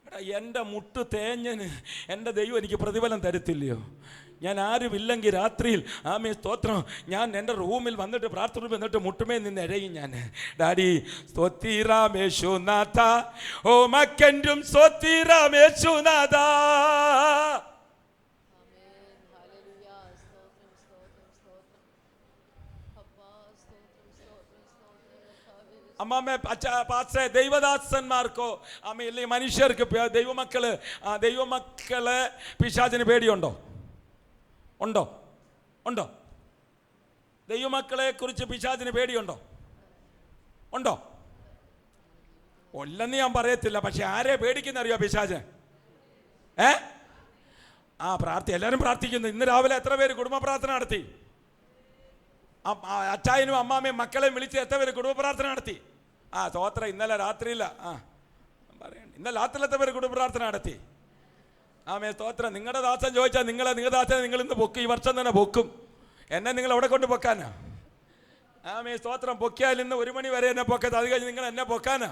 എടാ, എൻ്റെ മുട്ട് തേഞ്ഞന് എൻ്റെ ദൈവം എനിക്ക് പ്രതിഫലം തരത്തില്ലയോ? ഞാൻ ആരുമില്ലെങ്കിൽ രാത്രിയിൽ ആമേ സ്തോത്രം, ഞാൻ എൻ്റെ റൂമിൽ വന്നിട്ട് പ്രാർത്ഥന റൂമിൽ വന്നിട്ട് മുട്ടുമേ നിന്ന് ഇഴയും ഞാൻ. ഡാഡി സ്തോത്തിരാമേശുനാഥ, ഓ മക്കൻറ്റും സ്തോത്തിരാമേശുനാഥ. അമ്മാമ്മ പാസ്റ്റേ, ദൈവദാസന്മാർക്കോ അമ്മ ഇല്ലെങ്കിൽ മനുഷ്യർക്ക്, ദൈവമക്കള് പിശാചിന് പേടിയുണ്ടോ? ഉണ്ടോ? ദൈവമക്കളെ കുറിച്ച് പിശാചിന് പേടിയുണ്ടോ? ഉണ്ടോ? കൊല്ലെന്ന് ഞാൻ പറയത്തില്ല, പക്ഷെ ആരെ പേടിക്കുന്ന അറിയോ പിശാച്? എല്ലാവരും പ്രാർത്ഥിക്കുന്നു. ഇന്ന് രാവിലെ എത്ര പേര് കുടുംബ പ്രാർത്ഥന നടത്തി? അച്ചായനും അമ്മാമ്മയും മക്കളെയും വിളിച്ച് എത്ര പേര് കുടുംബ പ്രാർത്ഥന നടത്തി? സ്തോത്രം. ഇന്നലെ രാത്രിയില്ല പറയണ്ട, ഇന്നലെ രാത്രിയിൽ എത്ര പേര് കുടുംബ പ്രാർത്ഥന നടത്തി? സ്തോത്രം. നിങ്ങളുടെ ദാസൻ ചോദിച്ചാൽ നിങ്ങളുടെ ദാസനെ നിങ്ങൾ ഇന്ന് പൊക്കും, ഈ വർഷം തന്നെ പൊക്കും. എന്നെ നിങ്ങൾ എവിടെ കൊണ്ട് പൊക്കാനാ? സ്തോത്രം. പൊക്കിയാൽ ഇന്ന് 1 മണി വരെ എന്നെ പൊക്കത്ത്, അത് കഴിഞ്ഞ് നിങ്ങൾ എന്നെ പൊക്കാനാ?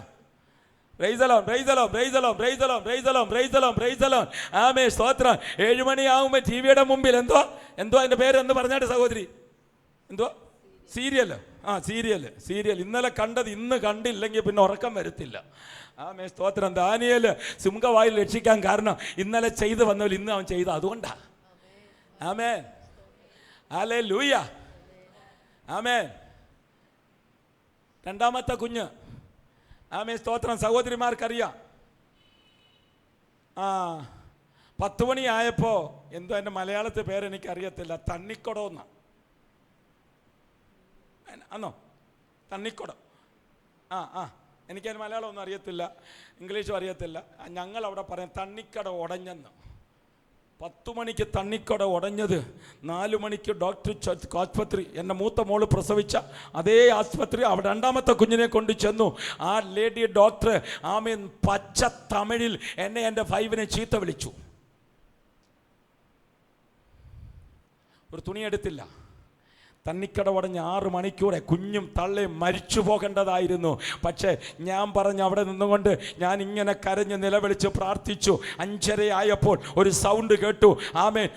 സ്തോത്രം. 7 മണിയാകുമ്പോൾ ടിവിയുടെ മുമ്പിൽ എന്തോ അതിന്റെ പേര് എന്ന് പറഞ്ഞാട്ട് സഹോദരി, എന്തോ സീരിയല്. സീരിയൽ ഇന്നലെ കണ്ടത് ഇന്ന് കണ്ടില്ലെങ്കിൽ പിന്നെ ഉറക്കം വരത്തില്ല. സ്തോത്രം. ദാനിയേല് സിംഹവായിൽ രക്ഷിക്കാൻ കാരണം ഇന്നലെ ചെയ്ത് വന്നവർ ഇന്ന് അവൻ ചെയ്ത, അതുകൊണ്ടാ. ആമേൻ, ഹല്ലേലൂയ, ആമേൻ. രണ്ടാമത്തെ കുഞ്ഞ്, സ്തോത്രം. സഹോദരിമാർക്കറിയാം, 10 മണിയായപ്പോ എന്തോ എൻ്റെ മലയാളത്തെ പേരെനിക്കറിയത്തില്ല, തണ്ണിക്കുടമെന്ന അന്നോ, തണ്ണിക്കുടം. എനിക്കതിന് മലയാളം ഒന്നും അറിയത്തില്ല, ഇംഗ്ലീഷും അറിയത്തില്ല. ഞങ്ങൾ അവിടെ പറയാം തണ്ണിക്കട ഉടഞ്ഞെന്ന്. 10 മണിക്ക് തണ്ണിക്കട ഉടഞ്ഞത് 4 മണിക്ക് ഡോക്ടർ ആസ്പത്രി, എൻ്റെ മൂത്ത മോള് പ്രസവിച്ച അതേ ആസ്പത്രി, അവിടെ രണ്ടാമത്തെ കുഞ്ഞിനെ കൊണ്ട് ചെന്നു. ആ ലേഡി ഡോക്ടർ പച്ച തമിഴിൽ എന്നെ എൻ്റെ 5-നെ ചീത്ത വിളിച്ചു. ഒരു തുണിയെടുത്തില്ല. തണ്ണിക്കട ഉടഞ്ഞ് 6 മണിക്കൂറെ കുഞ്ഞും തള്ളയും മരിച്ചു പോകേണ്ടതായിരുന്നു. പക്ഷേ ഞാൻ പറഞ്ഞ് അവിടെ നിന്നുകൊണ്ട് ഞാൻ ഇങ്ങനെ കരഞ്ഞ് നിലവിളിച്ച് പ്രാർത്ഥിച്ചു. 5:30 ആയപ്പോൾ ഒരു സൗണ്ട് കേട്ടു.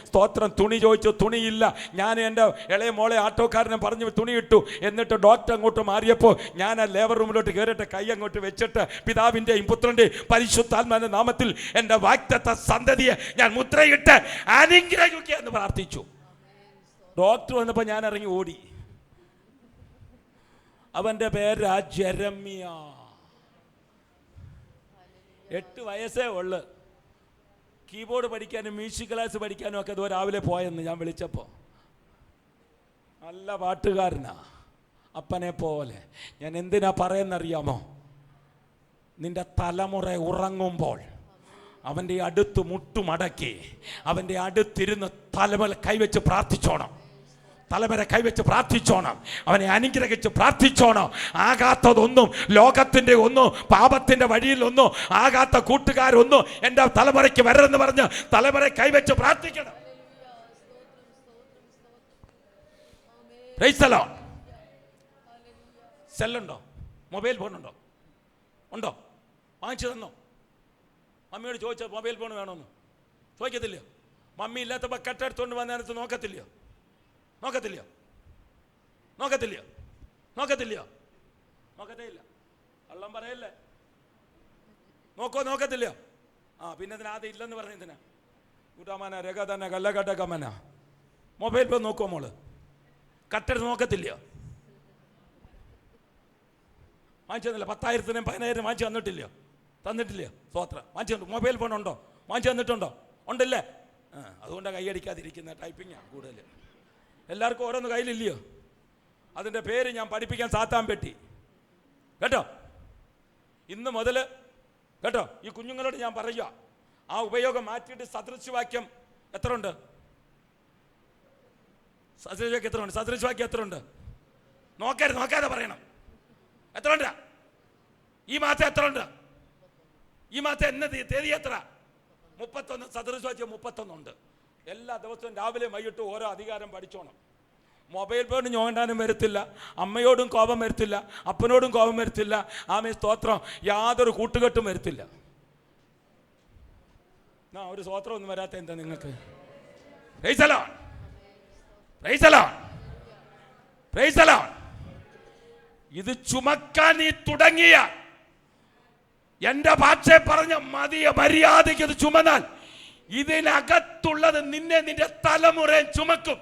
സ്തോത്രം. തുണി ചോദിച്ചു, തുണിയില്ല. ഞാൻ എൻ്റെ ഇളയ മോളെ ആട്ടോക്കാരനെ പറഞ്ഞ് തുണി ഇട്ടു. എന്നിട്ട് ഡോക്ടർ അങ്ങോട്ട് മാറിയപ്പോൾ ഞാൻ ആ ലേബർ റൂമിലോട്ട് കയറിയിട്ട് കൈ അങ്ങോട്ട് വെച്ചിട്ട് പിതാവിൻ്റെയും പുത്രൻ്റെയും പരിശുദ്ധാത്മാവിൻ്റെ നാമത്തിൽ എൻ്റെ വാഗ്ദത്ത സന്തതിയെ ഞാൻ മുദ്രയിട്ട് അനുഗ്രഹിക്കുക എന്ന് പ്രാർത്ഥിച്ചു. ഡോക്ടർ വന്നപ്പോൾ ഞാൻ ഇറങ്ങി ഓടി. അവൻ്റെ പേര് ജെറമ്യ. 8 വയസ്സേ ഉള്ളു. കീബോർഡ് പഠിക്കാനും മ്യൂസിക് ക്ലാസ് പഠിക്കാനും ഒക്കെ ഇതുവരെ രാവിലെ പോയെന്ന് ഞാൻ വിളിച്ചപ്പോൾ. നല്ല പാട്ടുകാരനാ, അപ്പനെ പോലെ. ഞാൻ എന്തിനാ പറയുന്നറിയാമോ? നിന്റെ തലമുറ ഉറങ്ങുമ്പോൾ അവൻ്റെ അടുത്ത് മുട്ടുമടക്കി അവൻ്റെ അടുത്തിരുന്ന് തലമുറ കൈവച്ച് പ്രാർത്ഥിച്ചോണം. തലമുറ കൈവച്ച് പ്രാർത്ഥിച്ചോണം. അവനെ അനുഗ്രഹിച്ച് പ്രാർത്ഥിച്ചോണം. ആകാത്തതൊന്നും, ലോകത്തിൻ്റെ ഒന്നും, പാപത്തിൻ്റെ വഴിയിലൊന്നും ആകാത്ത കൂട്ടുകാരൊന്നും എൻ്റെ തലമുറയ്ക്ക് വരരുതെന്ന് പറഞ്ഞ് തലമുറ കൈവച്ച് പ്രാർത്ഥിക്കണം. Praise the lord. സെല്ലുണ്ടോ? മൊബൈൽ ഫോണുണ്ടോ? ഉണ്ടോ? വാങ്ങിച്ചു തന്നോ? മമ്മിയോട് ചോദിച്ചാൽ മൊബൈൽ ഫോൺ വേണമെന്ന് ചോദിക്കത്തില്ലയോ? മമ്മി ഇല്ലാത്തപ്പോൾ കട്ടെടുത്തുകൊണ്ട് വന്നതിനകത്ത് നോക്കത്തില്ലയോ? നോക്കത്തേ ഇല്ല. കള്ളം പറയല്ലേ? നോക്കത്തില്ലയോ? പിന്നെ ഇതിന് ആദ്യം ഇല്ലെന്ന് പറഞ്ഞതിനാ കൂട്ടാമാന രേഖ തന്നെ കല്ലക്കട്ടക്കമ്മന. മൊബൈൽ ഫോൺ നോക്കുമോ മോള്? കട്ടെടുത്ത് നോക്കത്തില്ലയോ? വാങ്ങിച്ചു തന്നില്ല. 10,000-നും 15,000 വാങ്ങിച്ചു തന്നിട്ടില്ലയോ? സ്വോത്രം. വാങ്ങിച്ചു. മൊബൈൽ ഫോൺ ഉണ്ടോ? വാങ്ങിച്ചു തന്നിട്ടുണ്ടോ? ഉണ്ടല്ലേ? അതുകൊണ്ടാണ് കൈയടിക്കാതിരിക്കുന്ന. ടൈപ്പിങ്ങാണ് കൂടുതൽ. എല്ലാവർക്കും ഓരോന്ന് കയ്യിലില്ലയോ? അതിൻ്റെ പേര് ഞാൻ പഠിപ്പിക്കാൻ സാത്താൻ പെട്ടി. കേട്ടോ? ഇന്ന് മുതൽ കേട്ടോ, ഈ കുഞ്ഞുങ്ങളോട് ഞാൻ പറയുക, ആ ഉപയോഗം മാറ്റിയിട്ട് സദൃശവാക്യം എത്ര ഉണ്ട്? സദൃശവാക്യം എത്ര ഉണ്ട്? നോക്കാതെ പറയണം. എത്ര ഉണ്ട്? ഈ മാസം എത്ര ഉണ്ട്? ഈ മാസം എന്ന തീയതി എത്ര? 31. സദൃശവാക്യം 31 ഉണ്ട്. എല്ലാ ദിവസവും രാവിലെ വൈകിട്ട് ഓരോ അധികാരം പഠിച്ചോണം. മൊബൈൽ ഫോൺ ഞോണ്ടാനും വരത്തില്ല, അമ്മയോടും കോപം വരത്തില്ല, അപ്പനോടും കോപം വരത്തില്ല. സ്തോത്രം. യാതൊരു കൂട്ടുകെട്ടും വരത്തില്ല. ഒരു സ്തോത്രം ഒന്നും വരാത്ത എന്താ നിങ്ങൾക്ക്? Price the lord. Praise the lord. Praise the Lord. ഇത് ചുമക്കാൻ നീ തുടങ്ങിയ, എന്റെ ഭാഷയെ പറഞ്ഞ മര്യാദയ്ക്ക് ഇത് ചുമന്നാൽ ഇതിനകത്തുള്ളത് നിന്റെ തലമുറയെ ചുമക്കും.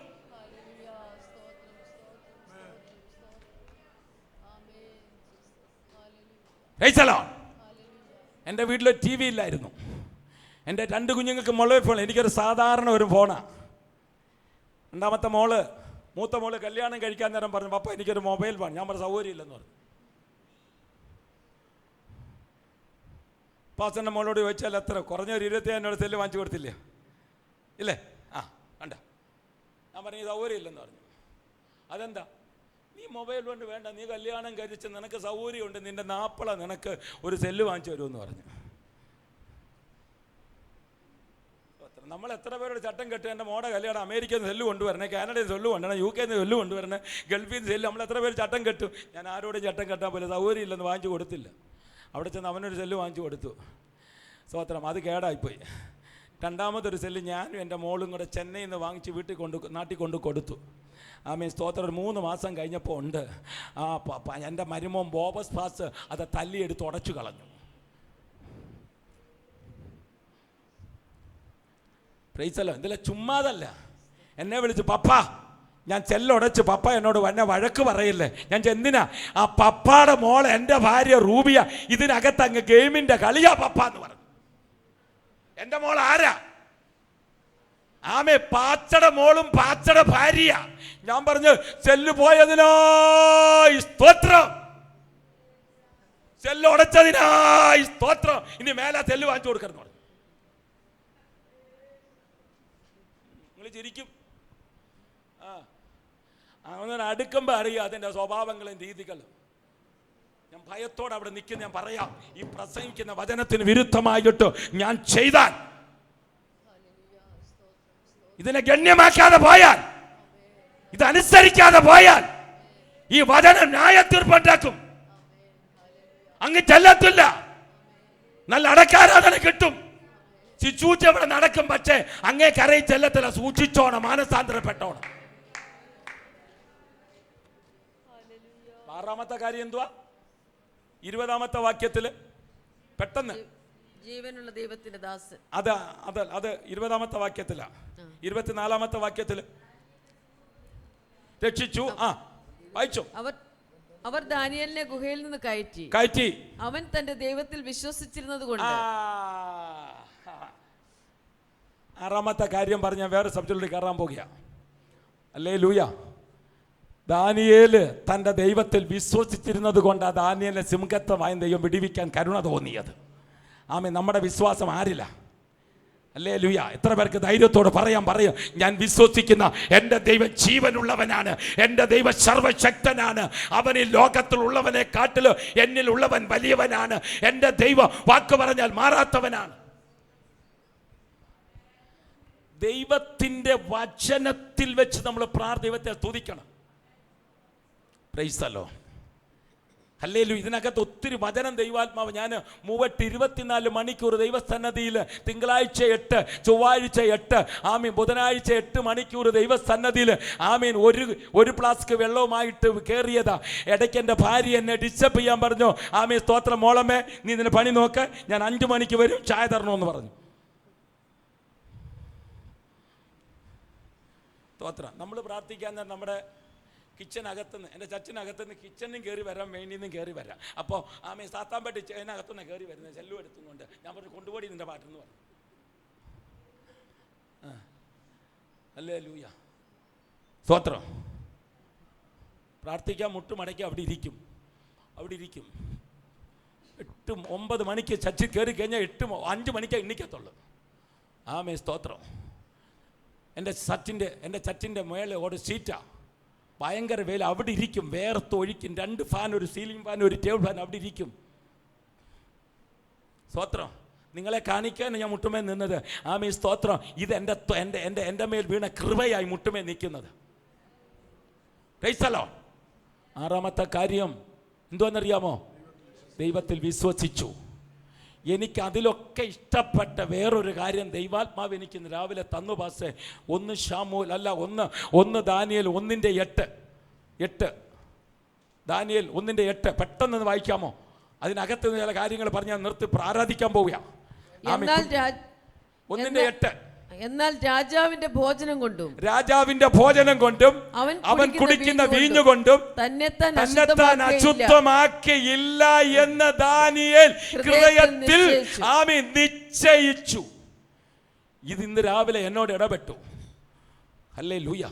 എൻ്റെ വീട്ടിൽ TV ഇല്ലായിരുന്നു. എൻ്റെ 2 കുഞ്ഞുങ്ങൾക്ക് മൊബൈൽ ഫോൺ. എനിക്കൊരു സാധാരണ ഒരു ഫോണാണ്. മൂത്ത മോള് കല്യാണം കഴിക്കാൻ നേരം പറഞ്ഞു, പപ്പ എനിക്കൊരു മൊബൈൽ ഫോൺ. ഞാൻ പറഞ്ഞു സൗകര്യം ഇല്ലെന്ന് പറഞ്ഞു. പാസ്റ്ററിൻ്റെ മോളോട് ചോദിച്ചാൽ എത്ര കുറഞ്ഞ ഒരു 25,000 സെല്ല് വാങ്ങിച്ചു കൊടുത്തില്ലേ? ഇല്ലേ? ആ കണ്ട. ഞാൻ പറഞ്ഞു സൗകര്യം ഇല്ലെന്ന് പറഞ്ഞു. അതെന്താ? നീ മൊബൈൽ കൊണ്ട് വേണ്ട, നീ കല്യാണം കഴിച്ച് നിനക്ക് സൗകര്യമുണ്ട്, നിൻ്റെ നാപ്പള നിനക്ക് ഒരു സെല്ല് വാങ്ങിച്ചു തരുമെന്ന് പറഞ്ഞു. നമ്മൾ എത്ര പേരോട് ചട്ടം കെട്ടുക, എൻ്റെ മോടെ കല്യാണം അമേരിക്കയിൽ നിന്ന് സെല്ല് കൊണ്ടുവരണേ, കാനഡയിൽ നിന്ന് സെല്ല് കൊണ്ടുവരണം, UK നിന്ന് സെല്ല് കൊണ്ടുവരണേ, ഗൾഫിൽ നിന്ന് സെല്ല്, നമ്മൾ എത്ര പേര് ചട്ടം കെട്ടും. ഞാൻ ആരോടും ചട്ടം കെട്ടാൻ പോലെ സൗകര്യം ഇല്ലെന്ന് വാങ്ങിച്ചു കൊടുത്തില്ല. അവിടെ ചെന്ന് അവനൊരു സെല്ല് വാങ്ങിച്ചു കൊടുത്തു. സ്തോത്രം. അത് കേടായിപ്പോയി. രണ്ടാമതൊരു സെല്ല് ഞാനും എൻ്റെ മോളും കൂടെ ചെന്നൈയിൽ നിന്ന് വാങ്ങിച്ച് നാട്ടിൽ കൊണ്ട് കൊടുത്തു. ആമേൻ. സ്തോത്രം. ഒരു 3 മാസം കഴിഞ്ഞപ്പോൾ ഉണ്ട് എൻ്റെ മരുമോൻ ബോബസ് ഫാസ് അത് തല്ലിയെടുത്ത് ഉടച്ചു കളഞ്ഞു. പ്രൈസല്ലോ. എന്തെല്ലാം ചുമ്മാതല്ല. എന്നെ വിളിച്ചു, പപ്പ ഞാൻ ചെല്ലുടച്ച്, പപ്പ എന്നോട് എന്നെ വഴക്ക് പറയില്ലേ. ഞാൻ എന്തിനാ? ആ പപ്പാടെ മോൾ എൻ്റെ ഭാര്യ റൂബിയ ഇതിനകത്ത് അങ്ങ് ഗെയിമിൻ്റെ കളിയാ പപ്പ എന്ന് പറഞ്ഞു. എൻ്റെ മോൾ ആരാ? ആമേ, പാച്ചടെ മോളും പാച്ചടെ ഭാര്യ. ഞാൻ പറഞ്ഞു സെല്ല് പോയതിനായി സ്തോത്രം, സെല്ല് ഉടച്ചതിനായി സ്തോത്രം, ഇനി മേലെ സെല്ല് വാങ്ങിച്ചു കൊടുക്കണം. നിങ്ങൾ ചിരിക്കും. അങ്ങനെ അടുക്കുമ്പോൾ അറിയാം അതിൻ്റെ സ്വഭാവങ്ങളും രീതികളും. ഞാൻ ഭയത്തോടെ അവിടെ നിൽക്കുന്ന ഞാൻ പറയാം, ഈ പ്രസംഗിക്കുന്ന വചനത്തിന് വിരുദ്ധമായിട്ട് ഞാൻ ചെയ്താൽ, ഇതിനെ ഗണ്യമാക്കാതെ പോയാൽ, ഇതനുസരിക്കാതെ പോയാൽ ഈ വചനം ന്യായത്തീർപ്പുണ്ടാക്കും. അങ്ങ് ചെല്ലത്തില്ല, നല്ല അടക്കാരാധന കിട്ടും, ശുശ്രൂഷ ഇവിടെ നടക്കും. പക്ഷേ അങ്ങേ കരയിൽ ചെല്ലത്തില്ല. സൂക്ഷിച്ചോണം, മാനസാന്തരപ്പെട്ടോണം. 6-ാമത്തെ കാര്യം എന്തുവാ? 20-ാമത്തെ വാക്യത്തില് പെട്ടെന്ന് ജീവനുള്ള ദൈവത്തിന്റെ ദാസൻ. അത് 20-ാമത്തെ വാക്യത്തിലാ. 24-ാമത്തെ വാക്യത്തില് രക്ഷിച്ചു. വായിച്ചു. അവർ ദാനിയേലിനെ ഗുഹയിൽ നിന്ന് കയറ്റി. അവൻ തന്റെ ദൈവത്തിൽ വിശ്വസിച്ചിരുന്നത് കൊണ്ട്. 6-ാമത്തെ കാര്യം പറഞ്ഞ വേറെ സബ്ജക്റ്റിലേക്ക് കയറാൻ പോകുക. ഹല്ലേലൂയ. ദാനിയേല് തൻ്റെ ദൈവത്തിൽ വിശ്വസിച്ചിരുന്നത് കൊണ്ടാണ് ദാനിയേലിനെ സിംഹത്വമായ ദൈവം വിടിവിക്കാൻ കരുണ തോന്നിയത്. ആമേൻ. നമ്മുടെ വിശ്വാസം ആരില്ല? ഹല്ലേലൂയ. എത്ര പേർക്ക് ധൈര്യത്തോടെ പറയും, ഞാൻ വിശ്വസിക്കുന്ന എൻ്റെ ദൈവം ജീവനുള്ളവനാണ്, എൻ്റെ ദൈവം സർവശക്തനാണ്, അവനിൽ ലോകത്തിലുള്ളവനെ കാട്ടിലും എന്നിലുള്ളവൻ വലിയവനാണ്, എൻ്റെ ദൈവം വാക്ക് പറഞ്ഞാൽ മാറാത്തവനാണ്. ദൈവത്തിൻ്റെ വചനത്തിൽ വെച്ച് നമ്മൾ ദൈവത്തെ സ്തുതിക്കണം. Praise the lord. ഹല്ലേലൂയ. ഇതിനകത്ത് ഒത്തിരി വചനം ദൈവാത്മാവ്. ഞാൻ 24 മണിക്കൂർ ദൈവസന്നദ്ധിയിൽ, തിങ്കളാഴ്ച 8, ചൊവ്വാഴ്ച 8, ആമീൻ, ബുധനാഴ്ച 8 മണിക്കൂർ ദൈവസന്നദ്ധിയിൽ, ആമീൻ, ഒരു ഫ്ലാസ്ക് വെള്ളവുമായിട്ട് കയറിയതാ. ഇടയ്ക്ക് എൻ്റെ ഭാര്യ എന്നെ ഡിസ്റ്റർബ് ചെയ്യാൻ പറഞ്ഞു. ആമീൻ, സ്തോത്രം, മോളമ്മേ നീ ഇതിന് പണി നോക്ക്, ഞാൻ 5 മണിക്ക് വരും, ചായ തരണമെന്ന് പറഞ്ഞു. സ്തോത്രം. നമ്മൾ പ്രാർത്ഥിക്കാൻ നമ്മുടെ കിച്ചനകത്തുനിന്ന്, എൻ്റെ ചർച്ചിനകത്തുനിന്ന് കിച്ചണിനും കയറി വരാം, വേണ്ടിന്നും കയറി വരാം. അപ്പോൾ ആമേ സാത്താൻപേട്ടി അതിനകത്തുനിന്ന് കയറി വരുന്നത് ചെല്ലു എടുത്തുകൊണ്ട് ഞാൻ പറഞ്ഞു കൊണ്ടുപോടി നിൻ്റെ പാട്ടെന്ന് പറഞ്ഞു. ഹല്ലേലൂയ. സ്തോത്രം. പ്രാർത്ഥിക്കാൻ മുട്ടുമടക്കി അവിടെ ഇരിക്കും. 8-9 മണിക്ക് ചർച്ചിൽ കയറി കഴിഞ്ഞാൽ 5 മണിക്കേ എണ്ണിക്കത്തുള്ളൂ. ആമേ, സ്തോത്രം. എൻ്റെ ചർച്ചിൻ്റെ മേലെ ഒരു സീറ്റാ, ഭയങ്കര വേല. അവിടെ ഇരിക്കും, വേർത്തൊഴിക്കും. 2 ഫാൻ, ഒരു സീലിംഗ് ഫാൻ, ഒരു ടേബിൾ ഫാൻ അവിടെ ഇരിക്കും. സ്തോത്രം. നിങ്ങളെ കാണിക്കാൻ ഞാൻ മുട്ടുമേ നിന്നത്. ആമേ, സ്തോത്രം. ഇത് എൻ്റെ മേൽ വീണ കൃപയായി മുട്ടുമേ നിൽക്കുന്നത്. Price the lord. 6-ാമത്തെ കാര്യം എന്തുവാണെന്നറിയാമോ? ദൈവത്തിൽ വിശ്വസിച്ചു. എനിക്ക് അതിലൊക്കെ ഇഷ്ടപ്പെട്ട വേറൊരു കാര്യം ദൈവാത്മാവ് എനിക്ക് രാവിലെ തന്നു പാസ്റ്റേ. 1 ശമൂവേൽ അല്ല, 1 ദാനിയേൽ 1:8. ദാനിയേൽ 1:8 പെട്ടെന്ന് വായിക്കാമോ? അതിനകത്ത് ചില കാര്യങ്ങൾ പറഞ്ഞാൽ നിർത്തി ആരാധിക്കാൻ പോവുക. 1:8. എന്നാൽ രാജാവിന്റെ ഭോജനം കൊണ്ടും അവൻ കുടിക്കുന്ന വീഞ്ഞു കൊണ്ടും തന്നെത്താൻ അശുദ്ധമാക്കിയില്ല എന്ന് ദാനിയേൽ ഹൃദയത്തിൽ ആമേൻ നിശ്ചയിച്ചു. ഇത് ഇന്ന് രാവിലെ എന്നോട് ഇടപെട്ടു. ഹല്ലേലൂയ.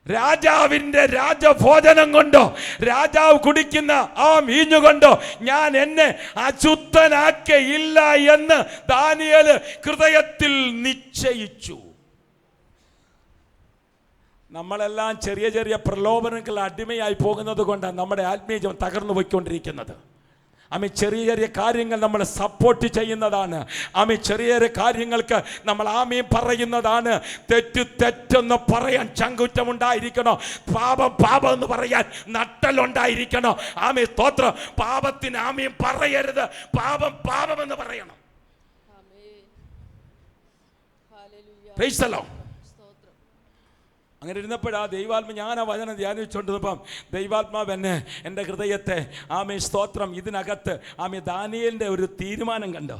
രാജാവിന്റെ രാജഭോജനം കൊണ്ടോ രാജാവ് കുടിക്കുന്ന ആ വീഞ്ഞുകൊണ്ടോ ഞാൻ എന്നെ അശുദ്ധനാക്കയില്ല എന്ന് ദാനിയേൽ ഹൃദയത്തിൽ നിശ്ചയിച്ചു. നമ്മളെല്ലാം ചെറിയ ചെറിയ പ്രലോഭനങ്ങൾ അടിമയായി പോകുന്നത് കൊണ്ടാണ് നമ്മുടെ ആത്മീയം തകർന്നു പോയിക്കൊണ്ടിരിക്കുന്നത്. ചെറിയ ചെറിയ കാര്യങ്ങൾ നമ്മൾ സപ്പോർട്ട് ചെയ്യുന്നതാണ്. ചെറിയ ചെറിയ കാര്യങ്ങൾക്ക് നമ്മൾ ആമീൻ പറയുന്നതാണ്. തെറ്റെന്ന് പറയാൻ ചങ്കുറ്റമുണ്ടായിരിക്കണോ? പാപം എന്ന് പറയാൻ നട്ടലുണ്ടായിരിക്കണോ? സ്തോത്രം. പാപത്തിന് ആമീൻ പറയരുത്, പാപം എന്ന് പറയണം. Price the Lord. അങ്ങനെ ഇരുന്നപ്പോഴാ ദൈവാത്മ, ഞാൻ ആ വചനം ധ്യാനിച്ചുകൊണ്ടിരുന്നപ്പം ദൈവാത്മാവ് എൻ്റെ ഹൃദയത്തെ സ്തോത്രം ഇതിനകത്ത് ദാനിയേലിൻ്റെ ഒരു തീരുമാനം കണ്ടോ?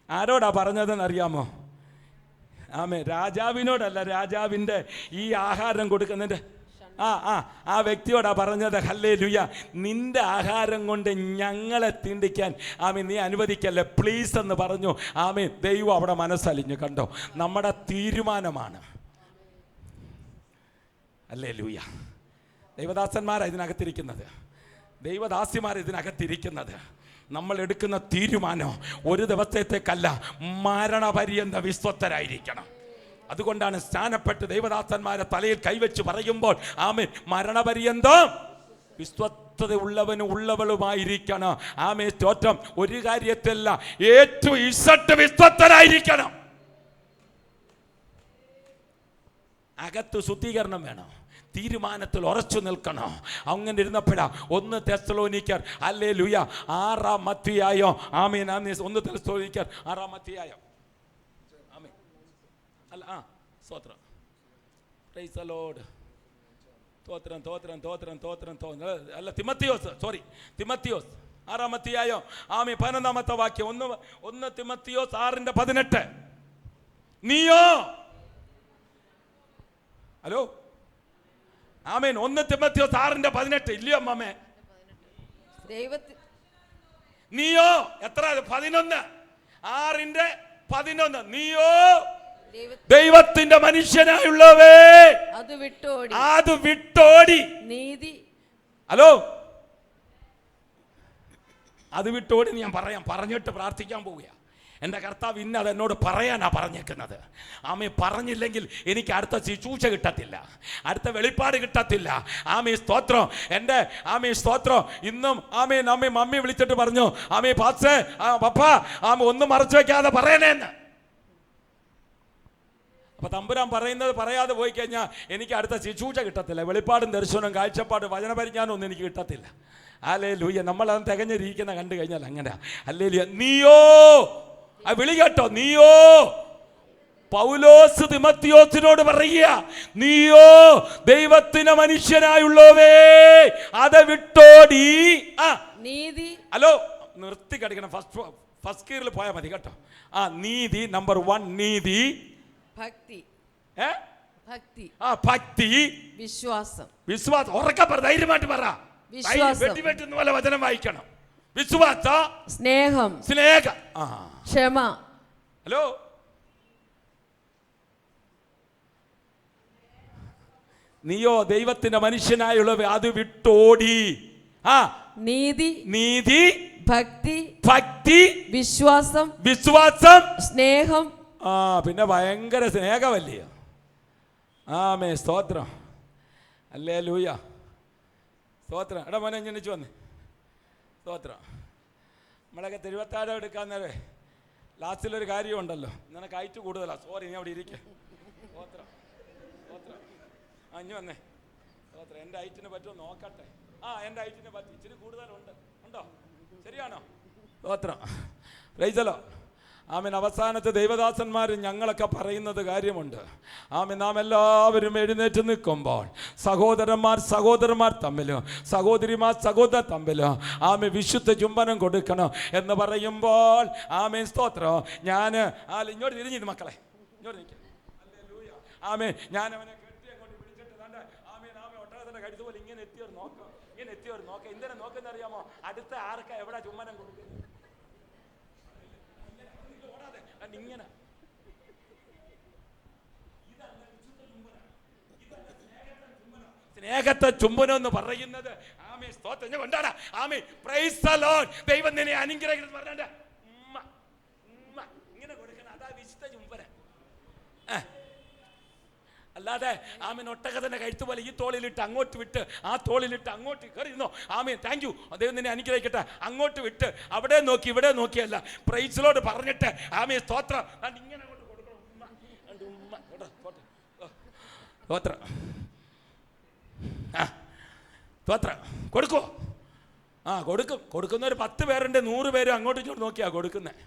ആരോടാ പറഞ്ഞതെന്ന് അറിയാമോ? രാജാവിനോടല്ല, രാജാവിൻ്റെ ഈ ആഹാരം കൊടുക്കുന്നതിൻ്റെ ആ വ്യക്തിയോടാ പറഞ്ഞത്. ഹല്ലേലൂയ. നിന്റെ ആഹാരം കൊണ്ട് ഞങ്ങളെ തീണ്ടിക്കാൻ നീ അനുവദിക്കല്ലേ പ്ലീസ് എന്ന് പറഞ്ഞു. ദൈവം അവിടെ മനസ്സലിഞ്ഞു. കണ്ടോ? നമ്മുടെ തീരുമാനമാണ്. ഹല്ലേലൂയ. ദൈവദാസന്മാരാണ് ഇതിനകത്തിരിക്കുന്നത്, ദൈവദാസിമാർ ഇതിനകത്തിരിക്കുന്നത്. നമ്മൾ എടുക്കുന്ന തീരുമാനം ഒരു ദിവസത്തേക്കല്ല, മരണപര്യന്ത വിശ്വസ്തരായിരിക്കണം. അതുകൊണ്ടാണ് സ്നാനപ്പെട്ട് ദൈവദാസന്മാരെ തലയിൽ കൈവച്ച് പറയുമ്പോൾ മരണപര്യന്തം വിശ്വസ്തത ഉള്ളവളുമായിരിക്കണം. സ്തോത്രം. ഒരു കാര്യത്തിലല്ല, ഏറ്റവും വിശ്വസ്തരായിരിക്കണം. അകത്ത് ശുദ്ധീകരണം വേണം, തീരുമാനത്തിൽ ഉറച്ചു നിൽക്കണോ? അങ്ങനെ ഇരുന്നപ്പോഴാ 1 തെസ്സലോനിക്കർ ഹല്ലേലൂയ 6-ാം അധ്യായം. ആമേൻ. 1 തെസ്സലോനിക്കർ 6-ാം അധ്യായം. ആമേൻ. സ്തോത്രം. Praise the lord. തോത്രം. അല്ല, തിമത്തിയോസ് 6-ാം അധ്യായം 11-ാമത്തെ വാക്യം. 1 തിമത്തിയോസ് 6:18. നീയോ, ഹലോ, 1 തിമത്തിയോസ് 6:18 ഇല്ലയോ അമ്മേ? നീയോ എത്ര? 11. 6:11. നീയോ ദൈവത്തിന്റെ മനുഷ്യനായുള്ളവേ അത് വിട്ടോടി. നീതി. ഹലോ, അത് വിട്ടോടി. ഞാൻ പറഞ്ഞിട്ട് പ്രാർത്ഥിക്കാൻ പോവുക. എൻ്റെ കർത്താവ് ഇന്ന് അതെന്നോട് പറയാനാ പറഞ്ഞേക്കുന്നത്. പറഞ്ഞില്ലെങ്കിൽ എനിക്ക് അടുത്ത ശുശ്രൂഷ കിട്ടത്തില്ല, അടുത്ത വെളിപ്പാട് കിട്ടത്തില്ല. സ്തോത്രം. എൻ്റെ സ്തോത്രം. ഇന്നും മമ്മി വിളിച്ചിട്ട് പറഞ്ഞു, പാസ്റ്റേ പപ്പ ഒന്നും മറച്ചു വെക്കാതെ പറയണേന്ന്. അപ്പൊ തമ്പുരാൻ പറയുന്നത് പറയാതെ പോയി കഴിഞ്ഞാൽ എനിക്ക് അടുത്ത ശുശ്രൂഷ കിട്ടത്തില്ല, വെളിപ്പാടും ദർശനവും കാഴ്ചപ്പാടും വചനപരിജ്ഞാനം ഒന്നും എനിക്ക് കിട്ടത്തില്ല. ഹല്ലേലൂയ. നമ്മളത് തികഞ്ഞിരിക്കുന്ന കണ്ടു കഴിഞ്ഞാൽ അങ്ങനെ. ഹല്ലേലൂയ. നീയോ, വിളി കേട്ടോ, നീയോ. പൗലോസ് തിമത്തിയോസിനോട് പറയുക, നീയോ ദൈവത്തിന് മനുഷ്യനായുള്ളവേ അത് വിട്ടോടി. നീതി. ഹലോ, നിർത്തി കടിക്കണം. ഫസ്റ്റ് ഗിയറിൽ പോയാൽ മതി കേട്ടോ. നീതി. നമ്പർ 1 നീതി. ഭക്തി. ഭക്തി. വിശ്വാസം. ഉറക്കെ പറ, ധൈര്യമായിട്ട് പറ. വെട്ടിവെട്ടുന്ന പോലെ വചനം വായിക്കണം. വിശ്വാസ. സ്നേഹം. ക്ഷമ. ഹലോ, നീയോ ദൈവത്തിന്റെ മനുഷ്യനായുള്ളവ അത് വിട്ടോടി. നീതി. ഭക്തി. വിശ്വാസം. സ്നേഹം. പിന്നെ ഭയങ്കര സ്നേഹമല്ലേ? സ്തോത്രം. ഹല്ലേലൂയ. സ്തോത്രം. എടാ മോനെ ജനിച്ചു വന്നേ. സ്തോത്രം. നമ്മളൊക്കെ തിരുവത്താഴം എടുക്കാൻ നേരെ ലാസ്റ്റിലൊരു കാര്യമുണ്ടല്ലോ, നിനക്ക് ഹൈറ്റ് കൂടുതലാണ്. സോറി, നീ അവിടെ ഇരിക്കുക. സ്തോത്രം. ഇനി വന്നേ. സ്തോത്രം. എൻ്റെ ഹൈറ്റിന് പറ്റുമോ നോക്കട്ടെ. എൻ്റെ ഹൈറ്റിന് പറ്റും, ഇച്ചിരി കൂടുതലുണ്ട്. ഉണ്ടോ? ശരിയാണോ? സ്തോത്രം. Praise the Lord. അവസാനത്തെ ദൈവദാസന്മാർ ഞങ്ങളൊക്കെ പറയുന്നത് കാര്യമുണ്ട്. നാം എല്ലാവരും എഴുന്നേറ്റ് നിൽക്കുമ്പോൾ സഹോദരന്മാർ തമ്മിലും സഹോദരിമാർ തമ്മിലും വിശുദ്ധ ചുംബനം കൊടുക്കണം എന്ന് പറയുമ്പോൾ സ്തോത്രം. ഞാൻ ഇങ്ങോട്ട് തിരിഞ്ഞിരുന്നു മക്കളെ, ഇങ്ങോട്ട് നിൽക്കാം. ഞാൻ അവനെ കെട്ടി അങ്ങോട്ട് പിടിച്ചിട്ട് ഒട്ടകത്തിന്റെ കഴുത്തുപോലെ ഇങ്ങനെ എത്തിയൊരു നോക്കം. എന്തിനാ നോക്കുന്ന അറിയാമോ? അടുത്ത ആർക്കാ എവിടെ ചുംബനം കൊടുക്കുന്നത്? ഇങ്ങനെ. ഇതല്ല വിശുദ്ധ ചുംബനം, ഇതല്ല സ്നേഹത്തിന്റെ സ്നേഹത്തെ ചുംബനം എന്ന് പറയുന്നത് ആമേ സ്തോത്രം കൊണ്ടാണ്. ആമേ പ്രൈസ് ദി ലോർഡ്. ദൈവം നിന്നെ അനുഗ്രഹിക്കുന്നു പറഞ്ഞാൽ ഇങ്ങനെ കൊടുക്കണം. അതാ വിശുദ്ധ ചുംബനം. അല്ലാതെ ആമീൻ ഒട്ടകത്തിന്റെ കഴുത്ത് പോലെ ഈ തോളിലിട്ട് അങ്ങോട്ട് വിട്ട് ആ തോളിലിട്ട് അങ്ങോട്ട് കയറിയിരുന്നോ. ആമീൻ താങ്ക് യു, ദൈവം നിന്നെ അനുഗ്രഹിക്കട്ടെ. അങ്ങോട്ട് വിട്ട് അവിടെ നോക്കി ഇവിടെ നോക്കിയല്ല, പ്രൈസിലോട് പറഞ്ഞിട്ട് ആമീൻ സ്തോത്രം ഇങ്ങനെ കൊണ്ട് കൊടുക്കണം. സ്തോത്രം സ്തോത്രം കൊടുക്കുമോ? കൊടുക്കുന്ന ഒരു 10 പേരുണ്ട്, 100 പേരും അങ്ങോട്ടും ഇങ്ങോട്ട് നോക്കിയാ കൊടുക്കുന്നത്.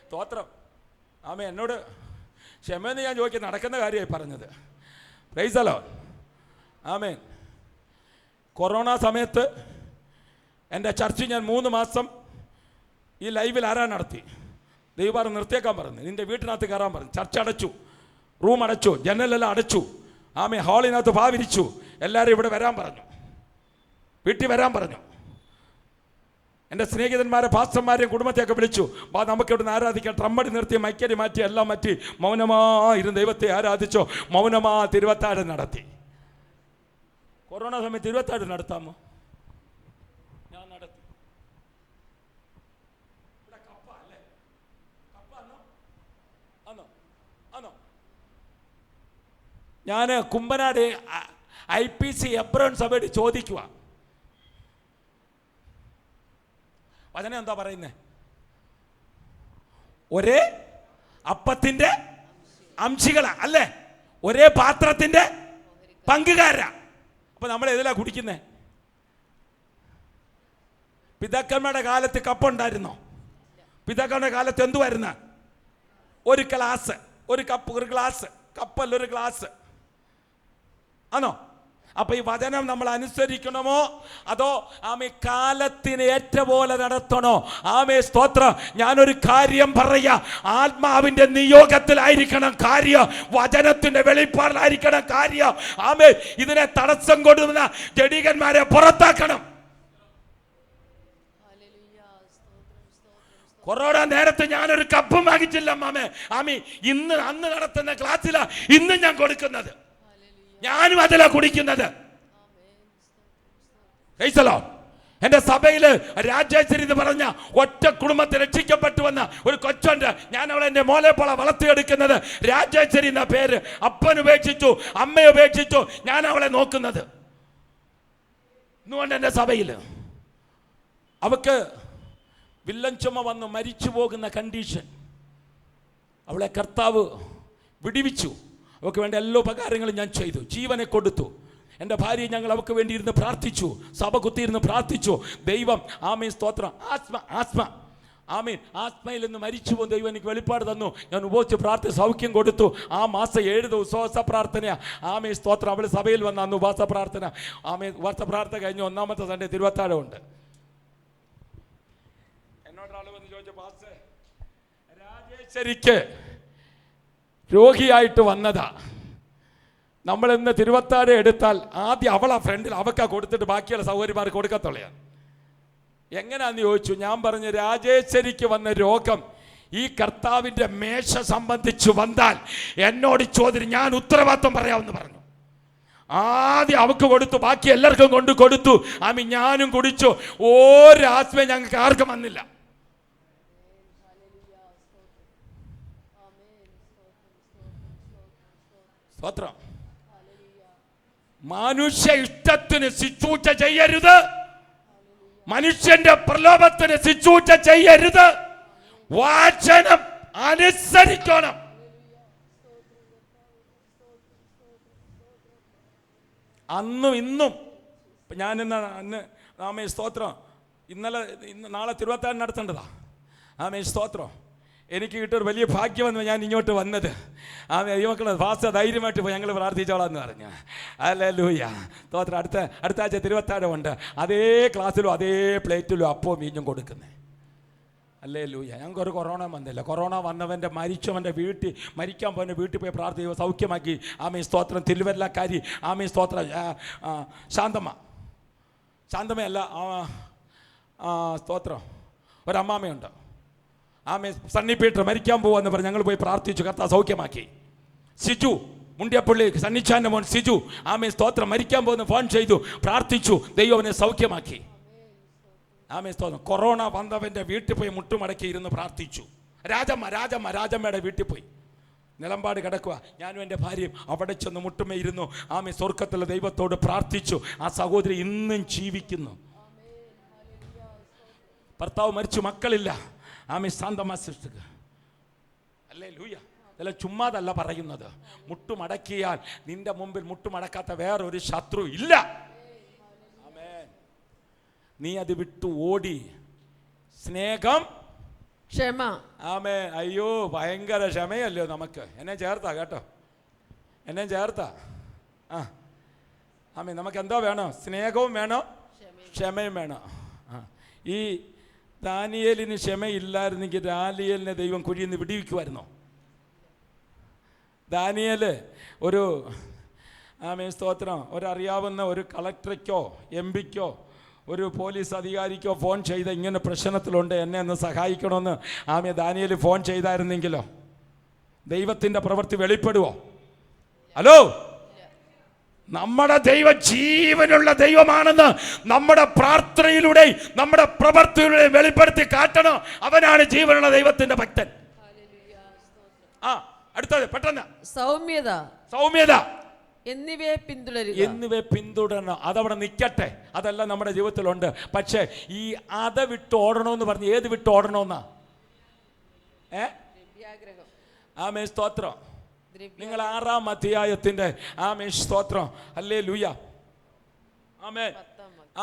സ്തോത്രം. ആമേ എന്നോട് ക്ഷമയെന്ന് ഞാൻ ചോദിക്കുക, നടക്കുന്ന കാര്യമായി പറഞ്ഞത്. Price the lord. Amen. Corona സമയത്ത് എൻ്റെ ചർച്ച് ഞാൻ 3 മാസം ഈ ലൈവിൽ ആരാൻ നടത്തി. ദൈവം നിർത്തിയേക്കാൻ പറഞ്ഞു, നിൻ്റെ വീട്ടിനകത്ത് കയറാൻ പറഞ്ഞു. ചർച്ച് അടച്ചു, റൂം അടച്ചു, ജനലെല്ലാം അടച്ചു. ആമേ ഹാളിനകത്ത് ഭാവിരിച്ചു. എല്ലാവരും ഇവിടെ വരാൻ പറഞ്ഞു, വീട്ടിൽ വരാൻ പറഞ്ഞു. എൻ്റെ സ്നേഹിതന്മാരെ പാസ്റ്റർമാരെയും കുടുംബത്തെയൊക്കെ വിളിച്ചു, നമുക്ക് ഇവിടെ നിന്ന് ആരാധിക്കാം. ട്രമ്മടി നിർത്തി, മൈക്കരി മാറ്റി, എല്ലാം മാറ്റി മൗനമായിരുന്നു ദൈവത്തെ ആരാധിച്ചോ. മൗനമാ തിരുവത്താഴ് നടത്തി. കൊറോണ സമയത്ത് തിരുവത്താഴ് നടത്താമോ? ഞാൻ നടത്തി. ഇവിടെ കപ്പ അല്ലേ? കപ്പ ആണോ? ഞാൻ കുമ്പനാട് IPC എബ്രോൺ സഭയോട് ചോദിക്കുക, വചനം എന്താ പറയുന്നത്? ഒരേ അപ്പത്തിന്റെ അംശികളാ അല്ലേ? ഒരേ പാത്രത്തിന്റെ പങ്കുകാരാ. അപ്പൊ നമ്മൾ ഏതിലാ കുടിക്കുന്നേ? പിതാക്കന്മാരുടെ കാലത്ത് കപ്പുണ്ടായിരുന്നോ? പിതാക്കന്മാരുടെ കാലത്ത് എന്തുവായിരുന്ന? ഒരു ഗ്ലാസ്, ഒരു കപ്പ്, ഒരു ഗ്ലാസ്. കപ്പല്ല, ഒരു ഗ്ലാസ് ആണോ? അപ്പൊ ഈ വചനം നമ്മൾ അനുസരിക്കണമോ അതോ ആമേ കാലത്തിന് ഏറ്റ പോലെ നടത്തണോ? ആമേ സ്തോത്രം. ഞാനൊരു കാര്യം പറയാ, ആത്മാവിന്റെ നിയോഗത്തിലായിരിക്കണം കാര്യം, വചനത്തിന്റെ വെളിപ്പാടിലായിരിക്കണം കാര്യം. ആമേ ഇതിനെ തടസ്സം കൊടുക്കുന്ന ജഡികന്മാരെ പുറത്താക്കണം. കൊറോണ നേരത്തെ ഞാനൊരു കപ്പും വാങ്ങിച്ചില്ല മാമേ. അന്ന് നടത്തുന്ന ക്ലാസ്സിലാ ഇന്ന് ഞാൻ കൊടുക്കുന്നത്. ഞാനും അതിലാ കുടിക്കുന്നത്. എന്റെ സഭയില് രാജേശ്വരി എന്ന് പറഞ്ഞ ഒറ്റ കുടുംബത്തെ രക്ഷിക്കപ്പെട്ടു വന്ന ഒരു കൊച്ചുണ്ട്. ഞാൻ അവളെ എന്റെ മോളെപ്പോള വളർത്തിയെടുക്കുന്നത്. രാജേശ്വരി എന്ന പേര്. അപ്പൻ ഉപേക്ഷിച്ചു, അമ്മ ഉപേക്ഷിച്ചു, ഞാൻ അവളെ നോക്കുന്നത്. ഇന്നുകൊണ്ട് എന്റെ സഭയില് അവക്ക് വില്ലൻ ചുമ വന്ന് മരിച്ചു പോകുന്ന കണ്ടീഷൻ. അവളെ കർത്താവ് വിടിവിച്ചു. അവൾക്ക് വേണ്ട എല്ലാ ഉപകാരങ്ങളും ഞാൻ ചെയ്തു, ജീവനെ കൊടുത്തു. എൻ്റെ ഭാര്യയെ ഞങ്ങൾ അവൾക്ക് വേണ്ടി ഇരുന്ന് പ്രാർത്ഥിച്ചു, സഭ കുത്തിയിരുന്ന് പ്രാർത്ഥിച്ചു. ദൈവം ആമീൻ സ്തോത്രം. ആമീൻ ആത്മയിൽ നിന്ന് മരിച്ചു പോകും ദൈവം എനിക്ക് വെളിപ്പാട് തന്നു. ഞാൻ ഉപയോഗിച്ച് പ്രാർത്ഥന സൗഖ്യം കൊടുത്തു. ആ മാസം 7 ദിവസം ഉപവാസ പ്രാർത്ഥനയാ. ആമീൻ സ്തോത്രം. അവൾ സഭയിൽ വന്ന അന്ന് ഉപവാസ പ്രാർത്ഥന. ആമീൻ ഉപവാസ പ്രാർത്ഥന കഴിഞ്ഞു 1ാമത്തെ സൺഡേ തിരുവത്താഴമുണ്ട്. എന്നോടൊരാൾ വന്ന് ചോദിച്ചു, പാസ്റ്റർ രാജേശ്വരിക്ക് രോഗിയായിട്ട് വന്നതാ, നമ്മളിന്ന് തിരുവത്താഴ എടുത്താൽ ആദ്യം അവളാ ഫ്രണ്ടിൽ, അവക്കാ കൊടുത്തിട്ട് ബാക്കിയുള്ള സൗകര്യമാർ കൊടുക്കത്തുള്ളയാണ്. എങ്ങനെയാന്ന് ചോദിച്ചു. ഞാൻ പറഞ്ഞു, രാജേശ്വരിക്ക് വന്ന രോഗം ഈ കർത്താവിൻ്റെ മേശ സംബന്ധിച്ച് വന്നാൽ എന്നോട് ചോദിച്ചു, ഞാൻ ഉത്തരവാദിത്വം പറയാമെന്ന് പറഞ്ഞു. ആദ്യം അവക്ക് കൊടുത്തു, ബാക്കി എല്ലാവർക്കും കൊണ്ട് കൊടുത്തു. ഞാനും കുടിച്ചു. ഒരാത്മ ഞങ്ങൾക്ക് ആർക്കും വന്നില്ല. സ്തോത്രം. മനുഷ്യ ഇഷ്ടത്തിന് ശുശ്രൂഷ ചെയ്യരുത്, മനുഷ്യന്റെ പ്രലോഭത്തിന് ശുശ്രൂഷ ചെയ്യരുത്, വചനം അനുസരിക്കണം. അന്നും ഇന്നും ഞാൻ അന്ന് ആമേ സ്തോത്രം നാളെ തിരുവത്താഴ് നടത്തേണ്ടതാ. ആമേ സ്തോത്രം. എനിക്ക് കിട്ടിയൊരു വലിയ ഭാഗ്യമെന്ന് ഞാൻ ഇങ്ങോട്ട് വന്നത്. ദൈവമക്കളെ ഭാഷ ധൈര്യമായിട്ട് പോയി ഞങ്ങൾ പ്രാർത്ഥിച്ചോളാന്ന് പറഞ്ഞു. ഹല്ലേലൂയ. സ്തോത്രം. അടുത്ത ആഴ്ച തിരുവത്താഴമുണ്ട്. അതേ ക്ലാസ്സിലും അതേ പ്ലേറ്റിലും അപ്പവും വീഞ്ഞും കൊടുക്കുന്നത്. ഹല്ലേലൂയ. ഞങ്ങൾക്കൊരു കൊറോണ വന്നില്ല. കൊറോണ വന്നവൻ്റെ മരിച്ചവൻ്റെ വീട്ടിൽ മരിക്കാൻ പോയവൻ്റെ വീട്ടിൽ പോയി പ്രാർത്ഥിക്കുക, സൗഖ്യമാക്കി. ആമേ സ്തോത്രം. തിരുവല്ലക്കാരി ആമേ സ്തോത്രം. ശാന്തമയല്ല സ്തോത്രം. ഒരമ്മാമയുണ്ട്. ആമേ സണ്ണി പീറ്റർ മരിക്കാൻ പോവാന്ന് പറഞ്ഞ് ഞങ്ങൾ പോയി പ്രാർത്ഥിച്ചു, കർത്താവ് സൗഖ്യമാക്കി. സിജു മുണ്ടിയപ്പള്ളി സണ്ണിച്ചാൻ്റെ മോൻ സിജു, ആമേ സ്തോത്രം, മരിക്കാൻ പോകുന്ന ഫോൺ ചെയ്തു, പ്രാർത്ഥിച്ചു, ദൈവം അവനെ സൗഖ്യമാക്കി. ആമേ സ്തോത്രം. കൊറോണ വന്നവൻ്റെ വീട്ടിൽ പോയി മുട്ടുമടക്കി ഇരുന്ന് പ്രാർത്ഥിച്ചു. രാജമ്മയുടെ വീട്ടിൽ പോയി നിലമ്പാട് കിടക്കുക. ഞാനും എൻ്റെ ഭാര്യയും അവിടെ ചെന്ന് മുട്ടുമേയിരുന്നു. ആമേ സ്വർഗത്തിലെ ദൈവത്തോട് പ്രാർത്ഥിച്ചു. ആ സഹോദരി ഇന്നും ജീവിക്കുന്നു. ഭർത്താവ് മരിച്ചു, മക്കളില്ല. ആമേ ശാന്തമാ സൃഷ്ടിക്കുക. അല്ലേ ലൂയ. അല്ല, ചുമ്മാതല്ല പറയുന്നത്. മുട്ടുമടക്കിയാൽ നിന്റെ മുമ്പിൽ മുട്ടുമടക്കാത്ത വേറൊരു ശത്രു ഇല്ല. ആമേൻ. നീ അത് വിട്ടു ഓടി. സ്നേഹം, ക്ഷമ. ആമേ. അയ്യോ, ഭയങ്കര ക്ഷമയല്ലോ നമുക്ക്. എന്നെ ചേർത്താ കേട്ടോ, എന്നെ ചേർത്താ. ആമേ. നമുക്ക് എന്താ വേണം? സ്നേഹവും വേണം, ക്ഷമയും വേണം. ഈ ദാനിയേലിന് ക്ഷമയില്ലായിരുന്നെങ്കിൽ ദാനിയേലിനെ ദൈവം കുഴിയിൽ നിന്ന് വിടിവിക്കുമായിരുന്നോ? ദാനിയേല് ഒരു ആമേ സ്തോത്രം, ഒരറിയാവുന്ന ഒരു കളക്ടർക്കോ എം പിക്കോ ഒരു പോലീസ് അധികാരിക്കോ ഫോൺ ചെയ്ത് ഇങ്ങനെ പ്രശ്നത്തിലുണ്ട്, എന്നെ ഒന്ന് സഹായിക്കണമെന്ന് ആമേ ദാനിയേൽ ഫോൺ ചെയ്തായിരുന്നെങ്കിലോ ദൈവത്തിൻ്റെ പ്രവൃത്തി വെളിപ്പെടുവോ? ഹലോ, നമ്മുടെ ദൈവം ജീവനുള്ള ദൈവമാണെന്ന് നമ്മുടെ പ്രാർത്ഥനയിലൂടെ നമ്മുടെ പ്രവൃത്തിയിലൂടെ വെളിപ്പെടുത്തി കാട്ടണം. അവനാണ് ജീവനുള്ള ദൈവത്തിന്റെ ഭക്തൻ. അടുത്തത് പെട്ടെന്ന്. സൗമ്യത എന്നിവയെ പിന്തുടരണം. അതവിടെ നിൽക്കട്ടെ, അതെല്ലാം നമ്മുടെ ജീവിതത്തിലുണ്ട്. പക്ഷേ ഈ അത് വിട്ട് ഓടണമെന്ന് പറഞ്ഞ് ഏത് വിട്ട് ഓടണമെന്നാ? ആമേ സ്തോത്രം. നിങ്ങൾ 6-ാം അധ്യായത്തിന്റെ ആമേ സ്തോത്രം, ഹല്ലേലൂയ, ആമേൻ,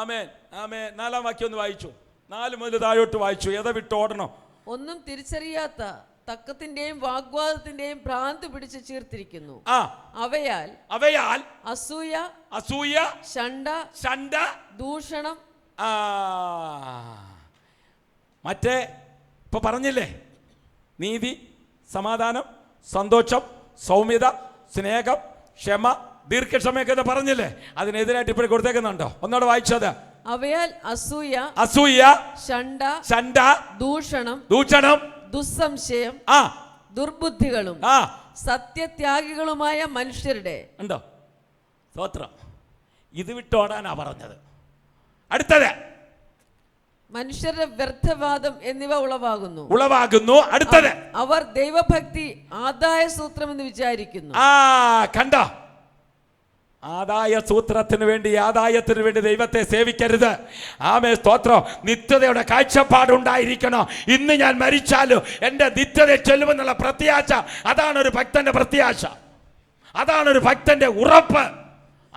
ആമേൻ, ആമേൻ. 4-ാം വാക്യം ഒന്ന് വായിച്ചു. 4 മുതൽ താഴോട്ട് വായിച്ചു. ഏതാ വിട്ട് ഓടണം? ഒന്നും തിരിച്ചറിയാത്ത തക്കത്തിന്റെയും വാഗ്വാദത്തിന്റെയും ഭ്രാന്ത് പിടിച്ച് ചീർത്തിരിക്കുന്നു. അവയാൽ അസൂയ, ശണ്ഠ, ദൂഷണം. മറ്റേ ഇപ്പൊ പറഞ്ഞില്ലേ, നീതി, സമാധാനം, സന്തോഷം, സൗമ്യത, സ്നേഹം, ക്ഷമ, ദീർഘക്ഷമയൊക്കെ പറഞ്ഞില്ലേ? അതിനെതിരായിട്ട് ഇപ്പോഴും കൊടുത്തേക്കുന്നുണ്ടോ? ഒന്നോടെ വായിച്ചത്. അവയാൽ അസൂയ, ശണ്ഠ, ദൂഷണം, ദുസ്സംശയം, ദുർബുദ്ധികളും സത്യത്യാഗികളുമായ മനുഷ്യരുടെ ഉണ്ടോ? സ്തോത്രം. ഇത് വിട്ടോടാനാ പറഞ്ഞത്. അടുത്തത്, മനുഷ്യരുടെ വ്യർത്ഥവാദം എന്നിവ ഉളവാകുന്നു. അടുത്തത്, അവർ ദൈവഭക്തി ആദായ സൂത്രം എന്ന് വിചാരിക്കുന്നു. കണ്ടോ? ആദായത്തിന് വേണ്ടി ദൈവത്തെ സേവിക്കരുത്. ആമേ സ്തോത്രം. നിത്യതയുടെ കാഴ്ചപ്പാടുണ്ടായിരിക്കണം. ഇന്ന് ഞാൻ മരിച്ചാലും എൻ്റെ നിത്യതയെ ചെല്ലുമെന്നുള്ള പ്രത്യാശ. അതാണ് ഒരു ഭക്തന്റെ പ്രത്യാശ, അതാണ് ഒരു ഭക്തന്റെ ഉറപ്പ്.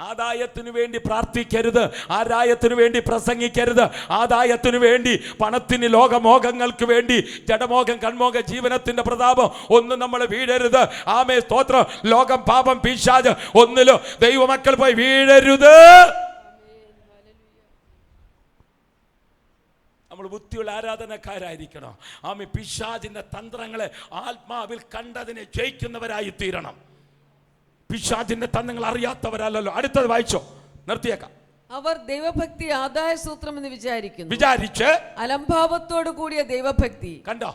ആദായത്തിനു വേണ്ടി പ്രാർത്ഥിക്കരുത്, ആദായത്തിനു വേണ്ടി പ്രസംഗിക്കരുത്, ആദായത്തിനു വേണ്ടി, പണത്തിന്, ലോകമോഹങ്ങൾക്ക് വേണ്ടി, ജഡമോഹം, കൺമോഹം, ജീവനത്തിന്റെ പ്രതാപം ഒന്നും നമ്മൾ വീഴരുത്. ആമേ സ്തോത്രം. ലോകം, പാപം, പിശാച് ഒന്നിലും ദൈവമക്കൾ പോയി വീഴരുത്. നമ്മൾ ബുദ്ധിയുള്ള ആരാധനക്കാരായിരിക്കണം. ആമേ പിശാചിന്റെ തന്ത്രങ്ങളെ ആത്മാവിൽ കണ്ടതിനെ ജയിക്കുന്നവരായി തീരണം. പിശാചിന്റെ തന്ത്രങ്ങൾ അറിയാത്തവരല്ലോ. അടുത്തത് വായിച്ചോ, നിർത്തിയേക്കാം. അവർ ദൈവഭക്തി ആദായ സൂത്രം എന്ന് വിചാരിച്ച് അലംഭാവത്തോട് കൂടിയ ദൈവഭക്തി. കണ്ടോ?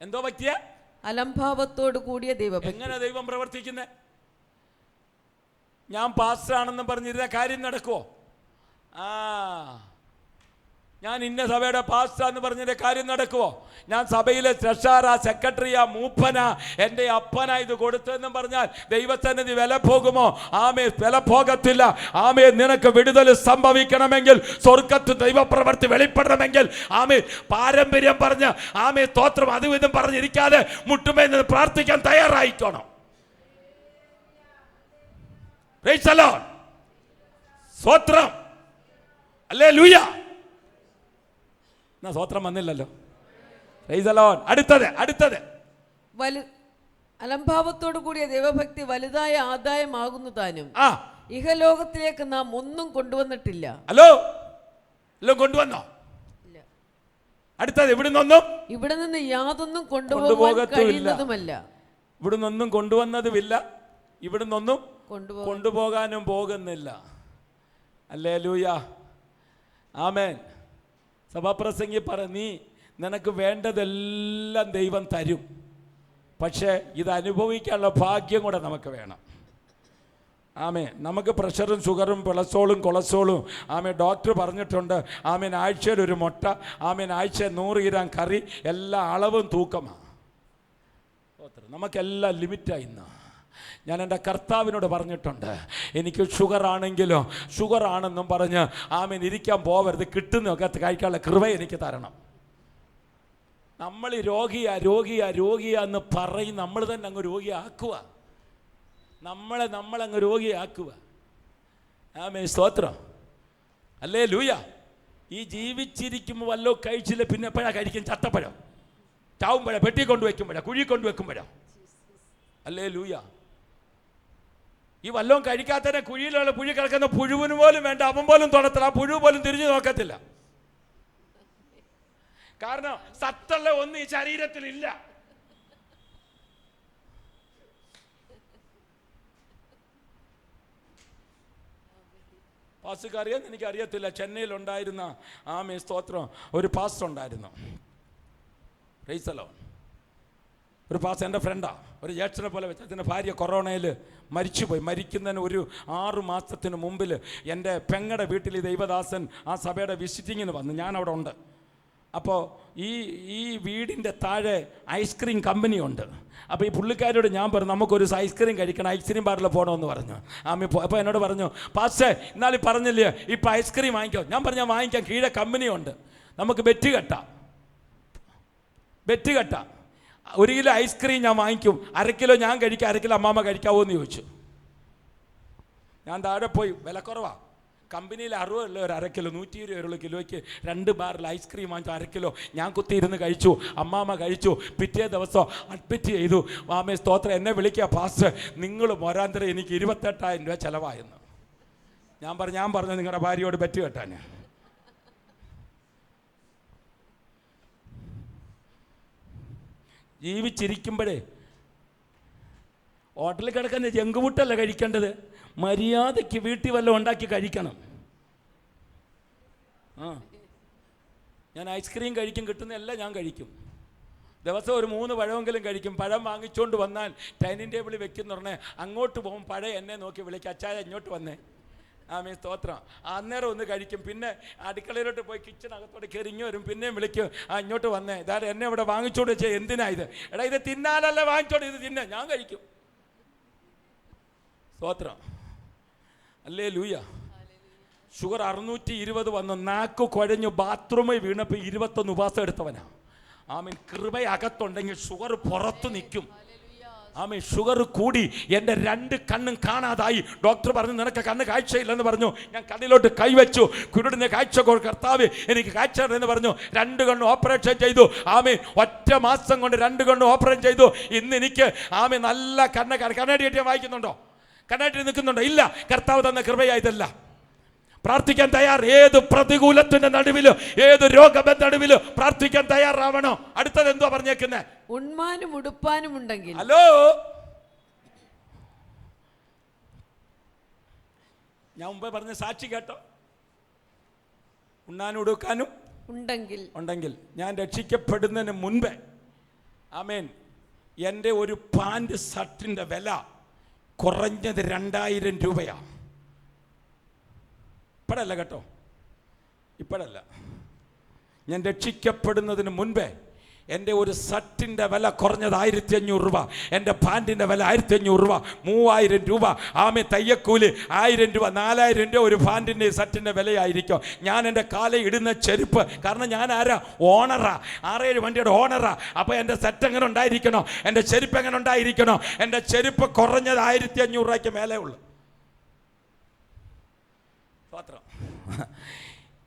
എന്തോ ഭക്തിയെ? അലംഭാവത്തോട് കൂടിയ ദൈവഭക്തി. എങ്ങനെ ദൈവം പ്രവർത്തിക്കുന്നേ? ഞാൻ പാസ്റ്ററാണെന്ന് പറഞ്ഞിരുന്ന കാര്യം നടക്കുവോ? ഞാൻ ഇന്ന സഭയുടെ പാസ്റ്റർ എന്ന് പറഞ്ഞതിന്റെ കാര്യം നടക്കുവോ? ഞാൻ സഭയിലെ ട്രഷറാ, സെക്രട്ടറിയാ, മൂപ്പനാ, എൻ്റെ അപ്പനാ ഇത് കൊടുത്തെന്നും പറഞ്ഞാൽ ദൈവസന്നിധി വില പോകുമോ? ആമേ, വില പോകത്തില്ല. ആമേ, നിനക്ക് വിടുതൽ സംഭവിക്കണമെങ്കിൽ, സ്വർഗത്ത് ദൈവപ്രവൃത്തി വെളിപ്പെടണമെങ്കിൽ, ആമേ, പാരമ്പര്യം പറഞ്ഞ്, ആമേ സ്തോത്രം, അതും ഇതും പറഞ്ഞിരിക്കാതെ മുട്ടുമേ നിന്ന് പ്രാർത്ഥിക്കാൻ തയ്യാറായിക്കോണം. Praise the lord. സ്തോത്രം. ഹല്ലേലൂയ. സ്വോത്രം വന്നില്ലല്ലോ. അടുത്തത് അലംഭാവത്തോടു കൂടിയ ദൈവഭക്തി വലുതായ ആദായമാകുന്നു താനും. ഇഹലോകത്തിലേക്ക് നാം ഒന്നും കൊണ്ടുവന്നിട്ടില്ല. കൊണ്ടുവന്നോ? അടുത്തത്, ഇവിടെ നിന്ന് യാതൊന്നും കൊണ്ടുപോകാൻ കഴിയുന്നതുമല്ല. ഇവിടുന്നൊന്നും കൊണ്ടുവന്നതുമില്ല, ഇവിടുന്നൊന്നും കൊണ്ടുപോകാനും പോകുന്നില്ല. ഹല്ലേലൂയ. ആമേൻ. സഭാപ്രസംഗി പറ, നിനക്ക് വേണ്ടതെല്ലാം ദൈവം തരും. പക്ഷേ ഇത് അനുഭവിക്കാനുള്ള ഭാഗ്യം കൂടെ നമുക്ക് വേണം. ആമേ, നമുക്ക് പ്രഷറും ഷുഗറും കൊളസ്ട്രോളും ആമേ ഡോക്ടർ പറഞ്ഞിട്ടുണ്ട്. ആമേൻ, ആഴ്ചയിൽ ഒരു മുട്ട, ആമേൻ ആഴ്ചയിൽ 100 ഗ്രാം കറി, എല്ലാ അളവും തൂക്കമാണ്. നമുക്കെല്ലാം ലിമിറ്റായി. ഇന്ന് ഞാൻ എൻ്റെ കർത്താവിനോട് പറഞ്ഞിട്ടുണ്ട്, എനിക്ക് ഷുഗറാണെന്നും പറഞ്ഞ് ആമേൻ ഇരിക്കാൻ പോവരുത്. കിട്ടുന്നതൊക്കെ കഴിക്കാനുള്ള കൃപ എനിക്ക് തരണം. നമ്മൾ രോഗിയാന്ന് പറയും, നമ്മൾ തന്നെ അങ്ങ് രോഗിയാക്കുക. നമ്മളങ്ങ് രോഗിയാക്കുക. ആമേൻ, സ്തോത്രം, ഹല്ലേലൂയ. ഈ ജീവിച്ചിരിക്കുമ്പോൾ വല്ലോ കഴിച്ചില്ല പിന്നെ എപ്പോഴാണ് കഴിക്കും? ചത്തപ്പഴം, ചാവുമ്പഴം, പെട്ടി കൊണ്ടുവയ്ക്കുമ്പോഴാണ്, കുഴി കൊണ്ടുവെക്കുമ്പോഴാണ്. ഹല്ലേലൂയ. ഈ വല്ലവും കഴിക്കാത്തതിനെ കുഴിയിലുള്ള പുഴി കിടക്കുന്ന പുഴുവിന് പോലും വേണ്ട, അവൻ പോലും തൊടത്തില്ല, ആ പുഴു പോലും തിരിഞ്ഞു നോക്കത്തില്ല. കാരണം സത്തുള്ള ഒന്നും ഈ ശരീരത്തിലില്ല. പാസ്റ്റർക്ക് അറിയാമെന്ന് എനിക്കറിയത്തില്ല. ചെന്നൈയിലുണ്ടായിരുന്ന ആമേ സ്തോത്രം ഒരു പാസ്റ്റർ ഉണ്ടായിരുന്നു. Praise Lord. ഒരു പാസ്റ്റർ എൻ്റെ ഫ്രണ്ടാണ്, ഒരു ജ്യേഷ്ഠനെ പോലെ വെച്ച്. അതിൻ്റെ ഭാര്യ കൊറോണയിൽ മരിച്ചുപോയി. മരിക്കുന്നതിന് ഒരു 6 മാസത്തിന് മുമ്പിൽ എൻ്റെ പെങ്ങടെ വീട്ടിൽ ഈ ദൈവദാസൻ ആ സഭയുടെ വിസിറ്റിങ്ങിന് വന്നു. ഞാനവിടെ ഉണ്ട്. അപ്പോൾ ഈ വീടിൻ്റെ താഴെ ഐസ്ക്രീം കമ്പനിയുണ്ട്. അപ്പോൾ ഈ പുള്ളിക്കാരോട് ഞാൻ പറഞ്ഞു, നമുക്കൊരു ഐസ്ക്രീം കഴിക്കണം, ഐസ്ക്രീം ബാറിൽ പോകണമെന്ന് പറഞ്ഞു. അപ്പോൾ എന്നോട് പറഞ്ഞു, പാസ്റ്റേ ഇന്നാളീ പറഞ്ഞില്ലേ ഇപ്പോൾ ഐസ്ക്രീം വാങ്ങിക്കോ? ഞാൻ പറഞ്ഞു, വാങ്ങിക്കാം, കീഴെ കമ്പനിയുണ്ട്, നമുക്ക് ബെറ്റ് കെട്ടാം. 1 കിലോ ഐസ്ക്രീം ഞാൻ വാങ്ങിക്കും, 1/2 കിലോ ഞാൻ കഴിക്കാം, 1/2 കിലോ അമ്മാമ്മ കഴിക്കാവോ എന്ന് ചോദിച്ചു. ഞാൻ താഴെ പോയി, വില കുറവാ, കമ്പനിയിൽ 60 ഉള്ള ഒരു 1/2 കിലോ, 120 കിലോയ്ക്ക് 2 ബാറിൽ ഐസ്ക്രീം വാങ്ങിച്ചു. 1/2 കിലോ ഞാൻ കുത്തിയിരുന്ന് കഴിച്ചു, അമ്മാമ്മ കഴിച്ചു. പിറ്റേ ദിവസം അഡ്മിറ്റ് ചെയ്തു. ആമേ സ്തോത്രം. എന്നെ വിളിക്കുക, പാസ്റ്റർ നിങ്ങൾ വരാന്തരം എനിക്ക് 28,000 രൂപ ചിലവായെന്ന്. ഞാൻ പറഞ്ഞു നിങ്ങളുടെ ഭാര്യയോട് ബെറ്റ് കെട്ടാൻ. ജീവിച്ചിരിക്കുമ്പോഴേ ഹോട്ടലിൽ കിടക്കുന്ന ജങ്കുമുട്ടല്ല കഴിക്കേണ്ടത്, മര്യാദയ്ക്ക് വീട്ടിൽ വല്ലതും ഉണ്ടാക്കി കഴിക്കണം. ഞാൻ ഐസ്ക്രീം കഴിക്കും, കിട്ടുന്നതെല്ലാം ഞാൻ കഴിക്കും. ദിവസം ഒരു 3 പഴമെങ്കിലും കഴിക്കും. പഴം വാങ്ങിച്ചുകൊണ്ട് വന്നാൽ ഡൈനിങ് ടേബിളിൽ വെക്കുന്ന ഉടനെ അങ്ങോട്ട് പോകും, പഴം എന്നെ നോക്കി വിളിക്കും, അച്ചായ ഇങ്ങോട്ട് വന്നേ. ആമേ സ്തോത്രം. അന്നേരം ഒന്ന് കഴിക്കും. പിന്നെ അടുക്കളയിലോട്ട് പോയി കിച്ചണകത്തോടെ കയറിഞ്ഞു വരും, പിന്നെയും വിളിക്കും, ഇങ്ങോട്ട് വന്നേ, ഇതാ എന്നെ ഇവിടെ വാങ്ങിച്ചോണ്ട് വെച്ചാൽ എന്തിനാ ഇത്? എടാ ഇത് തിന്നാനല്ല വാങ്ങിച്ചോണ്ട്, ഇത് തിന്നെ, ഞാൻ കഴിക്കും. സ്തോത്രം, ഹല്ലേലൂയ. ഷുഗർ 620 വന്നു, നാക്ക് കുഴഞ്ഞു, ബാത്റൂമിൽ വീണപ്പോൾ 21 ഉപവാസം എടുത്തവനാ. ആമീൻ. കൃപയകത്തുണ്ടെങ്കിൽ ഷുഗർ പുറത്ത് നിൽക്കും. ആമീൻ. ഷുഗർ കൂടി എൻ്റെ 2 കണ്ണും കാണാതായി. ഡോക്ടർ പറഞ്ഞു, നിനക്ക് കണ്ണ് കാഴ്ചയില്ലെന്ന് പറഞ്ഞു. ഞാൻ കണ്ണിലോട്ട് കൈവച്ചു, കുരുടിനെ കാഴ്ച കർത്താവ് എനിക്ക് കാഴ്ച എന്ന് പറഞ്ഞു. 2 കണ്ണും ഓപ്പറേഷൻ ചെയ്തു. ആമീൻ. ഒറ്റ മാസം കൊണ്ട് 2 കണ്ണും ഓപ്പറേഷൻ ചെയ്തു. ഇന്ന് എനിക്ക് ആമീൻ നല്ല കണ്ണാടി കെട്ടിയാൽ വായിക്കുന്നുണ്ടോ? കണ്ണാടി നിൽക്കുന്നുണ്ടോ? ഇല്ല. കർത്താവ് തന്ന കൃപയായതല്ല. പ്രാർത്ഥിക്കാൻ തയ്യാർ. ഏത് പ്രതികൂലത്തിന്റെ നടുവിലും ഏത് രോഗബന്ധ നടുവിലും പ്രാർത്ഥിക്കാൻ തയ്യാറാവണോ? അടുത്തത് എന്തുവാ പറഞ്ഞേക്കുന്നത്? ഉണ്മാനും ഉടുപ്പാനും ഉണ്ടെങ്കിൽ. ഹലോ, ഞാൻ മുമ്പേ പറഞ്ഞ സാക്ഷി കേട്ടോ? ഉണ്ണാനും ഉടുക്കാനും ഉണ്ടെങ്കിൽ ഞാൻ രക്ഷിക്കപ്പെടുന്നതിന് മുൻപേ ആമേൻ എൻ്റെ ഒരു പാൻറ് ഷർട്ടിൻ്റെ വില കുറഞ്ഞത് 2000 രൂപയാണ്. ഇപ്പോഴല്ല കേട്ടോ, ഇപ്പോഴല്ല. ഞാൻ രക്ഷിക്കപ്പെടുന്നതിന് മുൻപേ എൻ്റെ ഒരു ഷർട്ടിൻ്റെ വില കുറഞ്ഞത് 1500 രൂപ, എൻ്റെ പാൻറ്റിൻ്റെ വില 1500 രൂപ, 3000 രൂപ. ആമേ തയ്യക്കൂലി 1000 രൂപ, 4000 രൂപ ഒരു പാൻറ്റിൻ്റെ ഷർട്ടിൻ്റെ വിലയായിരിക്കും. ഞാൻ എൻ്റെ കാലിൽ ഇടുന്ന ചെരുപ്പ്, കാരണം ഞാൻ ആരാ? ഓണറാ, 6-7 വണ്ടിയുടെ ഓണറാ. അപ്പോൾ എൻ്റെ സെറ്റ് എങ്ങനെ ഉണ്ടായിരിക്കണോ? എൻ്റെ ചെരുപ്പ് എങ്ങനെ ഉണ്ടായിരിക്കണോ? എൻ്റെ ചെരുപ്പ് കുറഞ്ഞത് 1500 രൂപയ്ക്ക് മേലേ ഉള്ളൂ. പാത്രം.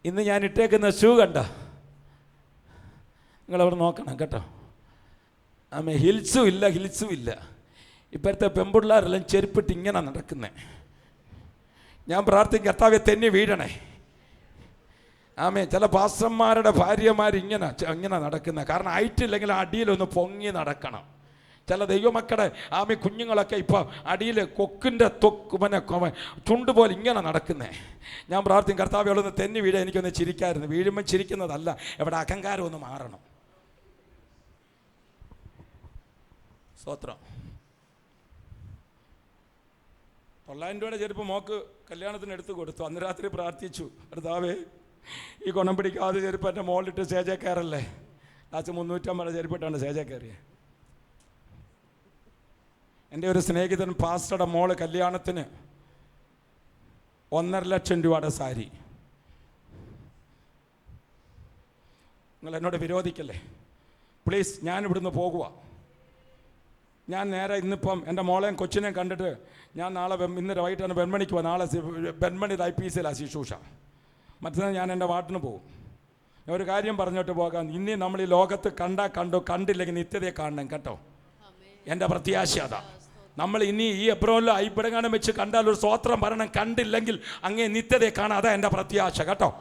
ഇന്ന് ഞാൻ ഇട്ടേക്കുന്ന ഷൂ കണ്ട, നിങ്ങളവിടെ നോക്കണം കേട്ടോ. ആമേ ഹിൽസും ഇല്ല. ഇപ്പോഴത്തെ പെൺപിള്ളേരെല്ലാം ചെരുപ്പിട്ട് ഇങ്ങനെ നടക്കുന്നത്. ഞാൻ പ്രാർത്ഥിക്കും, കർത്താവേ തെന്നി വീഴണേ. ആമേ ചില പാസ്റ്റർമാരുടെ ഭാര്യമാർ ഇങ്ങനെ നടക്കുന്നത്. കാരണം ഹൈറ്റില്ലെങ്കിൽ അടിയിലൊന്ന് പൊങ്ങി നടക്കണം. ചില ദൈവമക്കളുടെ ആമേ കുഞ്ഞുങ്ങളൊക്കെ ഇപ്പോൾ അടിയിൽ കൊക്കിൻ്റെ ചുണ്ട് പോലെ ഇങ്ങനെ നടക്കുന്നേ. ഞാൻ പ്രാർത്ഥിക്കും, കർത്താവേ ഒന്ന് തെന്നി വീഴ, എനിക്കൊന്ന് ചിരിക്കായിരുന്നു. വീഴുമ്പോൾ ചിരിക്കുന്നതല്ല, എവിടെ അഹങ്കാരം ഒന്ന് മാറണം. സ്തോത്രം. 900 രൂപയുടെ ചെരുപ്പ് മോക്ക് കല്യാണത്തിന് എടുത്ത് കൊടുത്തു. അന്ന് രാത്രി പ്രാർത്ഥിച്ചു, കർത്താവേ ഈ ഗുണം പിടിക്കാതെ ചെരുപ്പ് എൻ്റെ മോളിലിട്ട് സ്റ്റേജേ കയറല്ലേ. ലാസ്റ്റ് 350 ചെരുപ്പിട്ടാണ് സ്റ്റേജേ കയറിയത്. എൻ്റെ ഒരു സ്നേഹിതൻ പാസ്റ്ററുടെ മോള് കല്യാണത്തിന് 1.5 ലക്ഷം രൂപയുടെ സാരി. നിങ്ങൾ എന്നോട് വിരോധിക്കല്ലേ പ്ലീസ്. ഞാൻ ഇവിടുന്ന് പോകുക. ഞാൻ നേരെ ഇന്നിപ്പം എൻ്റെ മോളെയും കൊച്ചിനെയും കണ്ടിട്ട് ഞാൻ നാളെ ഇന്ന് വൈകിട്ടാണ് വെൺമണിക്ക് പോകും. നാളെ വെൺമണി IPCയിലാണ് ശുശ്രൂഷ. മറ്റന്നാൾ ഞാൻ എൻ്റെ വാട്ടിന് പോകും. ഞാൻ ഒരു കാര്യം പറഞ്ഞിട്ട് പോകാം. ഇനി നമ്മൾ ഈ ലോകത്ത് കണ്ടു, കണ്ടില്ലെങ്കിൽ നിത്യതയെ കാണണം കേട്ടോ. എൻ്റെ പ്രത്യാശ അതാ. നമ്മൾ ഇനി ഈ എബ്രോനിൽ ഐബടങ്ങാനം വെച്ച് കണ്ടാൽ ഒരു സ്തോത്രം പറയണം. കണ്ടില്ലെങ്കിൽ അങ്ങേ നിത്യതയെ കാണാം. അതാ എൻ്റെ പ്രത്യാശ കേട്ടോ.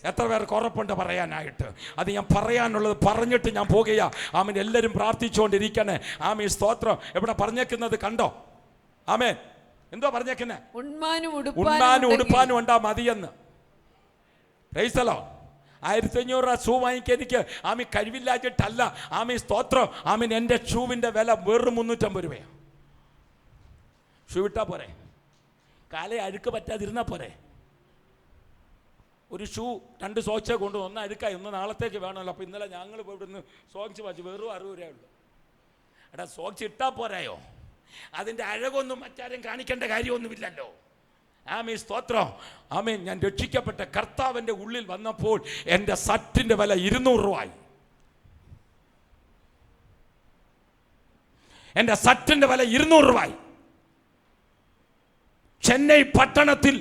എത്ര പേർക്ക് ഉറപ്പുണ്ട് പറയാനായിട്ട്? അത് ഞാൻ പറയാനുള്ളത് പറഞ്ഞിട്ട് ഞാൻ പോകുക. ആമേൻ. എല്ലാവരും പ്രാർത്ഥിച്ചുകൊണ്ടിരിക്കണേ. ആമേൻ. സ്തോത്രം. എവിടെ പറഞ്ഞേക്കുന്നത് കണ്ടോ? ആമേൻ. എന്തോ പറഞ്ഞേക്കുന്നേ? ഉണ്മാനും ഉടുപ്പാനും ഉണ്ടാ മതിയെന്ന്. പ്രൈസ്. 1500 രൂപ ഷൂ വാങ്ങിക്കാൻ എനിക്ക് ആമി കഴിവില്ലാച്ചിട്ടല്ല. ആമി സ്തോത്രം. ആമീൻ. എൻ്റെ ഷൂവിൻ്റെ വില വെറും 350 രൂപയാണ്. ഷൂ ഇട്ടാ പോരെ? കാലേ അഴുക്ക് പറ്റാതിരുന്നാൽ പോരെ? ഒരു ഷൂ 2 സോക്സേ കൊണ്ടുവന്നു. ഒന്ന് അഴുക്കായി, ഒന്ന് നാളത്തേക്ക് വേണമല്ലോ. അപ്പോൾ ഇന്നലെ ഞങ്ങൾ പോയി ഇവിടുന്ന് സോക്സ് വാങ്ങിച്ചു. വെറും 60 രൂപയുള്ളൂ. എടാ സോക്സ് ഇട്ടാൽ പോരായോ? അതിൻ്റെ അഴകൊന്നും മറ്റാരും കാണിക്കേണ്ട കാര്യമൊന്നുമില്ലല്ലോ. ആമീൻ. സ്തോത്രം. ആമീൻ. ഞാൻ രക്ഷിക്കപ്പെട്ട കർത്താവിൻ്റെ ഉള്ളിൽ വന്നപ്പോൾ എൻ്റെ ഷർട്ടിൻ്റെ വില 200 രൂപയായി. എൻ്റെ ഷർട്ടിൻ്റെ വില 200 രൂപയായി. ചെന്നൈ പട്ടണത്തിൽ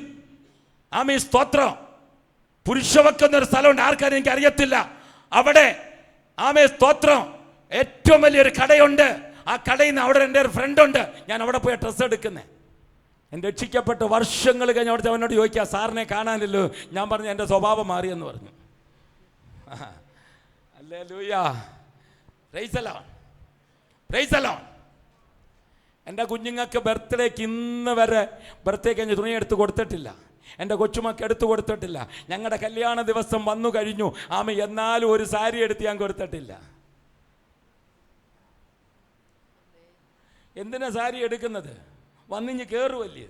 ആമീൻ. സ്തോത്രം. പുരുഷ വെക്കുന്നൊരു സ്ഥലമുണ്ട്. ആർക്കാരും എനിക്ക് അറിയത്തില്ല. അവിടെ ആമേ സ്തോത്രം ഏറ്റവും വലിയൊരു കടയുണ്ട്. ആ കടയിൽ നിന്ന് അവിടെ എൻ്റെ ഒരു ഫ്രണ്ടുണ്ട്. ഞാൻ അവിടെ പോയി ഡ്രസ്സ് എടുക്കുന്നത്. എൻ്റെ രക്ഷിക്കപ്പെട്ട് വർഷങ്ങൾ കഴിഞ്ഞ് അവിടുത്തെ അവനോട് ചോദിക്കുക, സാറിനെ കാണാനില്ലല്ലോ. ഞാൻ പറഞ്ഞു എൻ്റെ സ്വഭാവം മാറിയെന്ന് പറഞ്ഞു. Hallelujah. Price the lord. Praise the Lord. എൻ്റെ കുഞ്ഞുങ്ങൾക്ക് ബർത്ത്ഡേക്ക് ഇന്ന് വരെ ബർത്ത്ഡേ കഴിഞ്ഞ് തുണി എടുത്ത് കൊടുത്തിട്ടില്ല. എൻ്റെ കൊച്ചുമക്ക് എടുത്തു കൊടുത്തിട്ടില്ല. ഞങ്ങളുടെ കല്യാണ ദിവസം വന്നു കഴിഞ്ഞു. ആമ എന്നാലും ഒരു സാരി എടുത്ത് ഞാൻ കൊടുത്തിട്ടില്ല. എന്തിനാ സാരി എടുക്കുന്നത്? വന്നിഞ്ഞ് കയറുമല്ലേ.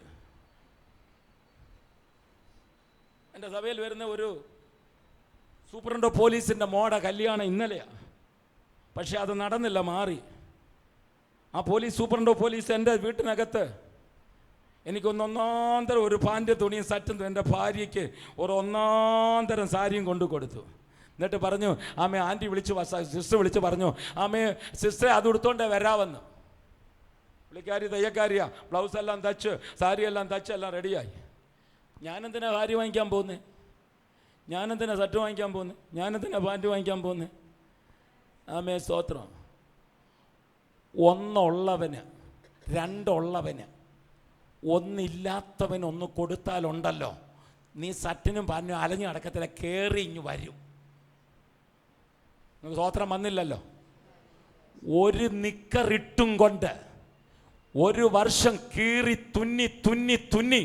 എൻ്റെ സഭയിൽ വരുന്ന ഒരു സൂപ്രണ്ട് പോലീസിൻ്റെ മോടെ കല്യാണം ഇന്നലെയാണ്. പക്ഷെ അത് നടന്നില്ല, മാറി. ആ സൂപ്രണ്ട് പോലീസ് എൻ്റെ വീട്ടിനകത്ത് എനിക്കൊന്ന് ഒന്നാന്തരം ഒരു പാൻറ് തുണിയും സറ്റും എൻ്റെ ഭാര്യയ്ക്ക് ഒരു ഒന്നാന്തരം സാരിയും കൊണ്ടു കൊടുത്തു. എന്നിട്ട് പറഞ്ഞു, ആമേ ആൻറ്റി സിസ്റ്റർ വിളിച്ച് പറഞ്ഞു, ആമേ സിസ്റ്ററെ അത് ഉടുത്തോണ്ടേ വരാമെന്ന്. പുള്ളിക്കാരി തയ്യക്കാരിയാ. ബ്ലൗസെല്ലാം തച്ച് സാരിയെല്ലാം തച്ച് എല്ലാം റെഡിയായി. ഞാനെന്തിനാ സാരി വാങ്ങിക്കാൻ പോകുന്നത്? ഞാനെന്തിനാ ഷർട്ട് വാങ്ങിക്കാൻ പോകുന്നത്? ഞാനെന്തിനാ പാൻറ്റ് വാങ്ങിക്കാൻ പോകുന്നത്? ആമേ സ്തോത്രം. ഒന്നുള്ളവന്, രണ്ടുള്ളവന്, ഒന്നില്ലാത്തവന് ഒന്ന് കൊടുത്താലുണ്ടല്ലോ, നീ സറ്റിനും പാൻറ്റും അലഞ്ഞു നടക്കത്തില്ല, കയറി ഇങ്ങ് വരും. സ്തോത്രം വന്നില്ലല്ലോ. ഒരു നിക്കറിട്ടും കൊണ്ട് 1 വർഷം കീറി തുന്നി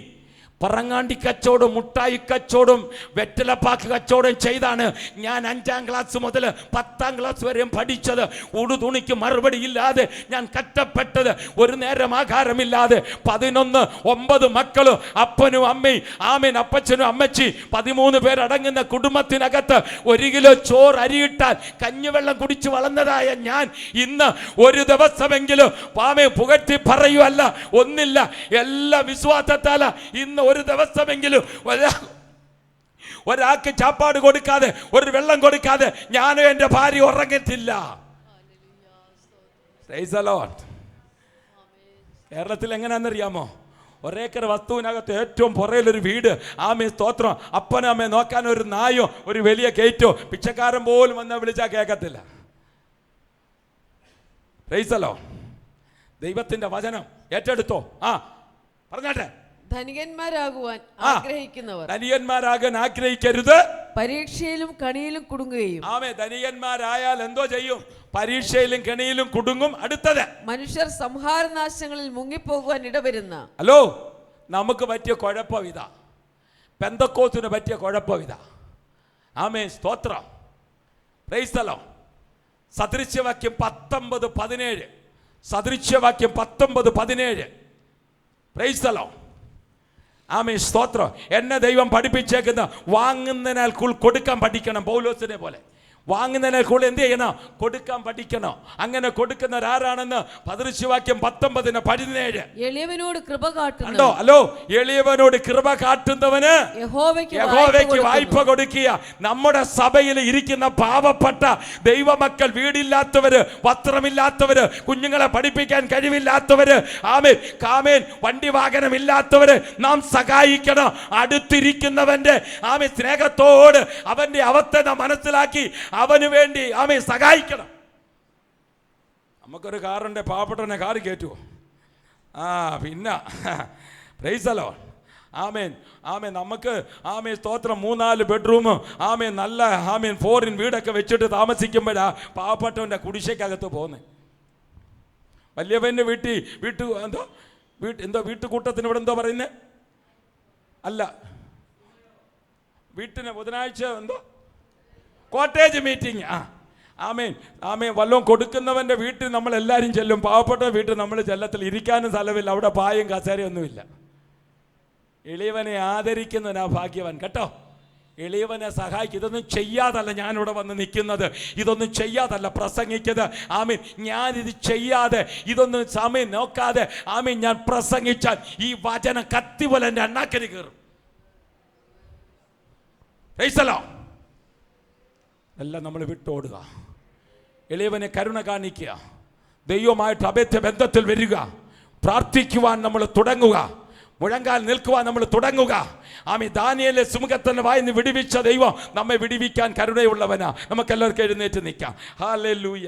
പറങ്ങാണ്ടി കച്ചവടം, മുട്ടായി കച്ചവടം, വെറ്റിലപ്പാക്ക് കച്ചവടം ചെയ്താണ് ഞാൻ 5ാം ക്ലാസ് മുതൽ 10ാം ക്ലാസ് വരെയും പഠിച്ചത്. ഉടുതുണിക്ക് മറുപടി ഇല്ലാതെ ഞാൻ കഷ്ടപ്പെട്ടത്. ഒരു നേരം ആഹാരമില്ലാതെ 9 മക്കളും അപ്പനും അമ്മയും, ആമേൻ, അപ്പച്ചനും അമ്മച്ചി 13 പേരടങ്ങുന്ന കുടുംബത്തിനകത്ത് 1 കിലോ ചോറ് അരിയിട്ടാൽ കഞ്ഞിവെള്ളം കുടിച്ച് വളർന്നതായ ഞാൻ ഇന്ന് ഒരു ദിവസമെങ്കിലും പാമേ പുകഴ്ത്തി പറയുവല്ല, ഒന്നില്ല, എല്ലാ വിശ്വാസത്താല ഇന്ന് ഒരു ദിവസമെങ്കിലും ഒരാൾക്ക് ചാപ്പാട് കൊടുക്കാതെ, ഒരു വെള്ളം കൊടുക്കാതെ ഞാനും എൻ്റെ ഭാര്യ ഉറങ്ങത്തില്ല. Price the Lord. കേരളത്തിൽ എങ്ങനെയാണെന്നറിയാമോ? 1 ഏക്കർ വസ്തുവിനകത്ത് ഏറ്റവും പുറയിലൊരു വീട്. ആമേ സ്തോത്രം. അപ്പനമ്മയെ നോക്കാൻ ഒരു നായോ ഒരു വലിയ ഗേറ്റോ പിച്ചക്കാരൻ പോലും വന്ന് വിളിച്ചാൽ കേൾക്കത്തില്ല. Price the Lord. ദൈവത്തിന്റെ വചനം ഏറ്റെടുത്തോ. പറഞ്ഞാട്ടെ. ധനികന്മാരാകുവാൻ ആഗ്രഹിക്കുന്നവർ ധനികന്മാരാകാൻ ആഗ്രഹിക്കരുത്, പരീക്ഷയിലും കണിയിലും കുടുങ്ങുകയും. ആമേ. ധനികന്മാരായാൽ എന്തോ ചെയ്യും? പരീക്ഷയിലും കണിയിലും കുടുങ്ങും. അടുത്തത്, മനുഷ്യർ സംഹാരനാശങ്ങളിൽ മുങ്ങിപ്പോകുവാൻ ഇടവരുന്ന. ഹലോ, നമുക്ക് പറ്റിയ കുഴപ്പം ഇതാ. പെന്തക്കോസ്തിന് പറ്റിയ കുഴപ്പം ഇതാ. ആമേ സ്തോത്രം. Praise the lord. സദൃശ്യവാക്യം 19:17 സദൃശ്യവാക്യം 19:17. Praise the lord. ആമേൻ, സ്തോത്രം. എന്നെ ദൈവം പഠിപ്പിച്ചേക്കുന്ന വാങ്ങുന്നതിനാൽ കൊടുക്കാൻ പഠിക്കണം. പൗലോസിനെ പോലെ വാങ്ങുന്നതിനാൽ എന്ത് ചെയ്യണം? കൊടുക്കാൻ പഠിക്കണം. അങ്ങനെ കൊടുക്കുന്നവരാരാണെന്ന് സദൃശ്യവാക്യം 19:17. എളിയവനോട് കൃപ കാട്ടുന്നു. ഹലോ, എളിയവനോട് കൃപ കാട്ടുന്നവന് യഹോവയ്ക്ക് വായ്പ കൊടുക്കുക. നമ്മുടെ സഭയിൽ ഇരിക്കുന്ന പാവപ്പെട്ട ദൈവമക്കൾ, വീടില്ലാത്തവര്, വസ്ത്രമില്ലാത്തവര്, കുഞ്ഞുങ്ങളെ പഠിപ്പിക്കാൻ കഴിവില്ലാത്തവര്, ആമേൻ, വണ്ടി വാഹനമില്ലാത്തവര് നാം സഹായിക്കണം. അടുത്തിരിക്കുന്നവന്റെ സ്നേഹത്തോട് അവന്റെ അവസ്ഥ നാം മനസ്സിലാക്കി അവന് വേണ്ടി സഹായിക്കണം. നമുക്കൊരു കാറുണ്ട്, പാവപ്പെട്ടവനെ കാറ് കയറ്റുമോ? പിന്നെ പ്രൈസ് ദി ലോർഡ്. നമുക്ക് സ്തോത്രം 3-4 ബെഡ്റൂം നല്ല 4 വീടൊക്കെ വെച്ചിട്ട് താമസിക്കുമ്പോഴാ പാവപ്പെട്ടവൻ്റെ കുടിശ്ശയ്ക്കകത്ത് പോകുന്നത്. വലിയവൻ്റെ വീട്ടുകൂട്ടത്തിന് ഇവിടെ എന്തോ പറയുന്നത്? അല്ല, വീട്ടിന് ബുധനാഴ്ച എന്തോ കോട്ടേജ് മീറ്റിംഗ്. വല്ലതും കൊടുക്കുന്നവൻ്റെ വീട്ടിൽ നമ്മളെല്ലാവരും ചെല്ലും. പാവപ്പെട്ട വീട്ടിൽ നമ്മൾ ചെല്ലത്തിൽ ഇരിക്കാനും സ്ഥലമില്ല, അവിടെ പായും കസേരയൊന്നുമില്ല. എളിയവനെ ആദരിക്കുന്നവനാ ഭാഗ്യവാൻ കേട്ടോ. എളിയവനെ സഹായിക്കും. ഇതൊന്നും ചെയ്യാതല്ല ഞാനിവിടെ വന്ന് നിൽക്കുന്നത്, ഇതൊന്നും ചെയ്യാതല്ല പ്രസംഗിക്കുന്നത്. ഞാനിത് ചെയ്യാതെ, ഇതൊന്നും നോക്കാതെ ഞാൻ പ്രസംഗിച്ചാൽ ഈ വചനം കത്തി പോലെ എൻ്റെ അണ്ണാക്കരി കയറും. എല്ലാം നമ്മൾ വിട്ടോടുക. എളിയവനെ കരുണ കാണിക്കുക. ദൈവമായിട്ട് അഭേദ്യ ബന്ധത്തിൽ വരിക. പ്രാർത്ഥിക്കുവാൻ നമ്മൾ തുടങ്ങുക. മുഴങ്കാൽ നിൽക്കുവാൻ നമ്മൾ തുടങ്ങുക. ദാനിയേലിനെ സിംഹത്തിന്റെ വായിന്ന് വിടുവിച്ച ദൈവം നമ്മെ വിടുവിക്കാൻ കരുണയുള്ളവനാ. നമുക്കെല്ലാവർക്കും എഴുന്നേറ്റ് നിൽക്കാം. ഹല്ലേലൂയ.